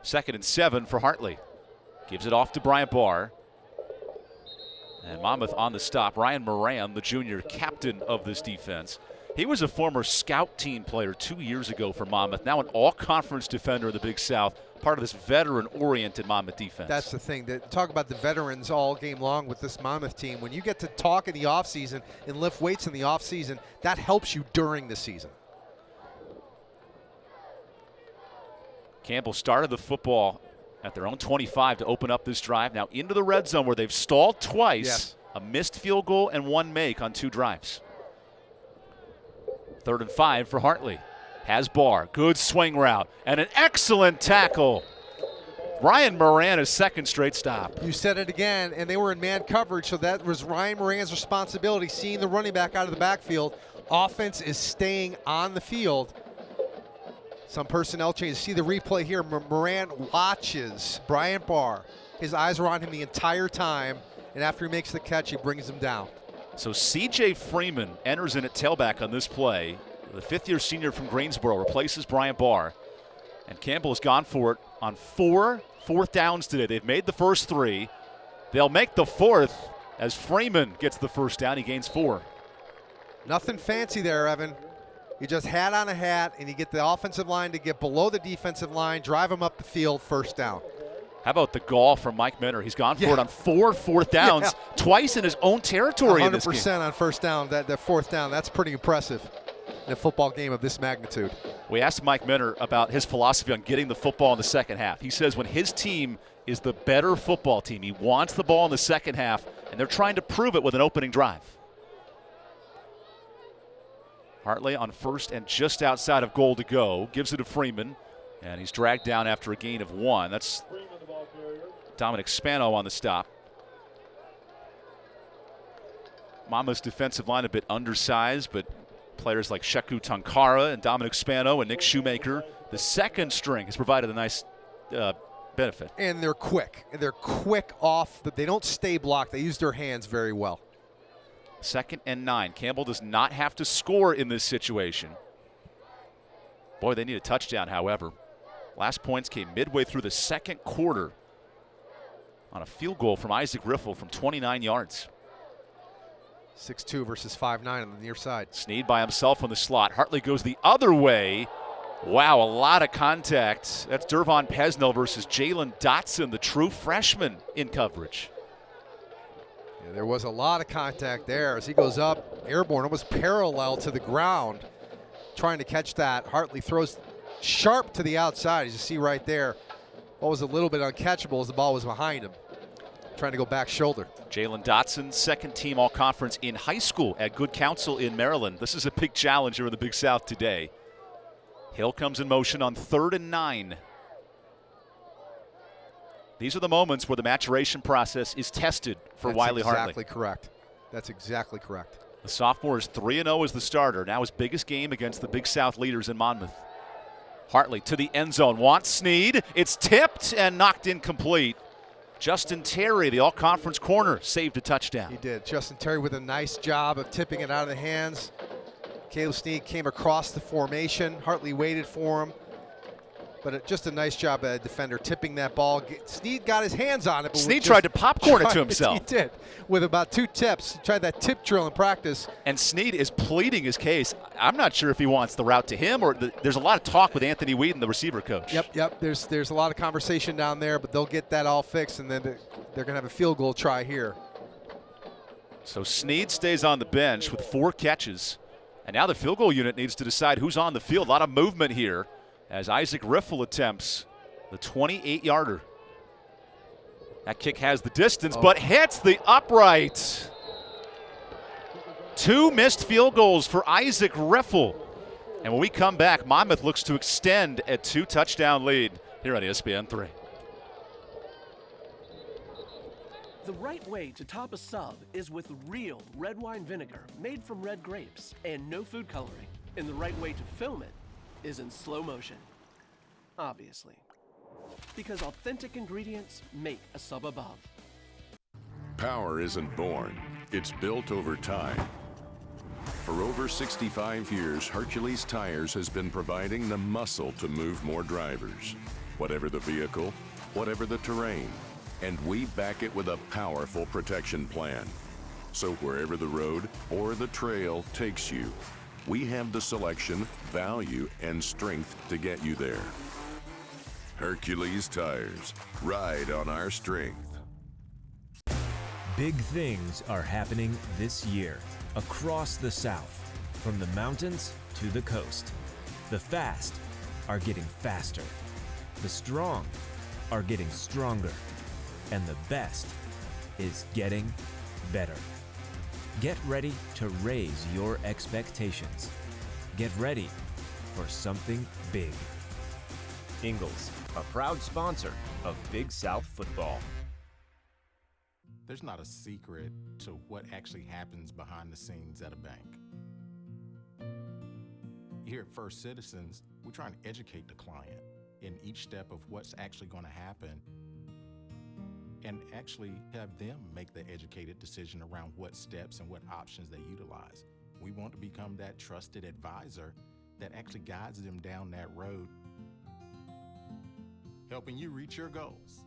2nd and 7 for Hartley. Gives it off to Bryant Barr. And Monmouth on the stop. Ryan Moran, the junior captain of this defense. He was a former scout team player 2 years ago for Monmouth. Now an all-conference defender in the Big South. Part of this veteran-oriented Monmouth defense.
That's the thing. Talk about the veterans all game long with this Monmouth team. When you get to talk in the offseason and lift weights in the offseason, that helps you during the season.
Campbell started the football at their own 25 to open up this drive. Now into the red zone where they've stalled twice.
Yes.
A missed field goal and 1 make on 2 drives. 3rd and 5 for Hartley. Has Barr. Good swing route. And an excellent tackle. Ryan Moran, his 2nd straight stop.
You said it again, and they were in man coverage, so that was Ryan Moran's responsibility, seeing the running back out of the backfield. Offense is staying on the field. Some personnel changes. See the replay here. Moran watches Bryant Barr. His eyes are on him the entire time, and after he makes the catch, he brings him down.
So C.J. Freeman enters in at tailback on this play. The 5th-year senior from Greensboro replaces Bryant Barr. And Campbell has gone for it on 4 fourth downs today. They've made the first 3. They'll make the 4th as Freeman gets the first down. He gains 4.
Nothing fancy there, Evan. You just hat on a hat, and you get the offensive line to get below the defensive line, drive them up the field, first down.
How about the gall from Mike Minner? He's gone for it on 4 fourth downs, twice in his own territory in this game.
100% on first down, that 4th down. That's pretty impressive in a football game of this magnitude.
We asked Mike Minner about his philosophy on getting the football in the second half. He says when his team is the better football team, he wants the ball in the second half, and they're trying to prove it with an opening drive. Hartley on 1st and just outside of goal to go. Gives it to Freeman, and he's dragged down after a gain of 1. That's Dominic Spano on the stop. Monmouth's defensive line a bit undersized, but players like Sheku Tankara and Dominic Spano and Nick Shoemaker, the 2nd string, has provided a nice benefit.
And they're quick. And they're quick off. They don't stay blocked. They use their hands very well.
2nd and 9. Campbell does not have to score in this situation. Boy, they need a touchdown, however. Last points came midway through the 2nd quarter on a field goal from Isaac Riffle from 29 yards.
6'2" versus 5'9" on the near side.
Snead by himself on the slot. Hartley goes the other way. Wow, a lot of contact. That's Dervon Pesnell versus Jalen Dotson, the true freshman, in coverage.
Yeah, there was a lot of contact there as he goes up, airborne, almost parallel to the ground, trying to catch that. Hartley throws sharp to the outside, as you see right there. Ball was a little bit uncatchable as the ball was behind him, trying to go back shoulder.
Jalen Dotson, 2nd team all-conference in high school at Good Counsel in Maryland. This is a big challenge here in the Big South today. Hill comes in motion on 3rd and 9. These are the moments where the maturation process is tested for Wiley Hartley.
That's exactly correct. That's exactly correct.
The sophomore is 3-0 as the starter. Now his biggest game against the Big South leaders in Monmouth. Hartley to the end zone, wants Snead. It's tipped and knocked incomplete. Justin Terry, the all-conference corner, saved a touchdown.
He did. Justin Terry with a nice job of tipping it out of the hands. Caleb Snead came across the formation. Hartley waited for him. But just a nice job at a defender tipping that ball. Snead got his hands on it. But
Snead tried to popcorn it to himself.
He did, with about 2 tips. He tried that tip drill in practice.
And Snead is pleading his case. I'm not sure if he wants the route to him, or there's a lot of talk with Anthony Whedon, the receiver coach.
Yep. There's a lot of conversation down there, but they'll get that all fixed, and then they're going to have a field goal try here.
So Snead stays on the bench with 4 catches. And now the field goal unit needs to decide who's on the field. A lot of movement here as Isaac Riffle attempts the 28-yarder. That kick has the distance, but hits the upright. 2 missed field goals for Isaac Riffle. And when we come back, Monmouth looks to extend a 2-touchdown lead here on ESPN 3.
The right way to top a sub is with real red wine vinegar made from red grapes and no food coloring. And the right way to film it is in slow motion. Obviously. Because authentic ingredients make a sub above.
Power isn't born, it's built over time. For over 65 years, Hercules Tires has been providing the muscle to move more drivers. Whatever the vehicle, whatever the terrain. And we back it with a powerful protection plan. So wherever the road or the trail takes you, we have the selection, value, and strength to get you there. Hercules Tires, ride on our strength.
Big things are happening this year across the South, from the mountains to the coast. The fast are getting faster. The strong are getting stronger. And the best is getting better. Get ready to raise your expectations. Get ready for something big. Ingalls, a proud sponsor of Big South football.
There's not a secret to what actually happens behind the scenes at a bank. Here at First Citizens, we're trying to educate the client in each step of what's actually going to happen and actually have them make the educated decision around what steps and what options they utilize. We want to become that trusted advisor that actually guides them down that road, helping you reach your goals.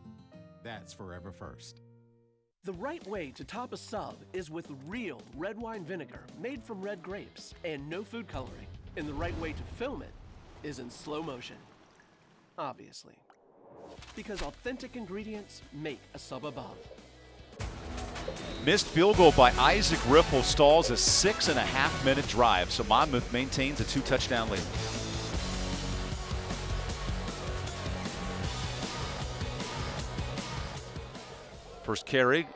That's Forever First.
The right way to top a sub is with real red wine vinegar made from red grapes and no food coloring. And the right way to film it is in slow motion. Obviously. Because authentic ingredients make a sub above.
Missed field goal by Isaac Riffle stalls a 6.5-minute drive, so Monmouth maintains a 2-touchdown lead. First carry.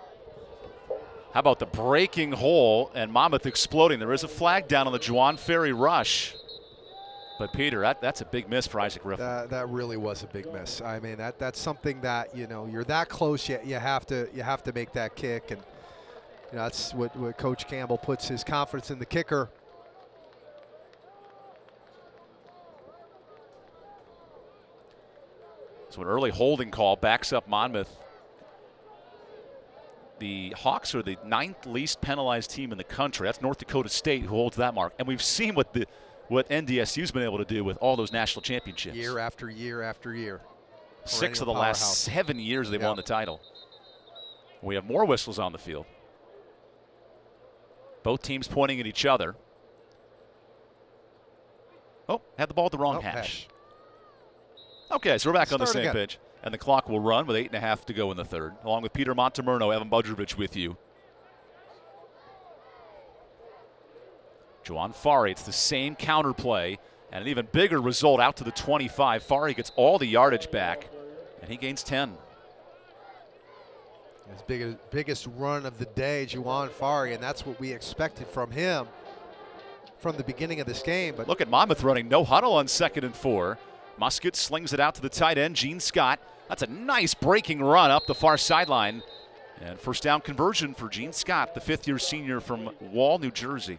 How about the breaking hole and Monmouth exploding? There is a flag down on the Juwan Ferry rush. But Peter, that's a big miss for Isaac Riffle.
That really was a big miss. I mean, that's something that, you know, you're that close, you have to make that kick, and you know, that's what Coach Campbell puts his confidence in the kicker.
So an early holding call backs up Monmouth. The Hawks are the 9th least penalized team in the country. That's North Dakota State who holds that mark. And we've seen what NDSU's been able to do with all those national championships.
Year after year after year.
6 of the last 7 years they've won the title. We have more whistles on the field. Both teams pointing at each other. Oh, had the ball at the wrong hash. Okay, so we're back on the same page. And the clock will run with 8.5 to go in the third. Along with Peter Montemerno, Evan Budrovich with you. Juwan Fari, it's the same counter play and an even bigger result out to the 25. Fari gets all the yardage back, and he gains 10.
His biggest run of the day, Juwan Fari, and that's what we expected from him from the beginning of this game. But
look at Monmouth running no huddle on 2nd and 4. Musket slings it out to the tight end, Gene Scott. That's a nice breaking run up the far sideline. And first down conversion for Gene Scott, the 5th-year senior from Wall, New Jersey.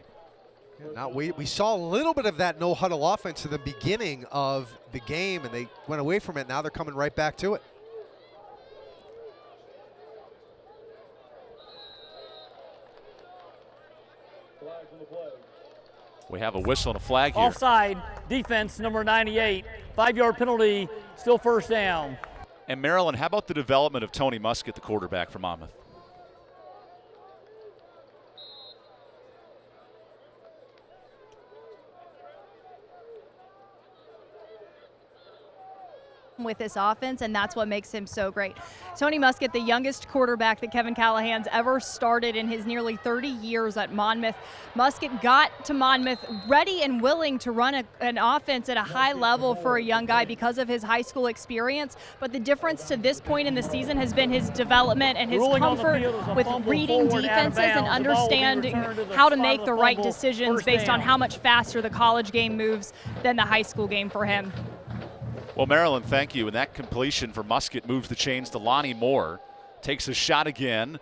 Now we saw a little bit of that no-huddle offense in the beginning of the game, and they went away from it. Now they're coming right back to it.
We have a whistle and a flag here.
Offside, defense number 98, 5-yard penalty, still first down.
And Maryland, how about the development of Tony Musket, the quarterback for Monmouth?
with this offense, and that's what makes him so great. Tony Muskett, the youngest quarterback that Kevin Callahan's ever started in his nearly 30 years at Monmouth. Muskett got to Monmouth ready and willing to run an offense at a high level for a young guy because of his high school experience, but the difference to this point in the season has been his development and his comfort with reading defenses and understanding how to make the right decisions based on how much faster the college game moves than the high school game for him.
Well, Marilyn, thank you. And that completion for Muskett moves the chains to Lonnie Moore. Takes a shot again.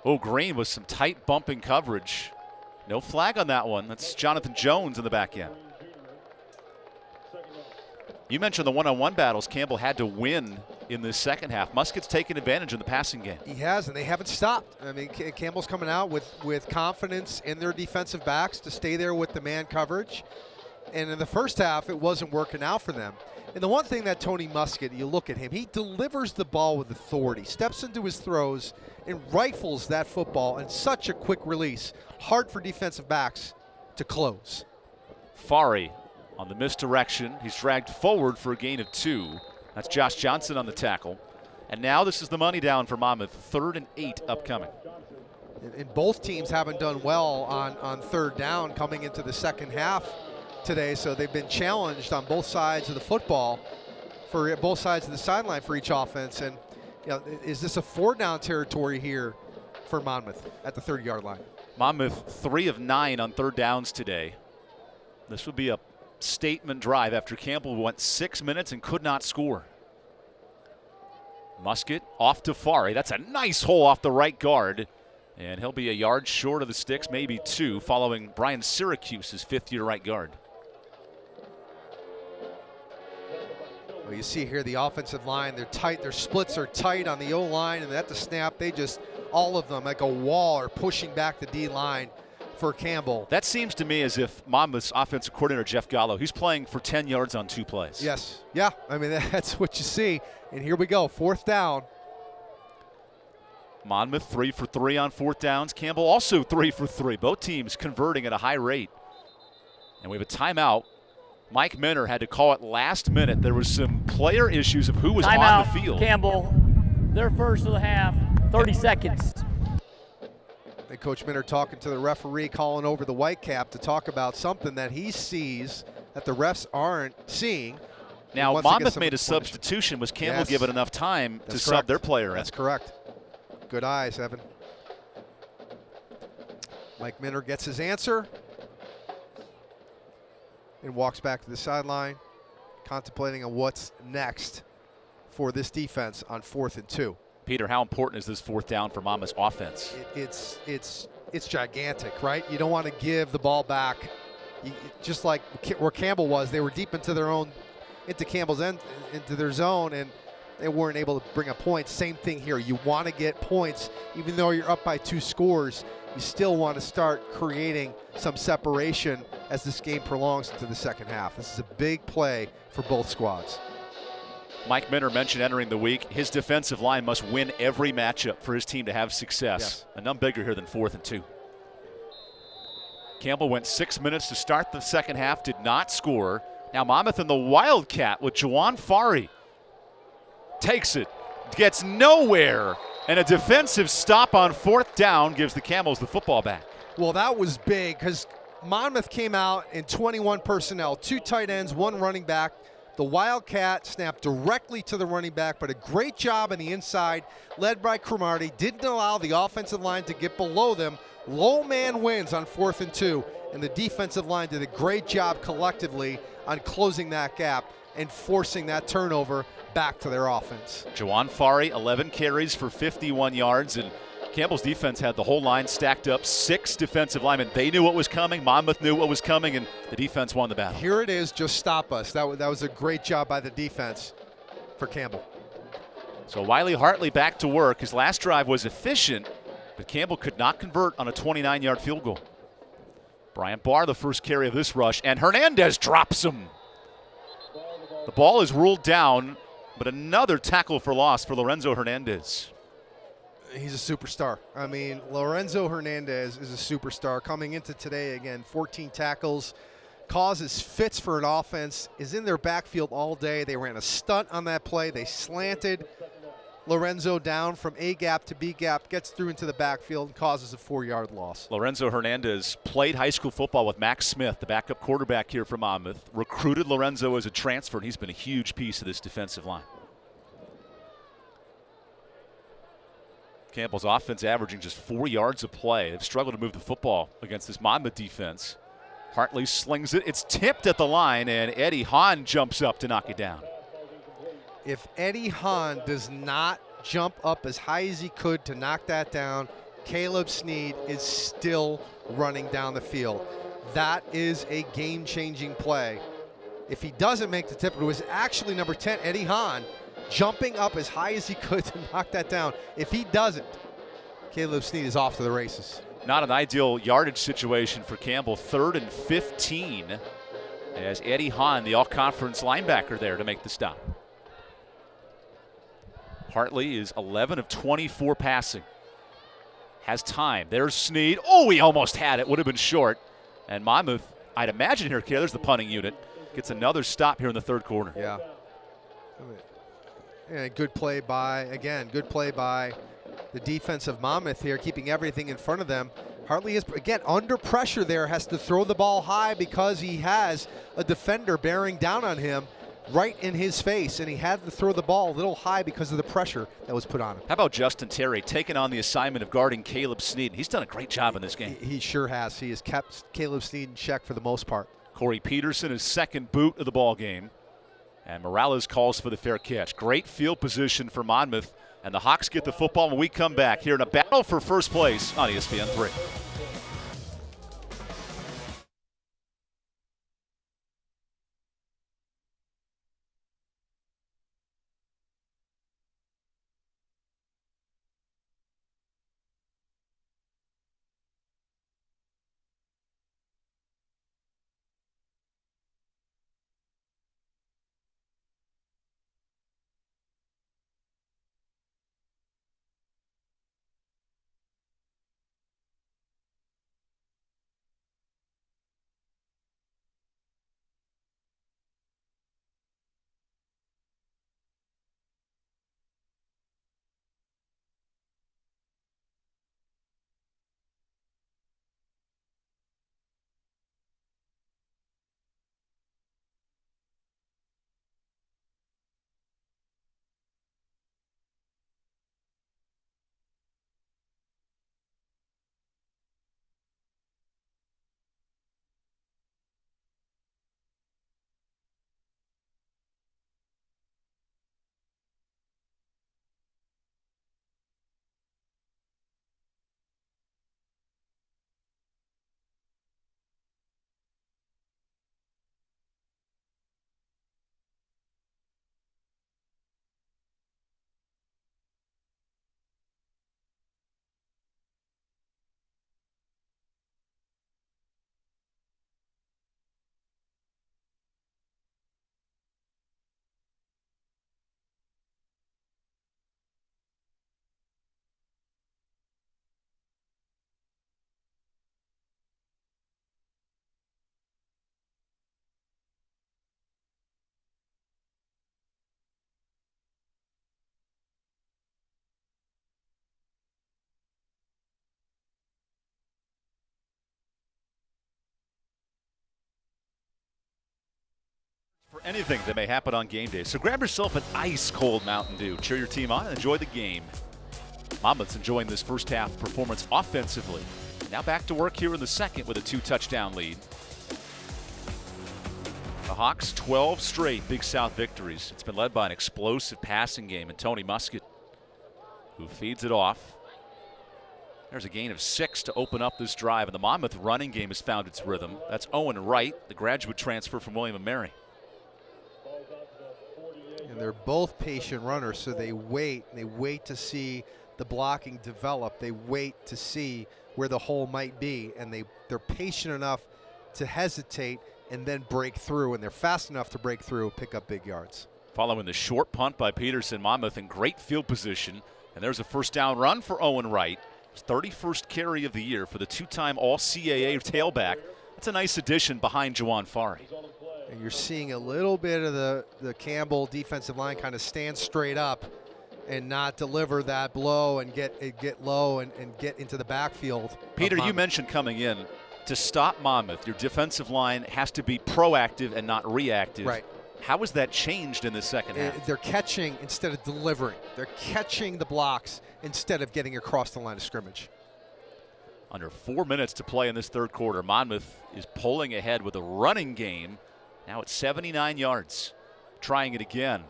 Oh, Green with some tight bumping coverage. No flag on that one. That's Jonathan Jones in the back end. You mentioned the one-on-one battles Campbell had to win in the second half. Muskett's taken advantage in the passing game.
He has, and they haven't stopped. I mean, Campbell's coming out with confidence in their defensive backs to stay there with the man coverage. And in the first half, it wasn't working out for them. And the one thing that Tony Muskett, you look at him, he delivers the ball with authority, steps into his throws, and rifles that football in such a quick release. Hard for defensive backs to close.
Fari on the misdirection. He's dragged forward for a gain of 2. That's Josh Johnson on the tackle. And now this is the money down for Monmouth. 3rd and 8 upcoming.
And both teams haven't done well on third down coming into the second half today, so they've been challenged on both sides of the football, for both sides of the sideline for each offense. And is this a 4-down territory here for Monmouth at the 30-yard line?
Monmouth 3 of 9 on third downs today. This would be a statement drive after Campbell went 6 minutes and could not score. Muskett off to Fari. That's a nice hole off the right guard. And he'll be a yard short of the sticks, maybe 2, following Brian Syracuse's fifth-year right guard.
Well, you see here the offensive line, they're tight, their splits are tight on the O-line, and at the snap, they just, all of them, like a wall, are pushing back the D-line for Campbell.
That seems to me as if Monmouth's offensive coordinator, Jeff Gallo, he's playing for 10 yards on 2 plays.
Yes, yeah, I mean, that's what you see. And here we go, 4th down.
Monmouth 3 for 3 on 4th downs. Campbell also 3 for 3. Both teams converting at a high rate. And we have a timeout. Mike Minner had to call it last minute. There was some player issues of who was on the field.
Campbell, their first of the half, 30 seconds.
And Coach Minner talking to the referee, calling over the white cap to talk about something that he sees that the refs aren't seeing.
Now, Monmouth made a substitution. Was Campbell given enough time to sub their player in?
That's correct. Good eyes, Evan. Mike Minner gets his answer and walks back to the sideline, contemplating on what's next for this defense on 4th and 2.
Peter, how important is this 4th down for Monmouth's offense?
It's gigantic, right? You don't want to give the ball back. Just like where Campbell was, they were deep into Campbell's end, into their zone, and they weren't able to bring up points. Same thing here. You want to get points, even though you're up by 2 scores. You still want to start creating some separation as this game prolongs into the second half. This is a big play for both squads.
Mike Minner mentioned entering the week, his defensive line must win every matchup for his team to have success.
Yes.
And none bigger here than 4th and 2. Campbell went 6 minutes to start the second half, did not score. Now Monmouth in the Wildcat with Juwan Fari. Takes it, gets nowhere, and a defensive stop on 4th down gives the Camels the football back.
Well, that was big because Monmouth came out in 21 personnel, 2 tight ends, 1 running back. The Wildcat snapped directly to the running back, but a great job on the inside, led by Cromartie. Didn't allow the offensive line to get below them. Low man wins on 4th and 2, and the defensive line did a great job collectively on closing that gap and forcing that turnover back to their offense.
Juwan Fari, 11 carries for 51 yards, and Campbell's defense had the whole line stacked up. 6 defensive linemen. They knew what was coming. Monmouth knew what was coming, and the defense won the battle.
Here it is, just stop us. That was a great job by the defense for Campbell.
So Wiley Hartley back to work. His last drive was efficient, but Campbell could not convert on a 29-yard field goal. Bryant Barr, the first carry of this rush, and Hernandez drops him. The ball is ruled down, but another tackle for loss for Lorenzo Hernandez.
He's a superstar. I mean, Lorenzo Hernandez is a superstar. Coming into today, again, 14 tackles, causes fits for an offense, is in their backfield all day. They ran a stunt on that play. They slanted Lorenzo down from A gap to B gap, gets through into the backfield, and causes a 4-yard loss.
Lorenzo Hernandez played high school football with Max Smith, the backup quarterback here from Monmouth. Recruited Lorenzo as a transfer, and he's been a huge piece of this defensive line. Campbell's offense averaging just 4 yards a play. They've struggled to move the football against this Monmouth defense. Hartley slings it. It's tipped at the line, and Eddie Hahn jumps up to knock it down.
If Eddie Hahn does not jump up as high as he could to knock that down, Caleb Snead is still running down the field. That is a game-changing play. If he doesn't make the tip, it was actually number 10, Eddie Hahn, jumping up as high as he could to knock that down. If he doesn't, Caleb Snead is off to the races.
Not an ideal yardage situation for Campbell. 3rd and 15 as Eddie Hahn, the all-conference linebacker, there to make the stop. Hartley is 11 of 24 passing. Has time. There's Snead. Oh, he almost had it. Would have been short. And Monmouth, I'd imagine here, there's the punting unit, gets another stop here in the 3rd quarter.
Yeah. And good play by the defense of Monmouth here, keeping everything in front of them. Hartley is, again, under pressure there, has to throw the ball high because he has a defender bearing down on him right in his face, and he had to throw the ball a little high because of the pressure that was put on him.
How about Justin Terry taking on the assignment of guarding Caleb Snead? He's done a great job in this game.
He sure has. He has kept Caleb Snead in check for the most part.
Corey Peterson, his 2nd boot of the ball game. And Morales calls for the fair catch. Great field position for Monmouth. And the Hawks get the football when we come back here in a battle for first place on ESPN 3. For anything that may happen on game day. So grab yourself an ice-cold Mountain Dew. Cheer your team on and enjoy the game. Monmouth's enjoying this first half performance offensively. Now back to work here in the second with a 2-touchdown lead. The Hawks, 12 straight Big South victories. It's been led by an explosive passing game and Tony Musket, who feeds it off. There's a gain of 6 to open up this drive, and the Monmouth running game has found its rhythm. That's Owen Wright, the graduate transfer from William & Mary.
And they're both patient runners, so they wait to see the blocking develop. They wait to see where the hole might be, and they're patient enough to hesitate and then break through, and they're fast enough to break through and pick up big yards.
Following the short punt by Peterson, Monmouth in great field position, and there's a first down run for Owen Wright. His 31st carry of the year for the 2-time All-CAA tailback. That's a nice addition behind Juwan Fari.
And you're seeing a little bit of the Campbell defensive line kind of stand straight up and not deliver that blow and get low and get into the backfield.
Peter, you mentioned coming in, to stop Monmouth, your defensive line has to be proactive and not reactive.
Right.
How has that changed in the second half?
They're catching instead of delivering. They're catching the blocks instead of getting across the line of scrimmage.
Under 4 minutes to play in this third quarter, Monmouth is pulling ahead with a running game. Now it's 79 yards. Trying it again.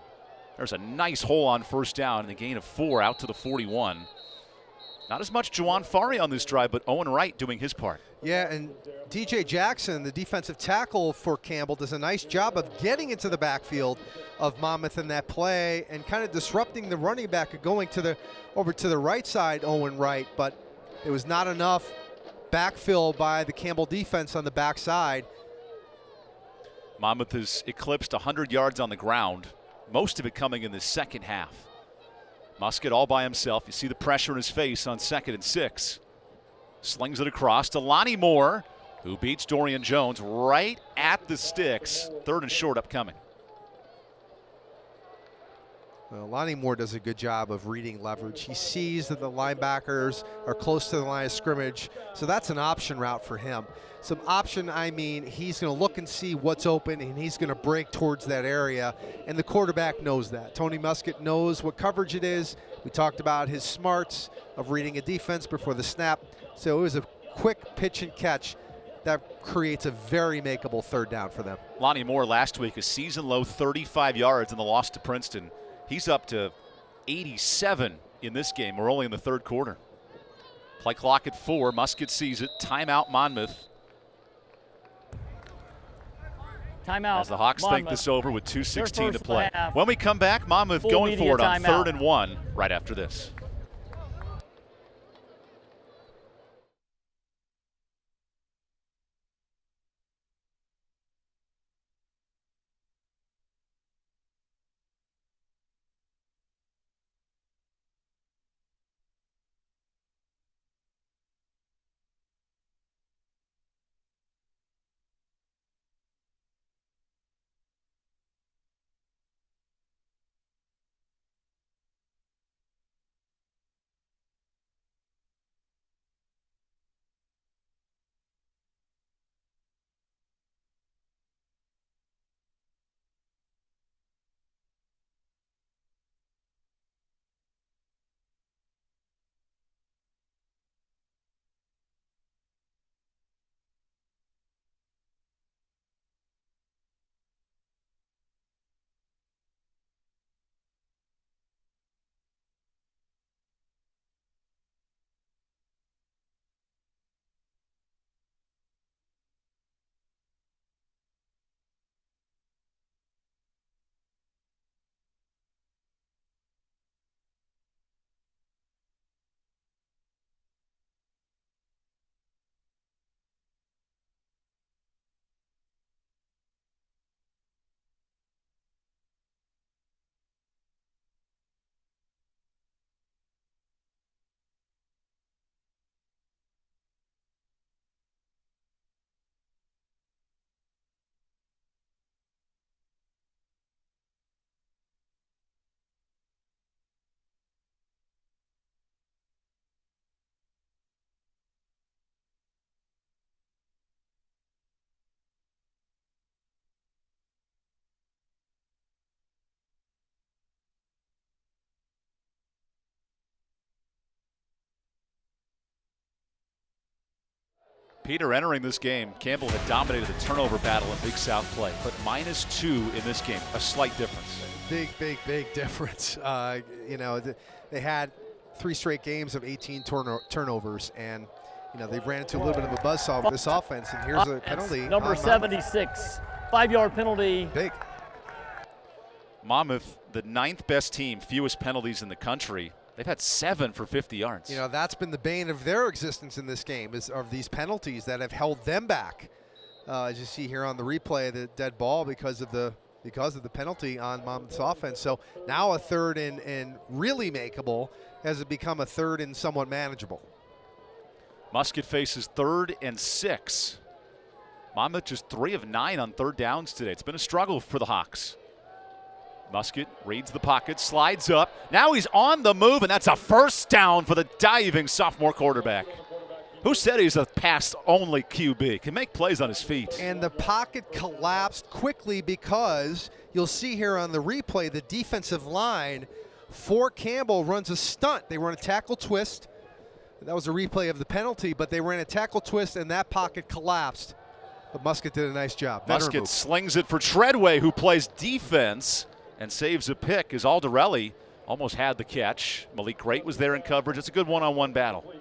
There's a nice hole on first down and a gain of 4 out to the 41. Not as much Juwan Fari on this drive, but Owen Wright doing his part.
Yeah, and DJ Jackson, the defensive tackle for Campbell, does a nice job of getting into the backfield of Monmouth in that play and kind of disrupting the running back going over to the right side, Owen Wright, but it was not enough backfill by the Campbell defense on the backside.
Monmouth has eclipsed 100 yards on the ground, most of it coming in the second half. Musket all by himself. You see the pressure in his face on 2nd and 6. Slings it across to Lonnie Moore, who beats Dorian Jones right at the sticks. 3rd and short upcoming.
Well, Lonnie Moore does a good job of reading leverage. He sees that the linebackers are close to the line of scrimmage, so that's an option route for him. Some option, I mean, he's going to look and see what's open, and he's going to break towards that area, and the quarterback knows that. Tony Musket knows what coverage it is. We talked about his smarts of reading a defense before the snap, so it was a quick pitch and catch that creates a very makeable 3rd down for them.
Lonnie Moore last week, a season-low 35 yards in the loss to Princeton. He's up to 87 in this game. We're only in the 3rd quarter. Play clock at 4. Musket sees it. Timeout Monmouth.
Timeout.
As the Hawks
Monmouth.
think this over with 2:16 to
First
play.
half.
When we come back, Monmouth
Full
going
media
for it on
timeout.
3rd and 1 right after this. Peter, entering this game, Campbell had dominated the turnover battle in Big South play, but -2 in this game, a slight difference.
Big difference. You know, they had 3 straight games of 18 turnovers, and you know, they ran into a little bit of a buzzsaw with this offense, and here's a penalty.
Number 76, 5-yard penalty.
Big.
Monmouth, the 9th best team, fewest penalties in the country. They've had 7 for 50 yards.
You know, that's been the bane of their existence in this game, of these penalties that have held them back. As you see here on the replay, the dead ball because of the penalty on Monmouth's offense. So now a 3rd and really makeable as it become a 3rd and somewhat manageable.
Musket faces 3rd and 6. Monmouth just 3 of 9 on third downs today. It's been a struggle for the Hawks. Musket reads the pocket, slides up. Now he's on the move, and that's a first down for the diving sophomore quarterback. Who said he's a pass-only QB? Can make plays on his feet.
And the pocket collapsed quickly because you'll see here on the replay, the defensive line for Campbell runs a stunt. They run a tackle twist. That was a replay of the penalty, but they ran a tackle twist, and that pocket collapsed. But Musket did a nice job.
Musket slings it for Treadway, who plays defense and saves a pick as Alderelli almost had the catch. Malik Great was there in coverage. It's a good one-on-one battle.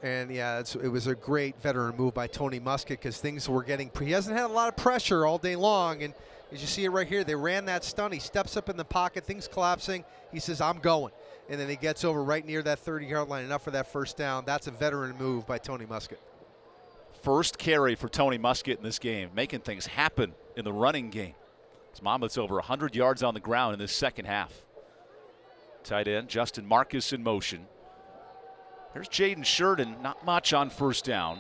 And yeah, it was a great veteran move by Tony Musket because things were getting, he hasn't had a lot of pressure all day long. And as you see it right here, they ran that stunt. He steps up in the pocket, things collapsing. He says, I'm going. And then he gets over right near that 30-yard line, enough for that first down. That's a veteran move by Tony Musket.
First carry for Tony Musket in this game, making things happen in the running game. As Monmouth's over 100 yards on the ground in this second half. Tight end Justin Marcus in motion. There's Jaden Sheridan, not much on first down.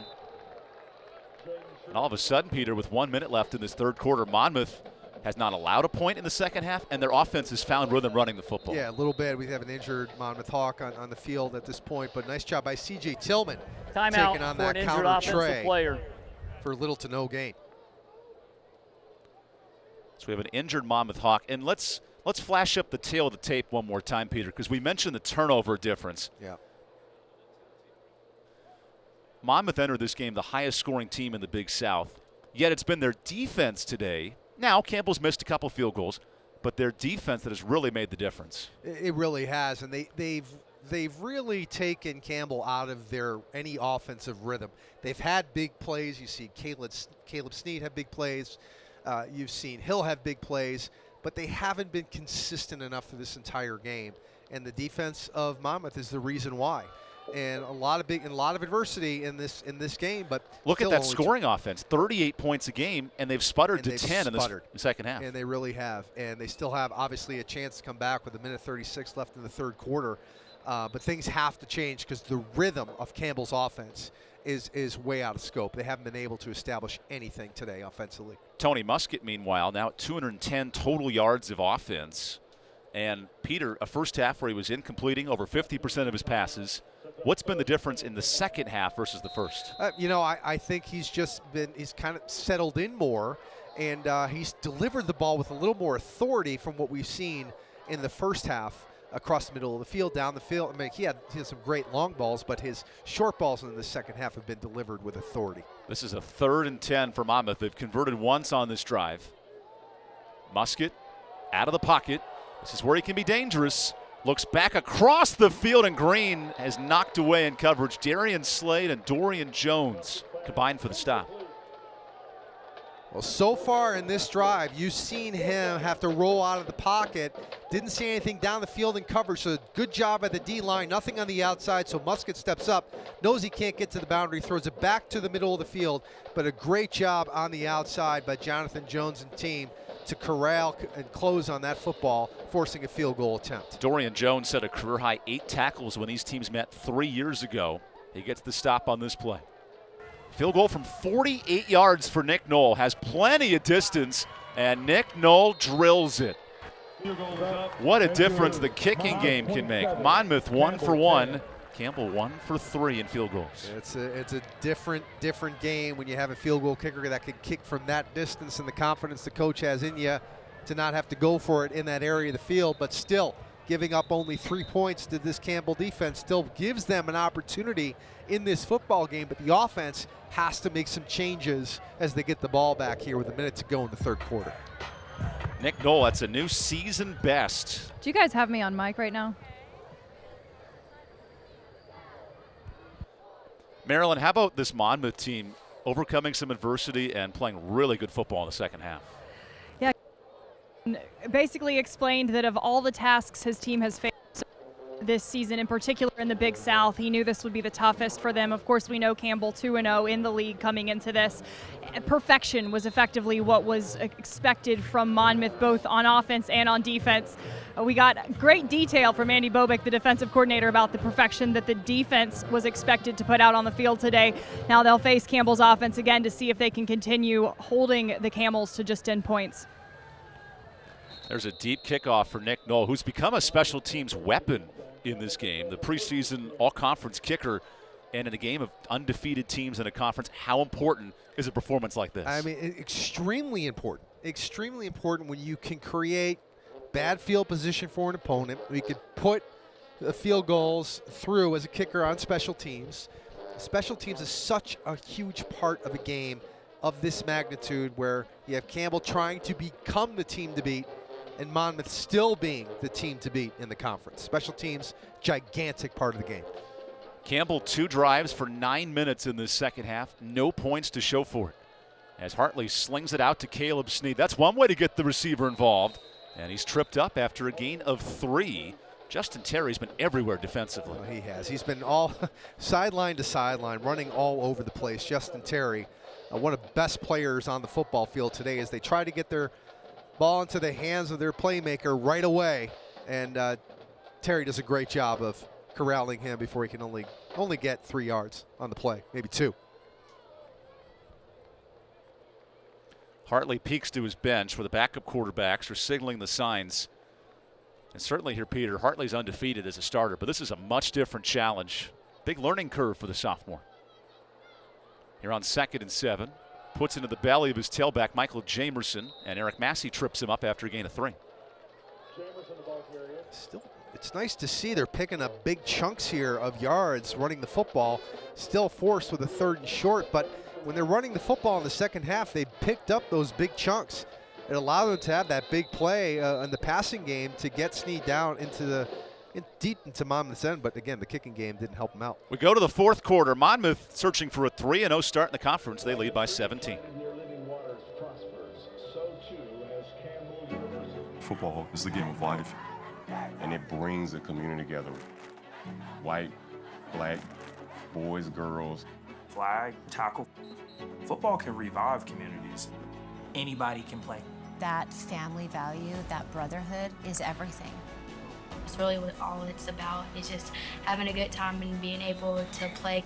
And all of a sudden, Peter, with 1 minute left in this third quarter, Monmouth has not allowed a point in the second half, and their offense has found rhythm running the football.
Yeah, a little bit. We have an injured Monmouth Hawk on the field at this point, but nice job by C.J. Tillman taking on that counter tray for little to no gain.
So we have an injured Monmouth Hawk, and let's flash up the tail of the tape one more time, Peter, because we mentioned the turnover difference.
Yeah.
Monmouth entered this game the highest scoring team in the Big South, yet it's been their defense today. Now, Campbell's missed a couple field goals, but their defense that has really made the difference.
It really has, and they've really taken Campbell out of their any offensive rhythm. They've had big plays. You see Caleb Snead have big plays. You've seen Hill have big plays, but they haven't been consistent enough for this entire game. And the defense of Monmouth is the reason why. And a lot of adversity in this game, but
look at that scoring offense, 38 points a game, and they've sputtered to 10 in the second half.
And they really have, and they still have obviously a chance to come back with 1:36 left in the third quarter. But things have to change because the rhythm of Campbell's offense is way out of scope. They haven't been able to establish anything today offensively.
Tony Musket, meanwhile, now at 210 total yards of offense, and Peter, a first half where he was incompleting over 50% of his passes. What's been the difference in the second half versus the first?
I think he's kind of settled in more, and he's delivered the ball with a little more authority from what we've seen in the first half across the middle of the field, down the field. I mean, he had some great long balls, but his short balls in the second half have been delivered with authority.
This is a 3rd and 10 for Monmouth. They've converted once on this drive. Musket out of the pocket. This is where he can be dangerous. Looks back across the field, and Green has knocked away in coverage. Darian Slade and Dorian Jones combined for the stop.
Well, so far in this drive, you've seen him have to roll out of the pocket. Didn't see anything down the field in coverage, so good job at the D-line. Nothing on the outside, so Musket steps up, knows he can't get to the boundary, throws it back to the middle of the field, but a great job on the outside by Jonathan Jones and team to corral and close on that football, forcing a field goal attempt.
Dorian Jones set a career-high 8 tackles when these teams met 3 years ago. He gets the stop on this play. Field goal from 48 yards for Nick Knoll. Has plenty of distance, and Nick Knoll drills it. What a difference the kicking game can make. Monmouth 1 for 1. Campbell 1 for 3 in field goals.
It's a different game when you have a field goal kicker that can kick from that distance, and the confidence the coach has in you to not have to go for it in that area of the field. But still, giving up only 3 points to this Campbell defense still gives them an opportunity in this football game. But the offense has to make some changes as they get the ball back here with a minute to go in the third quarter.
Nick Knoll, that's a new season best.
Do you guys have me on mic right now?
Marilyn, how about this Monmouth team overcoming some adversity and playing really good football in the second half?
Yeah, basically explained that of all the tasks his team has faced, this season, in particular in the Big South. He knew this would be the toughest for them. Of course, we know Campbell 2-0 in the league coming into this. Perfection was effectively what was expected from Monmouth, both on offense and on defense. We got great detail from Andy Bobick, the defensive coordinator, about the perfection that the defense was expected to put out on the field today. Now they'll face Campbell's offense again to see if they can continue holding the Camels to just 10 points.
There's a deep kickoff for Nick Knoll, who's become a special teams weapon in this game. The preseason all-conference kicker, and in a game of undefeated teams in a conference, how important is a performance like this?
I mean, extremely important. Extremely important when you can create bad field position for an opponent. We could put the field goals through as a kicker on special teams. Special teams is such a huge part of a game of this magnitude, where you have Campbell trying to become the team to beat and Monmouth still being the team to beat in the conference. Special teams, gigantic part of the game.
Campbell 2 drives for 9 minutes in this second half. No points to show for it, as Hartley slings it out to Caleb Snead. That's one way to get the receiver involved. And he's tripped up after a gain of 3. Justin Terry's been everywhere defensively.
Oh, he has. He's been all sideline to sideline, running all over the place. Justin Terry, one of the best players on the football field today, as they try to get their ball into the hands of their playmaker right away. And Terry does a great job of corralling him before he can only get 3 yards on the play, maybe 2.
Hartley peeks to his bench where the backup quarterbacks are signaling the signs. And certainly here, Peter, Hartley's undefeated as a starter, but this is a much different challenge. Big learning curve for the sophomore. Here on 2nd and 7, puts into the belly of his tailback, Michael Jamerson, and Eric Massey trips him up after a gain of 3.
Still, it's nice to see they're picking up big chunks here of yards running the football. Still forced with a 3rd and short, but when they're running the football in the second half, they picked up those big chunks. It allowed them to have that big play in the passing game to get Snead down deep into Monmouth's end. But again, the kicking game didn't help them out.
We go to the 4th quarter. Monmouth searching for a 3-0 start in the conference. They lead by 17.
Football is the game of life, and it brings the community together. White, black, boys, girls.
Flag, tackle. Football can revive communities.
Anybody can play.
That family value, that brotherhood is everything.
It's really what all it's about. It's just having a good time and being able to play.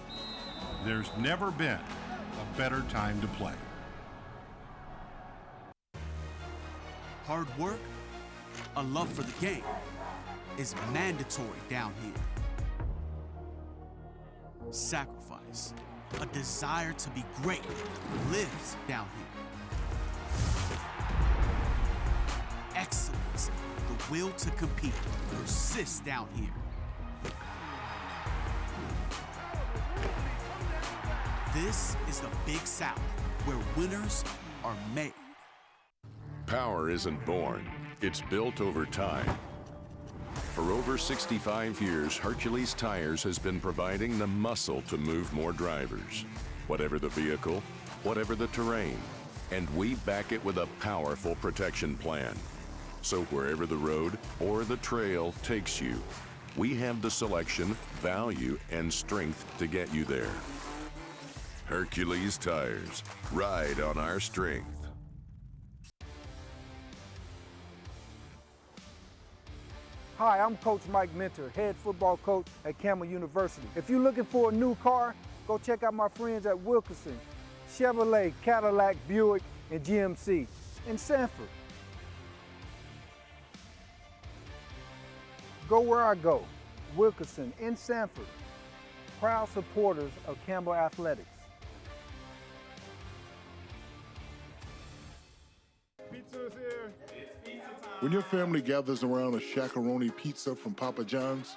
There's never been a better time to play.
Hard work, a love for the game, is mandatory down here. Sacrifice, a desire to be great, lives down here. Excellence, the will to compete, persists down here. This is the Big South, where winners are made.
Power isn't born, it's built over time. For over 65 years, Hercules Tires has been providing the muscle to move more drivers. Whatever the vehicle, whatever the terrain, and we back it with a powerful protection plan. So wherever the road or the trail takes you, we have the selection, value, and strength to get you there. Hercules Tires, ride on our strength.
Hi, I'm Coach Mike Mentor, head football coach at Campbell University. If you're looking for a new car, go check out my friends at Wilkerson, Chevrolet, Cadillac, Buick, and GMC in Sanford. Go where I go, Wilkerson in Sanford, proud supporters of Campbell Athletics.
Pizza's here. It's pizza time. When your family gathers around a shakaroni pizza from Papa John's,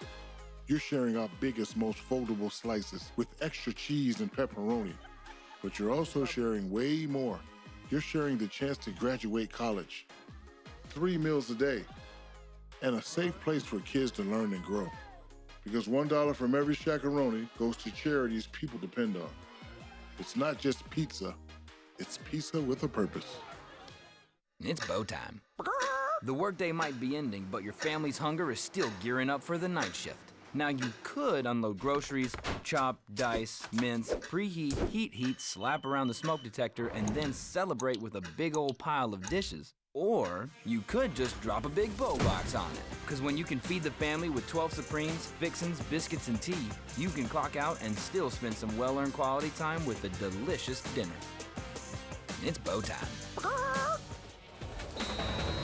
you're sharing our biggest, most foldable slices with extra cheese and pepperoni. But you're also sharing way more. You're sharing the chance to graduate college, 3 meals a day, and a safe place for kids to learn and grow. Because $1 from every shakaroni goes to charities people depend on. It's not just pizza, it's pizza with a purpose.
It's bow time. The workday might be ending, but your family's hunger is still gearing up for the night shift. Now you could unload groceries, chop, dice, mince, preheat, heat, slap around the smoke detector, and then celebrate with a big old pile of dishes. Or you could just drop a big bow box on it. Because when you can feed the family with 12 Supremes, fixins, biscuits, and tea, you can clock out and still spend some well-earned quality time with a delicious dinner. It's bow time.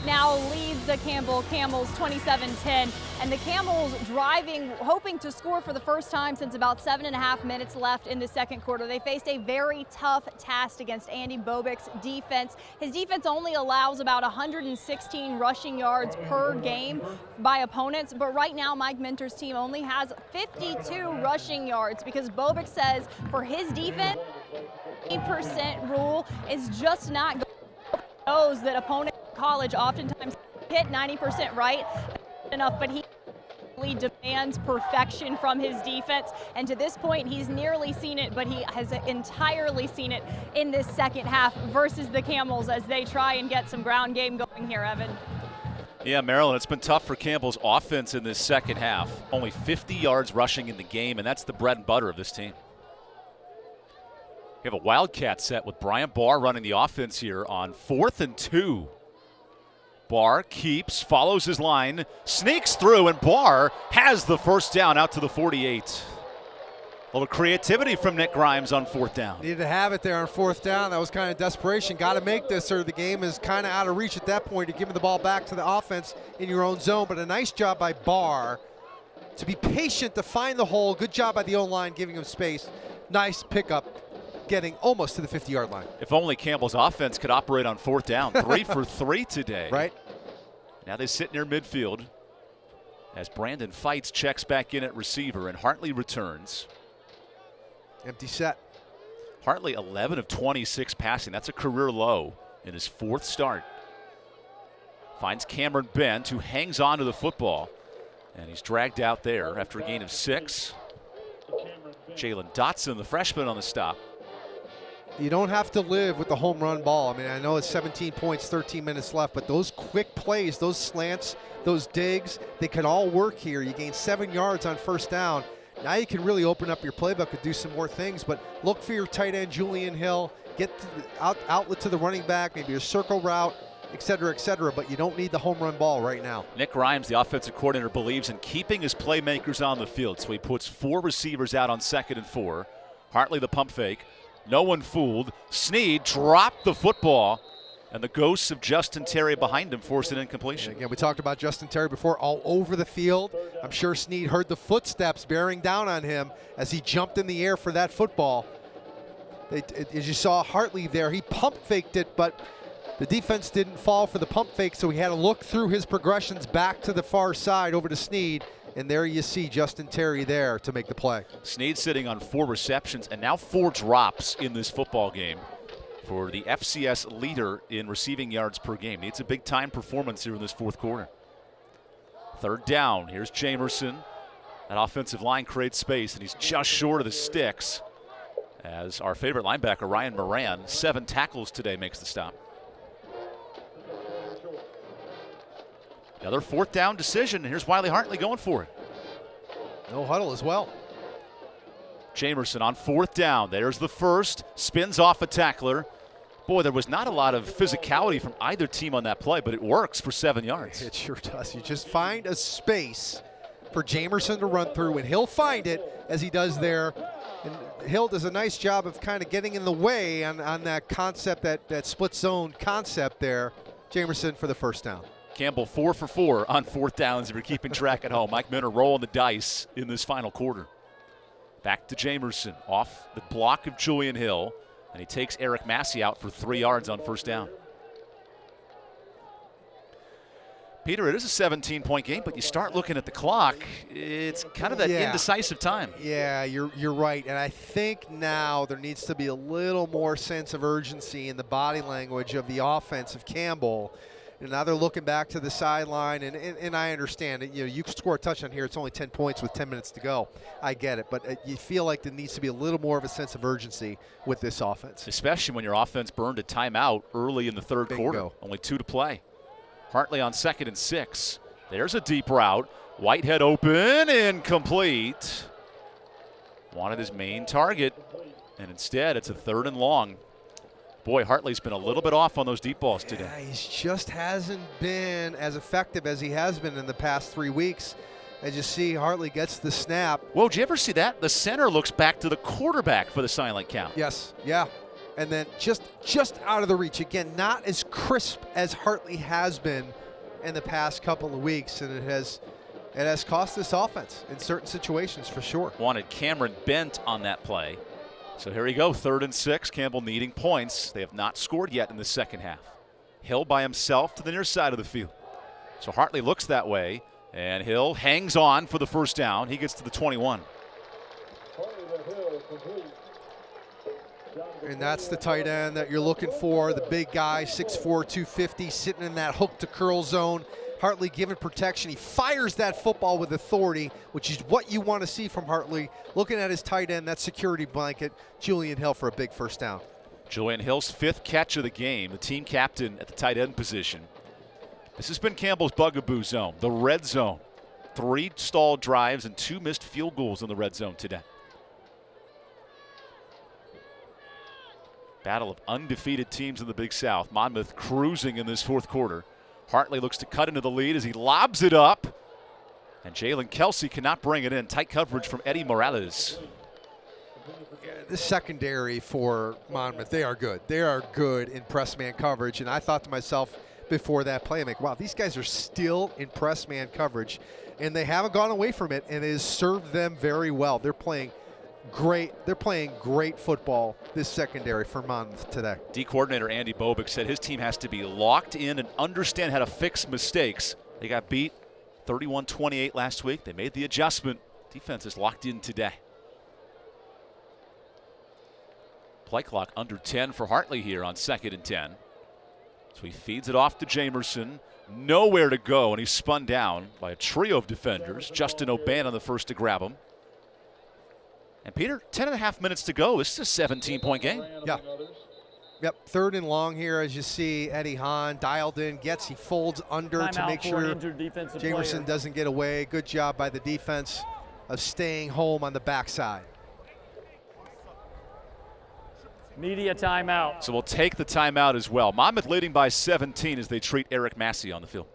Now leads the Campbell Camels 27-10, and the Camels driving, hoping to score for the first time since about 7.5 minutes left in the second quarter. They faced a very tough task against Andy Bobic's defense. His defense only allows about 116 rushing yards per game by opponents, but right now Mike Minter's team only has 52 rushing yards because Bobic says for his defense, 80% rule is just not good. Knows that opponents in college oftentimes hit 90% right enough, but he demands perfection from his defense, and to this point he's nearly seen it, but he has entirely seen it in this second half versus the Camels as they try and get some ground game going here, Evan.
Yeah, Maryland, it's been tough for Campbell's offense in this second half. Only 50 yards rushing in the game, and that's the bread and butter of this team. We have a Wildcat set with Brian Barr running the offense here on 4th and 2. Barr keeps, follows his line, sneaks through, and Barr has the first down out to the 48. A little creativity from Nick Grimes on 4th down.
Needed to have it there on 4th down. That was kind of desperation. Got to make this or the game is kind of out of reach at that point to give the ball back to the offense in your own zone. But a nice job by Barr to be patient to find the hole. Good job by the O-line giving him space. Nice pickup. Getting almost to the 50-yard line.
If only Campbell's offense could operate on 4th down. 3 for 3 today.
Right.
Now they sit near midfield as Brandon Fights checks back in at receiver and Hartley returns.
Empty set.
Hartley 11 of 26 passing. That's a career low in his 4th start. Finds Cameron Bent, who hangs on to the football, and he's dragged out there after a gain of 6. Jalen Dotson, the freshman, on the stop.
You don't have to live with the home run ball. I mean, I know it's 17 points, 13 minutes left, but those quick plays, those slants, those digs, they can all work here. You gain 7 yards on 1st down. Now you can really open up your playbook and do some more things, but look for your tight end, Julian Hill, get to the outlet to the running back, maybe a circle route, et cetera, but you don't need the home run ball right now.
Nick Grimes, the offensive coordinator, believes in keeping his playmakers on the field, so he puts 4 receivers out on 2nd and 4. Hartley the pump fake. No one fooled. Snead dropped the football, and the ghosts of Justin Terry behind him forced an incompletion.
And again, we talked about Justin Terry before, all over the field. I'm sure Snead heard the footsteps bearing down on him as he jumped in the air for that football. As you saw Hartley there, he pump faked it, but the defense didn't fall for the pump fake, so he had to look through his progressions back to the far side over to Snead. And there you see Justin Terry there to make the play.
Snead sitting on 4 receptions and now 4 drops in this football game for the FCS leader in receiving yards per game. Needs a big-time performance here in this 4th quarter. 3rd down. Here's Jamerson. That offensive line creates space, and he's just short of the sticks as our favorite linebacker, Ryan Moran, 7 tackles today, makes the stop. Another 4th down decision. Here's Wiley Hartley going for it.
No huddle as well.
Jamerson on 4th down. There's the first. Spins off a tackler. Boy, there was not a lot of physicality from either team on that play, but it works for 7 yards.
It sure does. You just find a space for Jamerson to run through, and he'll find it as he does there. And Hill does a nice job of kind of getting in the way on that concept, that split zone concept there. Jamerson for the 1st down.
Campbell 4 for 4 on 4th downs if you're keeping track at home. Mike Minter rolling the dice in this final quarter. Back to Jamerson off the block of Julian Hill, and he takes Eric Massey out for 3 yards on 1st down. Peter, it is a 17-point game, but you start looking at the clock, it's kind of that indecisive time.
Yeah, you're right, and I think now there needs to be a little more sense of urgency in the body language of the offense of Campbell. And now they're looking back to the sideline, and I understand it. You know, you can score a touchdown here. It's only 10 points with 10 minutes to go. I get it, but you feel like there needs to be a little more of a sense of urgency with this offense.
Especially when your offense burned a timeout early in the 3rd quarter. Only 2 to play. Hartley on 2nd and 6. There's a deep route. Whitehead open, incomplete. Wanted his main target, and instead it's a 3rd and long. Boy, Hartley's been a little bit off on those deep balls today.
Yeah, he just hasn't been as effective as he has been in the past 3 weeks. As you see, Hartley gets the snap.
Whoa, did you ever see that? The center looks back to the quarterback for the silent count.
Yes, yeah. And then just out of the reach. Again, not as crisp as Hartley has been in the past couple of weeks, and it has cost this offense in certain situations for sure.
Wanted Cameron Bent on that play. So here we go, 3rd and 6. Campbell needing points. They have not scored yet in the second half. Hill by himself to the near side of the field. So Hartley looks that way, and Hill hangs on for the first down. He gets to the 21.
And that's the tight end that you're looking for, the big guy, 6'4", 250, sitting in that hook to curl zone. Hartley given protection. He fires that football with authority, which is what you want to see from Hartley. Looking at his tight end, that security blanket, Julian Hill for a big first down.
Julian Hill's 5th catch of the game, the team captain at the tight end position. This has been Campbell's bugaboo zone, the red zone. 3 stalled drives and 2 missed field goals in the red zone today. Battle of undefeated teams in the Big South. Monmouth cruising in this 4th quarter. Hartley looks to cut into the lead as he lobs it up. And Jalen Kelsey cannot bring it in. Tight coverage from Eddie Morales.
Yeah, the secondary for Monmouth, they are good. They are good in press man coverage. And I thought to myself before that play, I'm like, wow, these guys are still in press man coverage. And they haven't gone away from it, and it has served them very well. They're playing great. They're playing great football, this secondary for Monmouth today.
D coordinator Andy Bobick said his team has to be locked in and understand how to fix mistakes. They got beat 31-28 last week. They made the adjustment. Defense is locked in today. Play clock under 10 for Hartley here on 2nd and 10. So he feeds it off to Jamerson. Nowhere to go, and he's spun down by a trio of defenders. Justin O'Ban on the first to grab him. And Peter, 10.5 minutes to go. This is a 17-point game.
Yeah. Yep, 3rd and long here as you see Eddie Hahn dialed in, he folds under to make sure Jamerson doesn't get away. Good job by the defense of staying home on the backside.
Media timeout.
So we'll take the timeout as well. Monmouth leading by 17 as they treat Eric Massey on the field.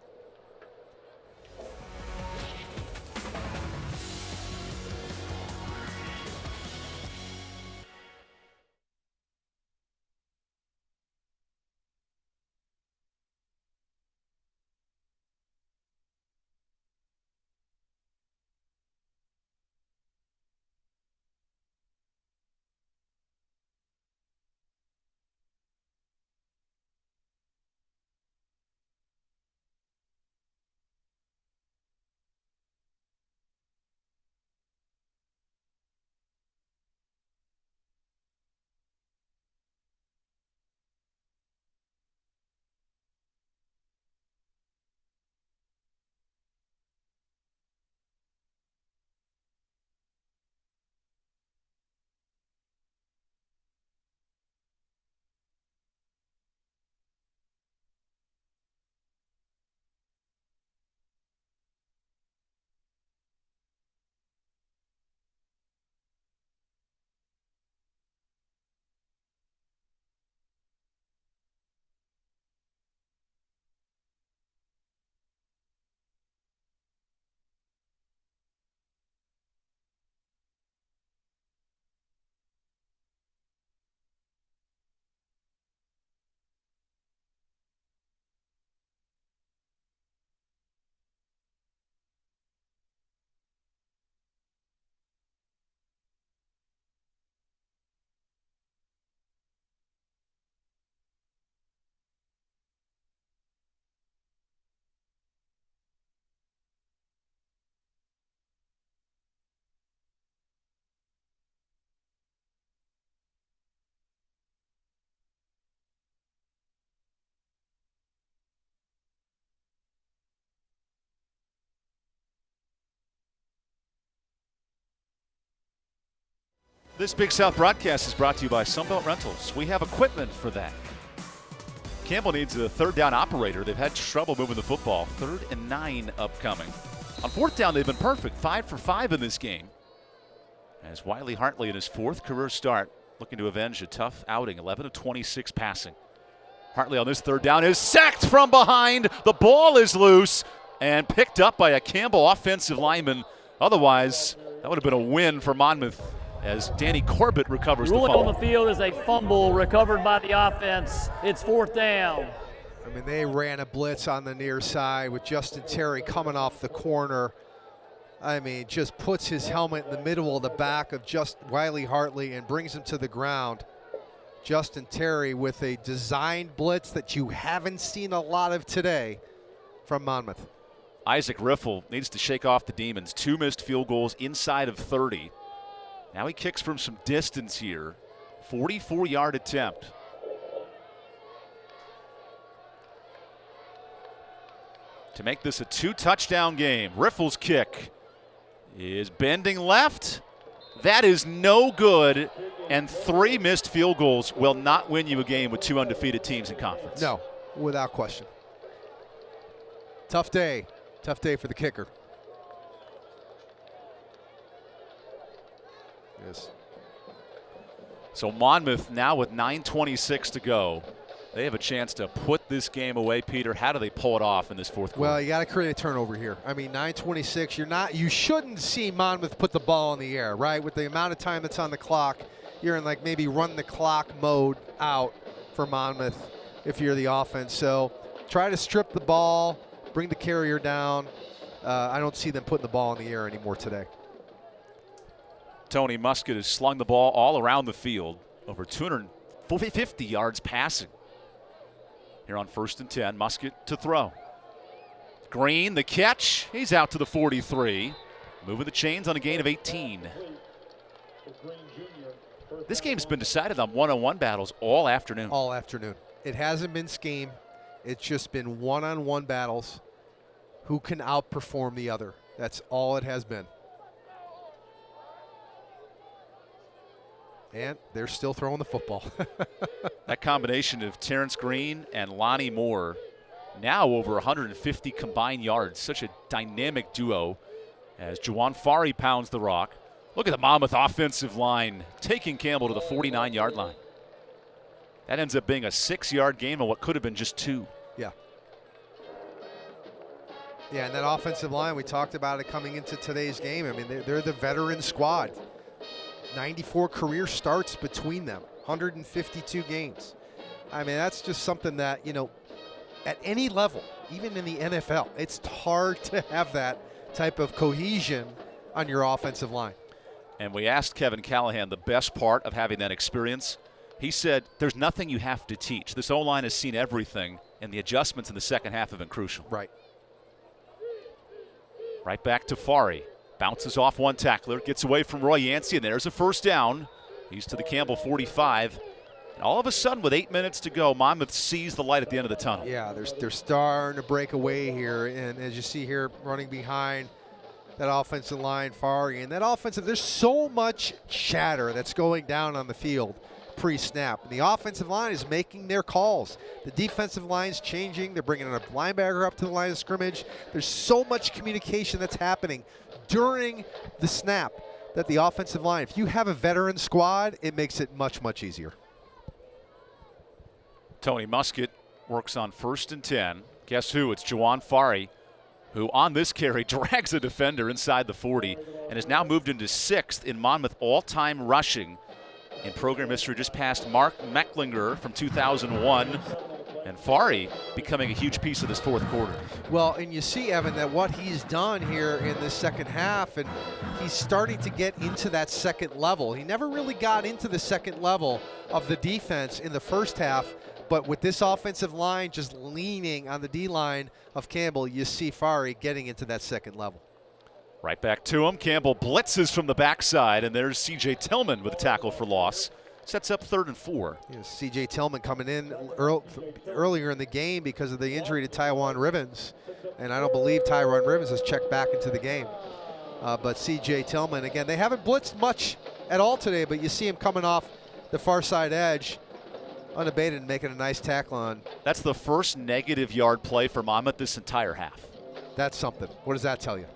This Big South broadcast is brought to you by Sunbelt Rentals. We have equipment for that. Campbell needs a 3rd down operator. They've had trouble moving the football. 3rd and 9 upcoming. On fourth down, they've been perfect. 5 for 5 in this game. As Wiley Hartley in his 4th career start, looking to avenge a tough outing, 11 of 26 passing. Hartley on this 3rd down is sacked from behind. The ball is loose and picked up by a Campbell offensive lineman. Otherwise, that would have been a win for Monmouth as Danny Corbett recovers the
Ruling
fumble.
on the field is a fumble recovered by the offense. It's 4th down.
I mean, they ran a blitz on the near side with Justin Terry coming off the corner. I mean, just puts his helmet in the middle of the back of just Wiley Hartley and brings him to the ground. Justin Terry with a designed blitz that you haven't seen a lot of today from Monmouth.
Isaac Riffle needs to shake off the demons. 2 missed field goals inside of 30. Now he kicks from some distance here. 44-yard attempt. To make this a 2-touchdown game. Riffle's kick is bending left. That is no good, and 3 missed field goals will not win you a game with 2 undefeated teams in conference.
No, without question. Tough day for the kicker. Yes.
So Monmouth now with 9:26 to go. They have a chance to put this game away, Peter. How do they pull it off in this 4th quarter?
Well, you got to create a turnover here. I mean, 9:26. You shouldn't see Monmouth put the ball in the air, right? With the amount of time that's on the clock, you're in like maybe run the clock mode out for Monmouth if you're the offense. So try to strip the ball, bring the carrier down. I don't see them putting the ball in the air anymore today.
Tony Musket has slung the ball all around the field, over 250 yards passing. Here on 1st and 10, Musket to throw. Green, the catch. He's out to the 43. Moving the chains on a gain of 18. This game's been decided on one-on-one battles all afternoon.
All afternoon. It hasn't been scheme. It's just been one-on-one battles. Who can outperform the other? That's all it has been. And they're still throwing the football.
That combination of Terrence Green and Lonnie Moore, now over 150 combined yards. Such a dynamic duo as Juwan Fari pounds the rock. Look at the Monmouth offensive line taking Campbell to the 49-yard line. That ends up being a 6-yard game on what could have been just 2.
Yeah. Yeah, and that offensive line, we talked about it coming into today's game. I mean, they're the veteran squad. 94 career starts between them, 152 games. I mean, that's just something that, at any level, even in the NFL, it's hard to have that type of cohesion on your offensive line.
And we asked Kevin Callahan the best part of having that experience. He said, there's nothing you have to teach. This O-line has seen everything, and the adjustments in the second half have been crucial.
Right.
Right back to Fari. Bounces off one tackler, gets away from Roy Yancey, and there's a 1st down. He's to the Campbell 45. And all of a sudden, with 8 minutes to go, Monmouth sees the light at the end of the tunnel.
Yeah, they're starting to break away here. And as you see here, running behind that offensive line, Fari. And that offensive, there's so much chatter that's going down on the field pre-snap. And the offensive line is making their calls. The defensive line's changing. They're bringing a linebacker up to the line of scrimmage. There's so much communication that's happening during the snap that the offensive line, if you have a veteran squad, it makes it much, much easier.
Tony Musket works on 1st and 10. Guess who? It's Juwan Fari, who on this carry drags a defender inside the 40 and has now moved into 6th in Monmouth all-time rushing in program history, just past Mark Mecklinger from 2001. And Fari becoming a huge piece of this 4th quarter.
Well, and you see, Evan, that what he's done here in this second half, and he's starting to get into that second level. He never really got into the second level of the defense in the first half, but with this offensive line just leaning on the D-line of Campbell, you see Fari getting into that second level.
Right back to him. Campbell blitzes from the backside, and there's C.J. Tillman with a tackle for loss. Sets up 3rd and 4.
C.J. Tillman coming in earlier in the game because of the injury to Tywan Rivens. And I don't believe Tywan Rivens has checked back into the game. But C.J. Tillman, again, they haven't blitzed much at all today, but you see him coming off the far side edge, unabated, and making a nice tackle on.
That's the first negative yard play for Monmouth this entire half.
That's something. What does that tell you?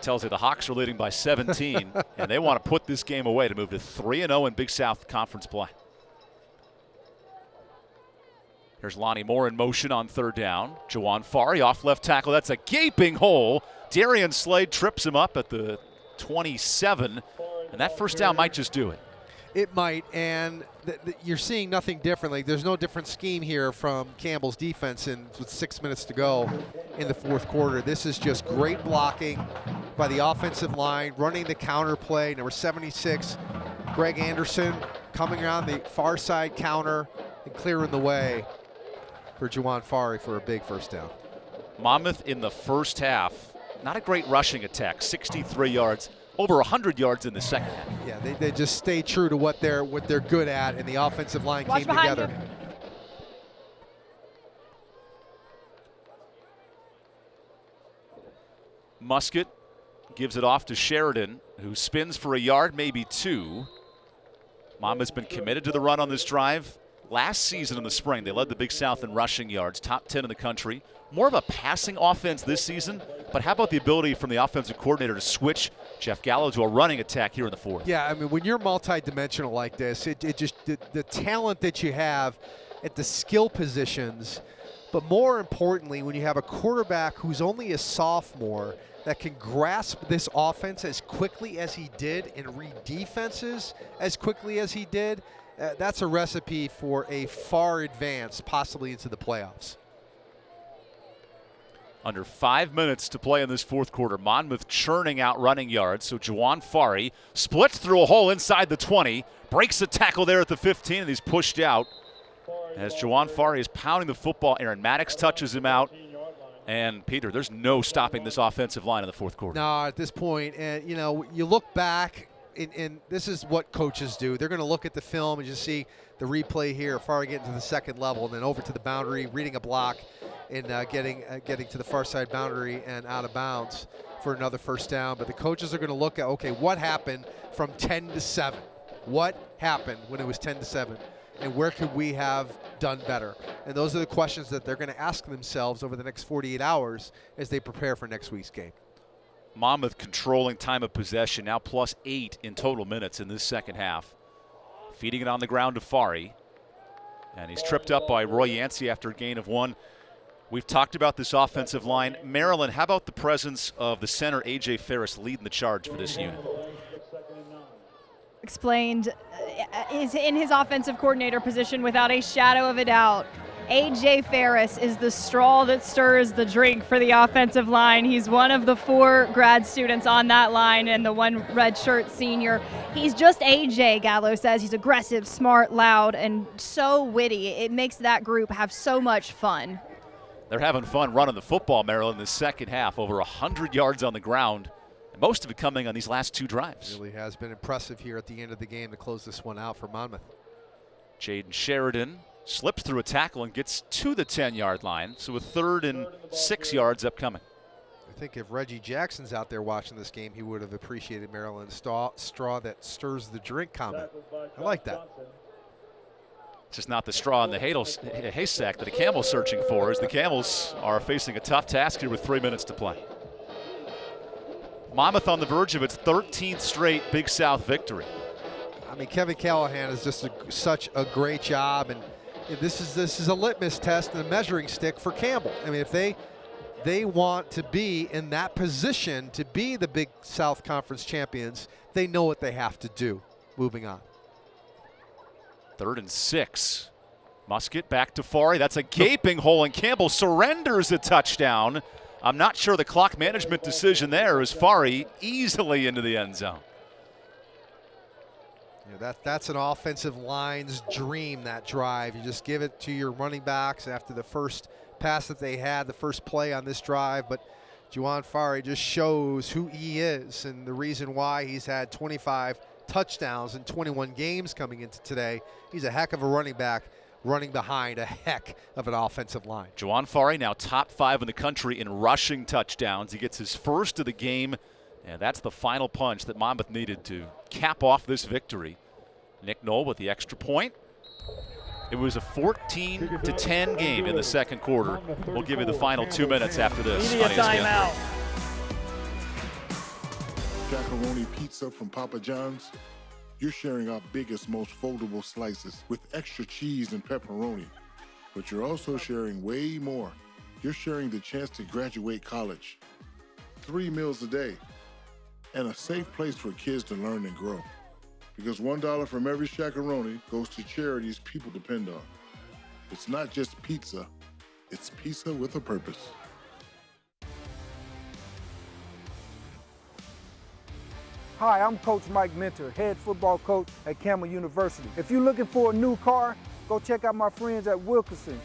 tells you the Hawks are leading by 17, and they want to put this game away to move to 3-0 in Big South Conference play. Here's Lonnie Moore in motion on third down. Juwan Fari off left tackle. That's a gaping hole. Darian Slade trips him up at the 27, and that first down might just do it.
It might, and you're seeing nothing differently. There's no different scheme here from Campbell's defense with 6 minutes to go in the fourth quarter. This is just great blocking by the offensive line, running the counter play. Number 76, Greg Anderson, coming around the far side counter and clearing the way for Juwan Fari for a big first down.
Monmouth in the first half, not a great rushing attack, 63 yards. Over 100 yards in the second half.
Yeah, they just stay true to what they're good at, and the offensive line came together.
You.
Musket gives it off to Sheridan, who spins for a yard, maybe two. Monmouth's been committed to the run on this drive. Last season in the spring, they led the Big South in rushing yards, top 10 in the country. More of a passing offense this season, but how about the ability from the offensive coordinator to switch Jeff Gallo to a running attack here in the fourth?
Yeah, I mean, when you're multi-dimensional like this, it just the talent that you have at the skill positions, but more importantly, when you have a quarterback who's only a sophomore that can grasp this offense as quickly as he did and read defenses as quickly as he did, that's a recipe for a far advance, possibly into the playoffs.
Under 5 minutes to play in this fourth quarter. Monmouth churning out running yards. So Juwan Fari splits through a hole inside the 20, breaks a tackle there at the 15, and he's pushed out. As Juwan Fari is pounding the football, Aaron Maddox touches him out. And Peter, there's no stopping this offensive line in the fourth quarter.
No, at this point, and you know, you look back, and this is what coaches do. They're going to look at the film and just see the replay here. Fari getting to the second level, and then over to the boundary, reading a block, and getting to the far side boundary and out of bounds for another first down. But the coaches are going to look at, okay, what happened from 10 to 7? What happened when it was 10 to 7? And where could we have done better? And those are the questions that they're going to ask themselves over the next 48 hours as they prepare for next week's game.
Monmouth controlling time of possession, now +8 in total minutes in this second half. Feeding it on the ground to Fari. And he's tripped up by Roy Yancey after a gain of 1. We've talked about this offensive line. Maryland, how about the presence of the center, A.J. Ferris, leading the charge for this unit?
Explained is in his offensive coordinator position without a shadow of a doubt. A.J. Ferris is the straw that stirs the drink for the offensive line. He's one of the 4 grad students on that line and the one redshirt senior. He's just A.J., Gallo says. He's aggressive, smart, loud, and so witty. It makes that group have so much fun.
They're having fun running the football, Maryland, in the second half. Over 100 yards on the ground, and most of it coming on these last 2 drives.
It really has been impressive here at the end of the game to close this one out for Monmouth.
Jaden Sheridan slips through a tackle and gets to the 10-yard line, so a 3rd and 6 yards upcoming.
I think if Reggie Jackson's out there watching this game, he would have appreciated Maryland's straw that stirs the drink comment. I like that.
It's just not the straw in the haystack that the Campbell's searching for, as the Camels are facing a tough task here with 3 minutes to play. Monmouth on the verge of its 13th straight Big South victory.
I mean, Kevin Callahan is just such a great job, and this is a litmus test and a measuring stick for Campbell. I mean, if they want to be in that position to be the Big South Conference champions, they know what they have to do. Moving on.
3rd and 6. Musket back to Fari. That's a gaping hole, and Campbell surrenders a touchdown. I'm not sure the clock management decision there is Fari easily into the end zone.
Yeah, that's an offensive line's dream, that drive. You just give it to your running backs after the first pass that they had, the first play on this drive. But Juwan Fari just shows who he is and the reason why he's had 25 touchdowns in 21 games coming into today. He's a heck of a running back running behind a heck of an offensive line.
Juwan Fari now top 5 in the country in rushing touchdowns. He gets his first of the game, and that's the final punch that Monmouth needed to cap off this victory. Nick Knoll with the extra point. It was a 14-10 game in the second quarter. We'll give you the final 2 minutes after this.
Media timeout.
shakaroni pizza from Papa John's? You're sharing our biggest, most foldable slices with extra cheese and pepperoni. But you're also sharing way more. You're sharing the chance to graduate college, 3 meals a day, and a safe place for kids to learn and grow. Because $1 from every shakaroni goes to charities people depend on. It's not just pizza, it's pizza with a purpose.
Hi, I'm Coach Mike Minter, head football coach at Campbell University. If you're looking for a new car, go check out my friends at Wilkerson,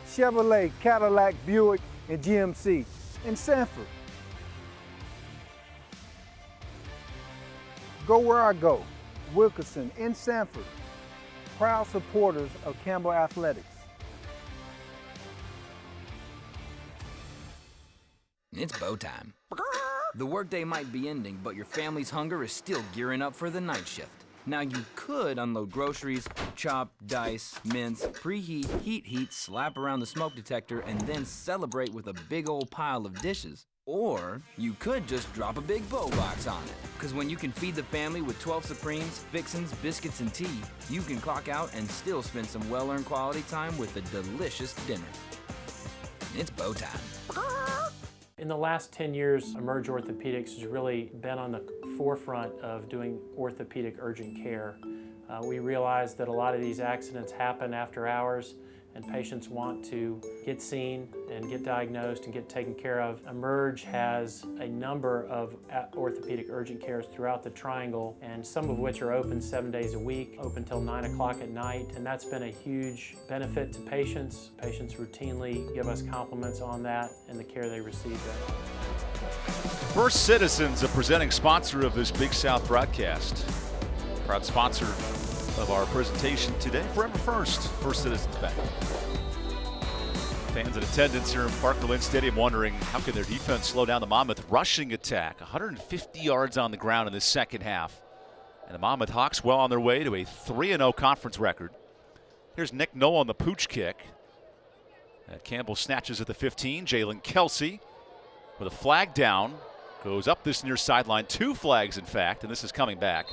Chevrolet, Cadillac, Buick, and GMC in Sanford. Go where I go, Wilkerson in Sanford, proud supporters of Campbell Athletics.
It's bow time. The workday might be ending, but your family's hunger is still gearing up for the night shift. Now you could unload groceries, chop, dice, mince, preheat, heat, slap around the smoke detector, and then celebrate with a big old pile of dishes. Or you could just drop a big bow box on it. Because when you can feed the family with 12 Supremes, fixins, biscuits, and tea, you can clock out and still spend some well-earned quality time with a delicious dinner. It's bow time.
In the last 10 years, Emerge Orthopedics has really been on the forefront of doing orthopedic urgent care. We realize that a lot of these accidents happen after hours, and patients want to get seen and get diagnosed and get taken care of. Emerge has a number of orthopedic urgent cares throughout the Triangle, and some of which are open 7 days a week, open till 9 o'clock at night, and that's been a huge benefit to patients. Patients routinely give us compliments on that and the care they receive there.
First Citizens, a presenting sponsor of this Big South broadcast. Proud sponsor of our presentation today. Forever First Citizens Bank. Fans in attendance here in Parker Lynn Stadium wondering how can their defense slow down the Monmouth rushing attack. 150 yards on the ground in the second half. And the Monmouth Hawks well on their way to a 3-0 conference record. Here's Nick Noel on the pooch kick. Campbell snatches at the 15. Jalen Kelsey with a flag down. Goes up this near sideline. 2 flags, in fact, and this is coming back.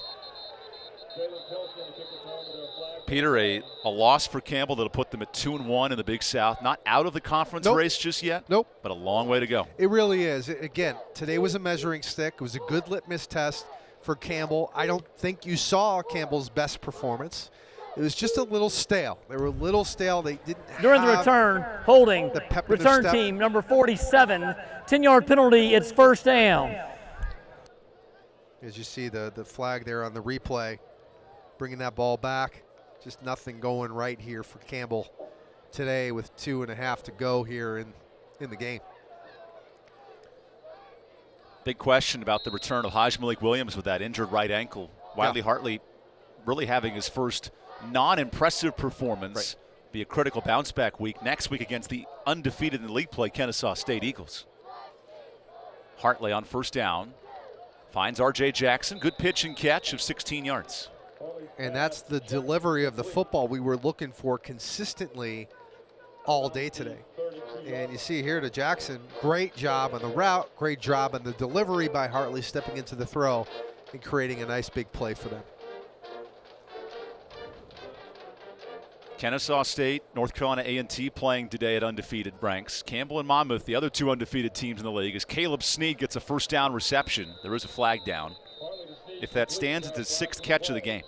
Peter, a loss for Campbell that'll put them at 2-1 in the Big South. Not out of the conference race just yet.
Nope.
But a long way to go.
It really is. Again, today was a measuring stick. It was a good litmus test for Campbell. I don't think you saw Campbell's best performance. It was just a little stale. They were a little stale. They didn't
During
have
the return, holding,
the pep in their
return
step.
team number 47, 10-yard penalty, it's first down.
As you see the flag there on the replay, bringing that ball back. Just nothing going right here for Campbell today with 2.5 to go here in the game.
Big question about the return of Haj Malik Williams with that injured right ankle. Wiley Hartley really having his first non-impressive performance.
Right.
Be a critical bounce back week next week against the undefeated in the league play Kennesaw State Eagles. Hartley on first down. Finds R.J. Jackson. Good pitch and catch of 16 yards.
And that's the delivery of the football we were looking for consistently all day today. And you see here to Jackson, great job on the route, great job on the delivery by Hartley stepping into the throw and creating a nice big play for them.
Kennesaw State, North Carolina A&T playing today at undefeated ranks. Campbell and Monmouth, the other 2 undefeated teams in the league, as Caleb Snead gets a first down reception. There is a flag down. If that stands, it's his 6th catch of the game.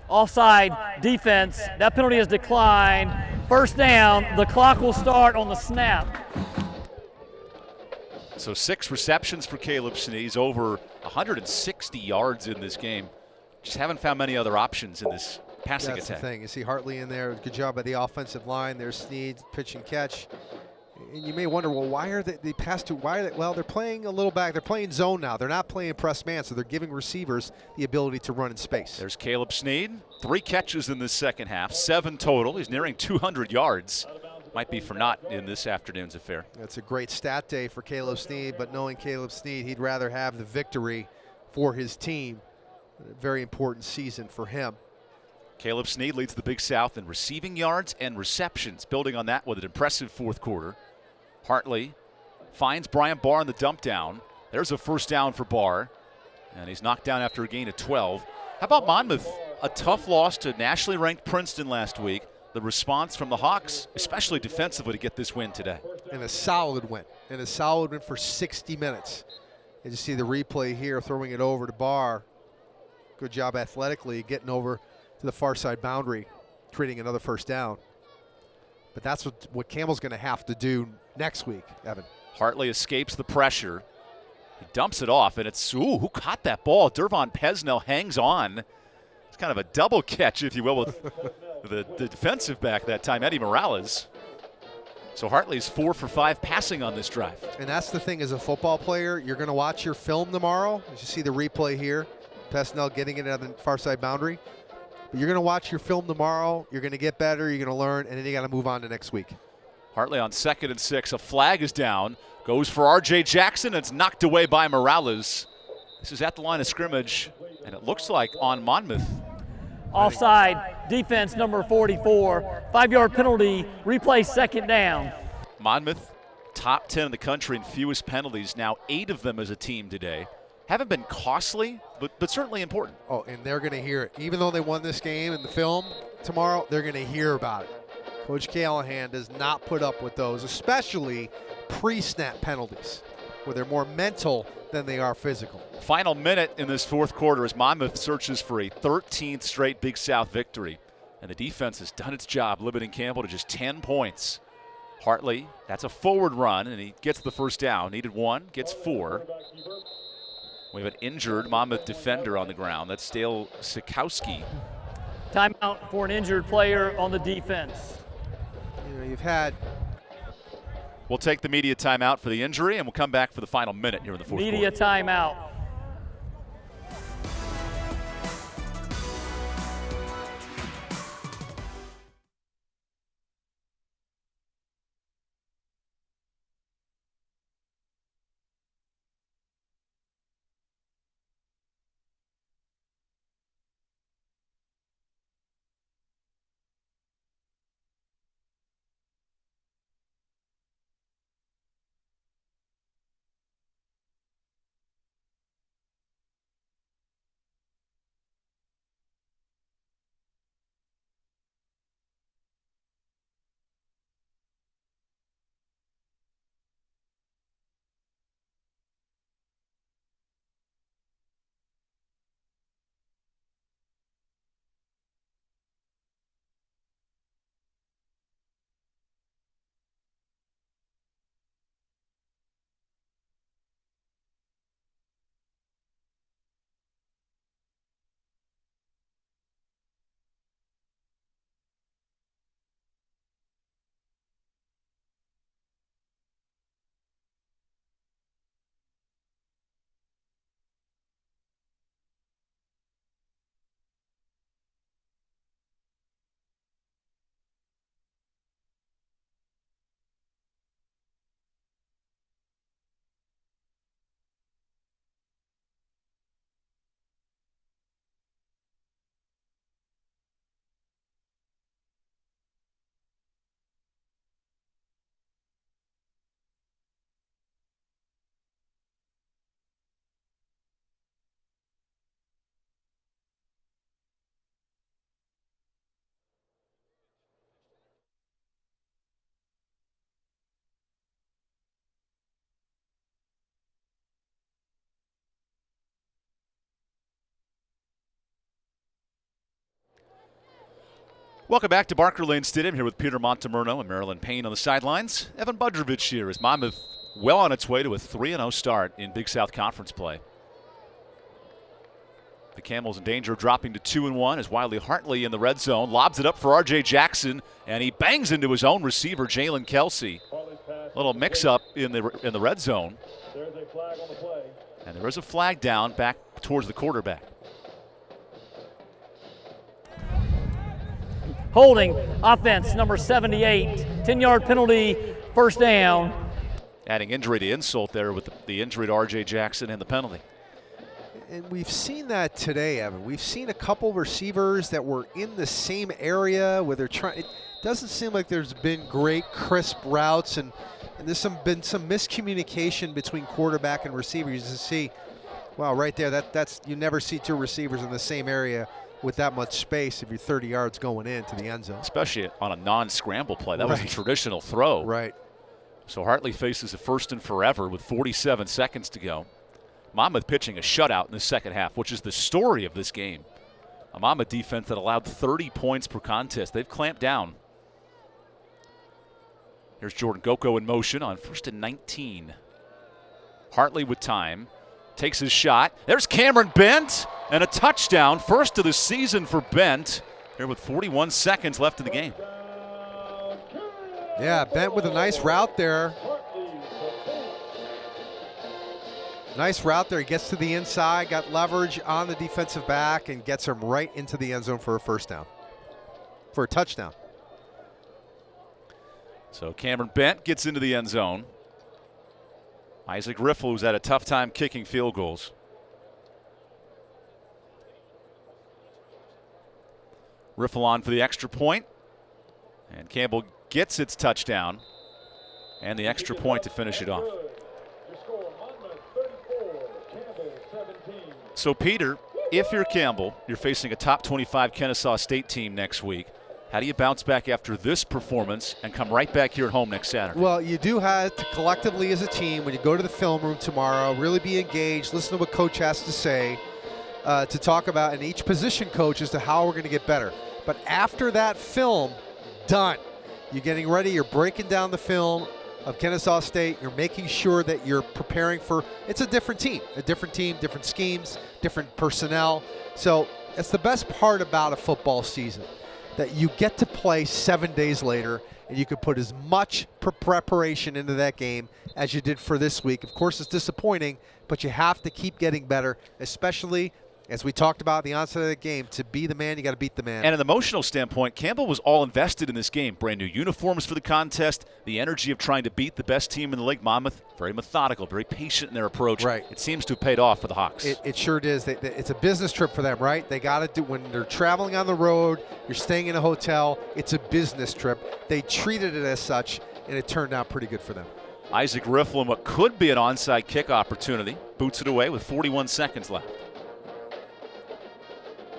Offside defense, that penalty is declined. First down, the clock will start on the snap.
So 6 receptions for Caleb Snead. He's over 160 yards in this game. Just haven't found many other options in this passing
That's
attack.
the thing. You see Hartley in there. Good job by the offensive line. There's Snead, pitch and catch. And you may wonder, well, why are they passed to? Why are they? Well, they're playing a little back. They're playing zone now. They're not playing press man, so they're giving receivers the ability to run in space.
There's Caleb Snead. 3 catches in this second half, 7 total. He's nearing 200 yards. Might be for naught in this afternoon's affair.
That's a great stat day for Caleb Snead, but knowing Caleb Snead, he'd rather have the victory for his team. A very important season for him.
Caleb Snead leads the Big South in receiving yards and receptions, building on that with an impressive fourth quarter. Hartley finds Brian Barr on the dump down, There's a first down for Barr, and he's knocked down after a gain of 12. How about Monmouth? A tough loss to nationally ranked Princeton last week. The response from the Hawks, especially defensively, to get this win today.
And a solid win. And a solid win for 60 minutes. And you see the replay here, throwing it over to Barr. Good job athletically getting over to the far side boundary, creating another first down. But that's what Campbell's going to have to do next week, Evan.
Hartley escapes the pressure. He dumps it off, and it's, who caught that ball? Dervon Pesnell hangs on. It's kind of a double catch, if you will, with the defensive back that time, Eddie Morales. So Hartley's 4 for 5 passing on this drive.
And that's the thing, as a football player, you're going to watch your film tomorrow. As you see the replay here, Pesnell getting it at the far side boundary. But you're going to watch your film tomorrow. You're going to get better. You're going to learn, and then you got to move on to next week.
Hartley on 2nd and 6. A flag is down. Goes for R.J. Jackson. It's knocked away by Morales. This is at the line of scrimmage, and it looks like on Monmouth.
Offside, defense number 44, 5-yard penalty, replay 2nd down.
Monmouth, top 10 in the country in fewest penalties, now 8 of them as a team today. Haven't been costly, but certainly important.
Oh, and they're going to hear it. Even though they won this game in the film tomorrow, they're going to hear about it. Coach Callahan does not put up with those, especially pre-snap penalties, where they're more mental than they are physical.
Final minute in this 4th quarter as Monmouth searches for a 13th straight Big South victory. And the defense has done its job, limiting Campbell to just 10 points. Hartley, that's a forward run, and he gets the first down. Needed 1, gets 4. We have an injured Monmouth defender on the ground. That's Dale Sikowski.
Timeout for an injured player on the defense.
You know, you've had.
We'll take the media timeout for the injury, and we'll come back for the final minute here in the 4th quarter.
Media timeout.
Welcome back to Barker Lane Stadium, here with Peter Montemurno and Marilyn Payne on the sidelines. Evan Budrovich here as Monmouth well on its way to a 3-0 start in Big South Conference play. The Camels in danger of dropping to 2-1 as Wiley Hartley in the red zone lobs it up for R.J. Jackson, and he bangs into his own receiver, Jalen Kelsey. A little mix-up in the red zone.
There's a flag on the play.
And there is a flag down back towards the quarterback.
Holding, offense number 78, 10-yard penalty, first down.
Adding injury to insult there with the injury to R.J. Jackson and the penalty.
And we've seen that today, Evan. We've seen a couple receivers that were in the same area where they're trying. doesn't seem like there's been great crisp routes, and there's been some miscommunication between quarterback and receiver. You just see, wow, right there, that's you never see two receivers in the same area with that much space if you're 30 yards going into the end zone.
Especially on a non-scramble play. That was a traditional throw.
Right.
So Hartley faces a first and forever with 47 seconds to go. Monmouth pitching a shutout in the second half, which is the story of this game. A Monmouth defense that allowed 30 points per contest. They've clamped down. Here's Jordan Goko in motion on 1st and 19. Hartley with time. Takes his shot. There's Cameron Bent, and a touchdown. First of the season for Bent. Here with 41 seconds left in the game.
Yeah, Bent with a nice route there. Nice route there. He gets to the inside, got leverage on the defensive back, and gets him right into the end zone for a first down. For a touchdown.
So Cameron Bent gets into the end zone. Isaac Riffle, who's had a tough time kicking field goals. Riffle on for the extra point. And Campbell gets its touchdown and the extra point to finish it off. So, Peter, if you're Campbell, you're facing a top 25 Kennesaw State team next week. How do you bounce back after this performance and come right back here at home next Saturday?
Well, you do have to collectively as a team, when you go to the film room tomorrow, really be engaged, listen to what coach has to say, to talk about, and each position coach as to how we're going to get better. But after that film, done. You're getting ready, you're breaking down the film of Kennesaw State, you're making sure that you're preparing for, it's a different team, different schemes, different personnel. So that's the best part about a football season, that you get to play 7 days later and you can put as much preparation into that game as you did for this week. Of course, it's disappointing, but you have to keep getting better, especially as we talked about at the onset of the game. To be the man, you got to beat the man.
And an emotional standpoint, Campbell was all invested in this game. Brand new uniforms for the contest, the energy of trying to beat the best team in the league. Monmouth, very methodical, very patient in their approach.
Right.
It seems to have paid off for the Hawks.
It sure does. It's a business trip for them, right? They got to do, when they're traveling on the road, you're staying in a hotel, it's a business trip. They treated it as such, and it turned out pretty good for them.
Isaac Riffle in what could be an onside kick opportunity. Boots it away with 41 seconds left.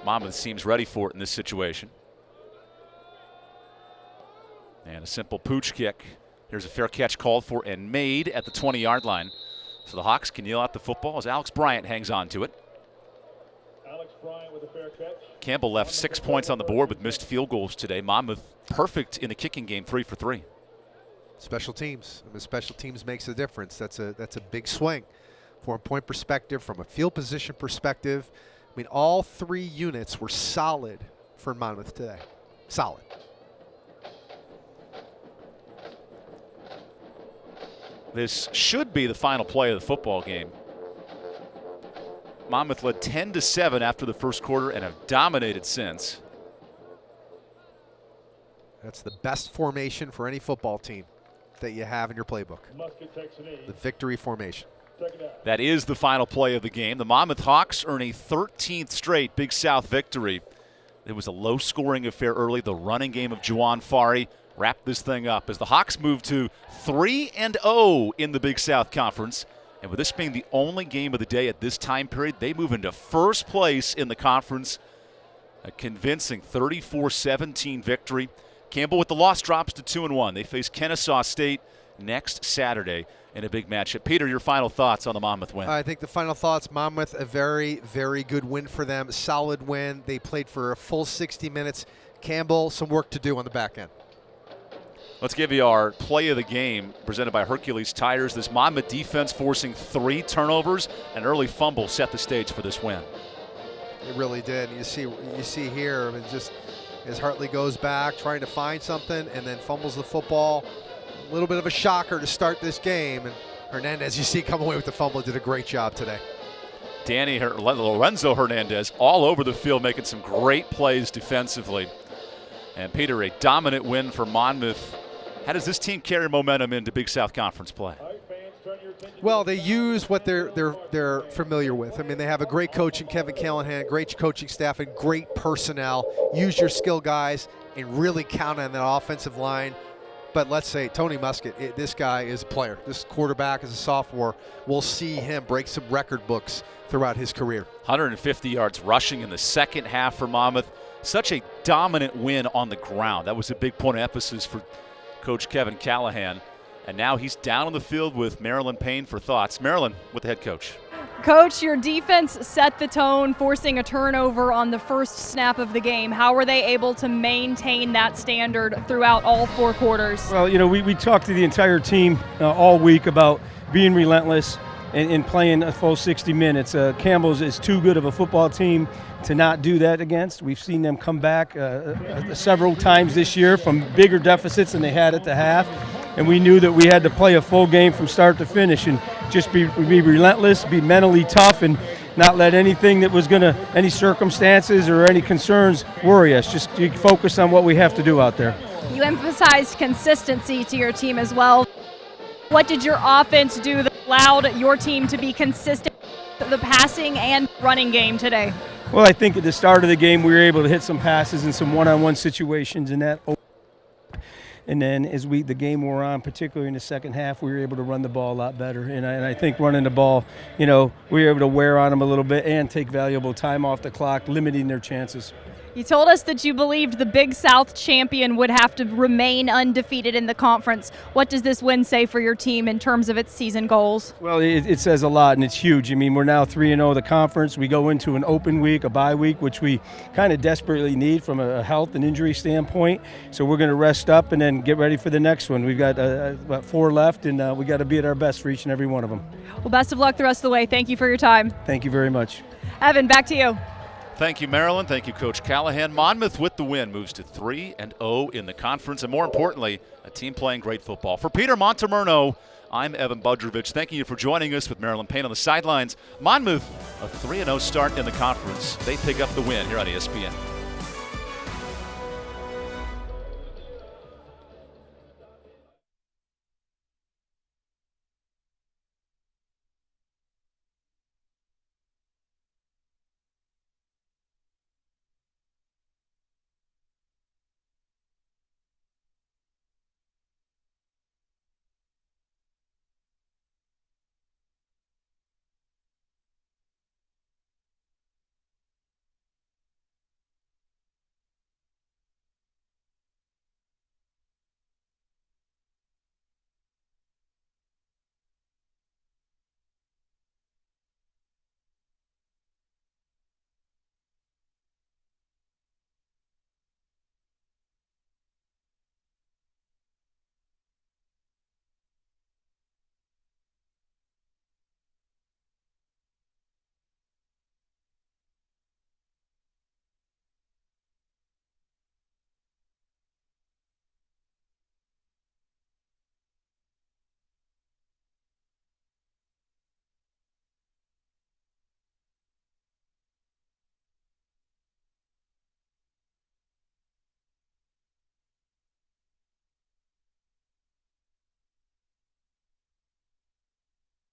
Monmouth seems ready for it in this situation. And a simple pooch kick. Here's a fair catch called for and made at the 20-yard line. So the Hawks can kneel out the football as Alex Bryant hangs on to it.
Alex Bryant with a fair catch.
Campbell left 6 points on the board with missed field goals today. Monmouth perfect in the kicking game, 3 for 3.
Special teams. I mean, special teams makes a difference. That's a big swing from a point perspective, from a field position perspective. I mean, all 3 units were solid for Monmouth today. Solid.
This should be the final play of the football game. Monmouth led 10-7 after the first quarter and have dominated since.
That's the best formation for any football team that you have in your playbook. The victory formation.
That is the final play of the game. The Monmouth Hawks earn a 13th straight Big South victory. It was a low-scoring affair early. The running game of Juwan Fari wrapped this thing up as the Hawks move to 3-0 in the Big South Conference. And with this being the only game of the day at this time period, they move into first place in the conference. A convincing 34-17 victory. Campbell with the loss drops to 2-1. They face Kennesaw State next Saturday in a big matchup. Peter, your final thoughts on the Monmouth win?
I think the final thoughts, Monmouth, a very, very good win for them. Solid win. They played for a full 60 minutes. Campbell, some work to do on the back end.
Let's give you our play of the game presented by Hercules Tires. This Monmouth defense forcing 3 turnovers. An early fumble set the stage for this win.
It really did. You see here, I mean, just as Hartley goes back trying to find something and then fumbles the football. A little bit of a shocker to start this game, and Hernandez, you see, come away with the fumble, did a great job today.
Lorenzo Hernandez all over the field making some great plays defensively. And Peter, a dominant win for Monmouth. How does this team carry momentum into Big South Conference play?
Well, they use what they're familiar with. I mean, they have a great coach in Kevin Callahan, great coaching staff, and great personnel. Use your skill guys. and really count on that offensive line. But let's say Tony Muskett, this guy is a player. This quarterback is a sophomore. We'll see him break some record books throughout his career.
150 yards rushing in the second half for Monmouth. Such a dominant win on the ground. That was a big point of emphasis for Coach Kevin Callahan. And now he's down on the field with Marilyn Payne for thoughts. Marilyn with the head coach.
Coach, your defense set the tone, forcing a turnover on the first snap of the game. How were they able to maintain that standard throughout all 4 quarters?
Well, we talked to the entire team all week about being relentless and playing a full 60 minutes. Campbell's is too good of a football team to not do that against. We've seen them come back several times this year from bigger deficits than they had at the half. And we knew that we had to play a full game from start to finish and just be relentless, be mentally tough, and not let anything that was any circumstances or any concerns worry us. Just focus on what we have to do out there.
You emphasized consistency to your team as well. What did your offense do that allowed your team to be consistent with the passing and running game today?
Well, I think at the start of the game we were able to hit some passes in some one-on-one situations, and that. And then as the game wore on, particularly in the second half, we were able to run the ball a lot better. And I think running the ball, we were able to wear on them a little bit and take valuable time off the clock, limiting their chances.
You told us that you believed the Big South champion would have to remain undefeated in the conference. What does this win say for your team in terms of its season goals?
Well, it says a lot, and it's huge. I mean, we're now 3-0 the conference. We go into an open week, a bye week, which we kind of desperately need from a health and injury standpoint. So we're going to rest up and then get ready for the next one. We've got about 4 left, and we got to be at our best for each and every one of them.
Well, best of luck the rest of the way. Thank you for your time.
Thank you very much.
Evan, back to you.
Thank you, Marilyn. Thank you, Coach Callahan. Monmouth with the win moves to 3-0 in the conference, and more importantly, a team playing great football. For Peter Montemurno, I'm Evan Budrovich. Thanking you for joining us with Marilyn Payne on the sidelines. Monmouth, a 3-0 start in the conference. They pick up the win here on ESPN.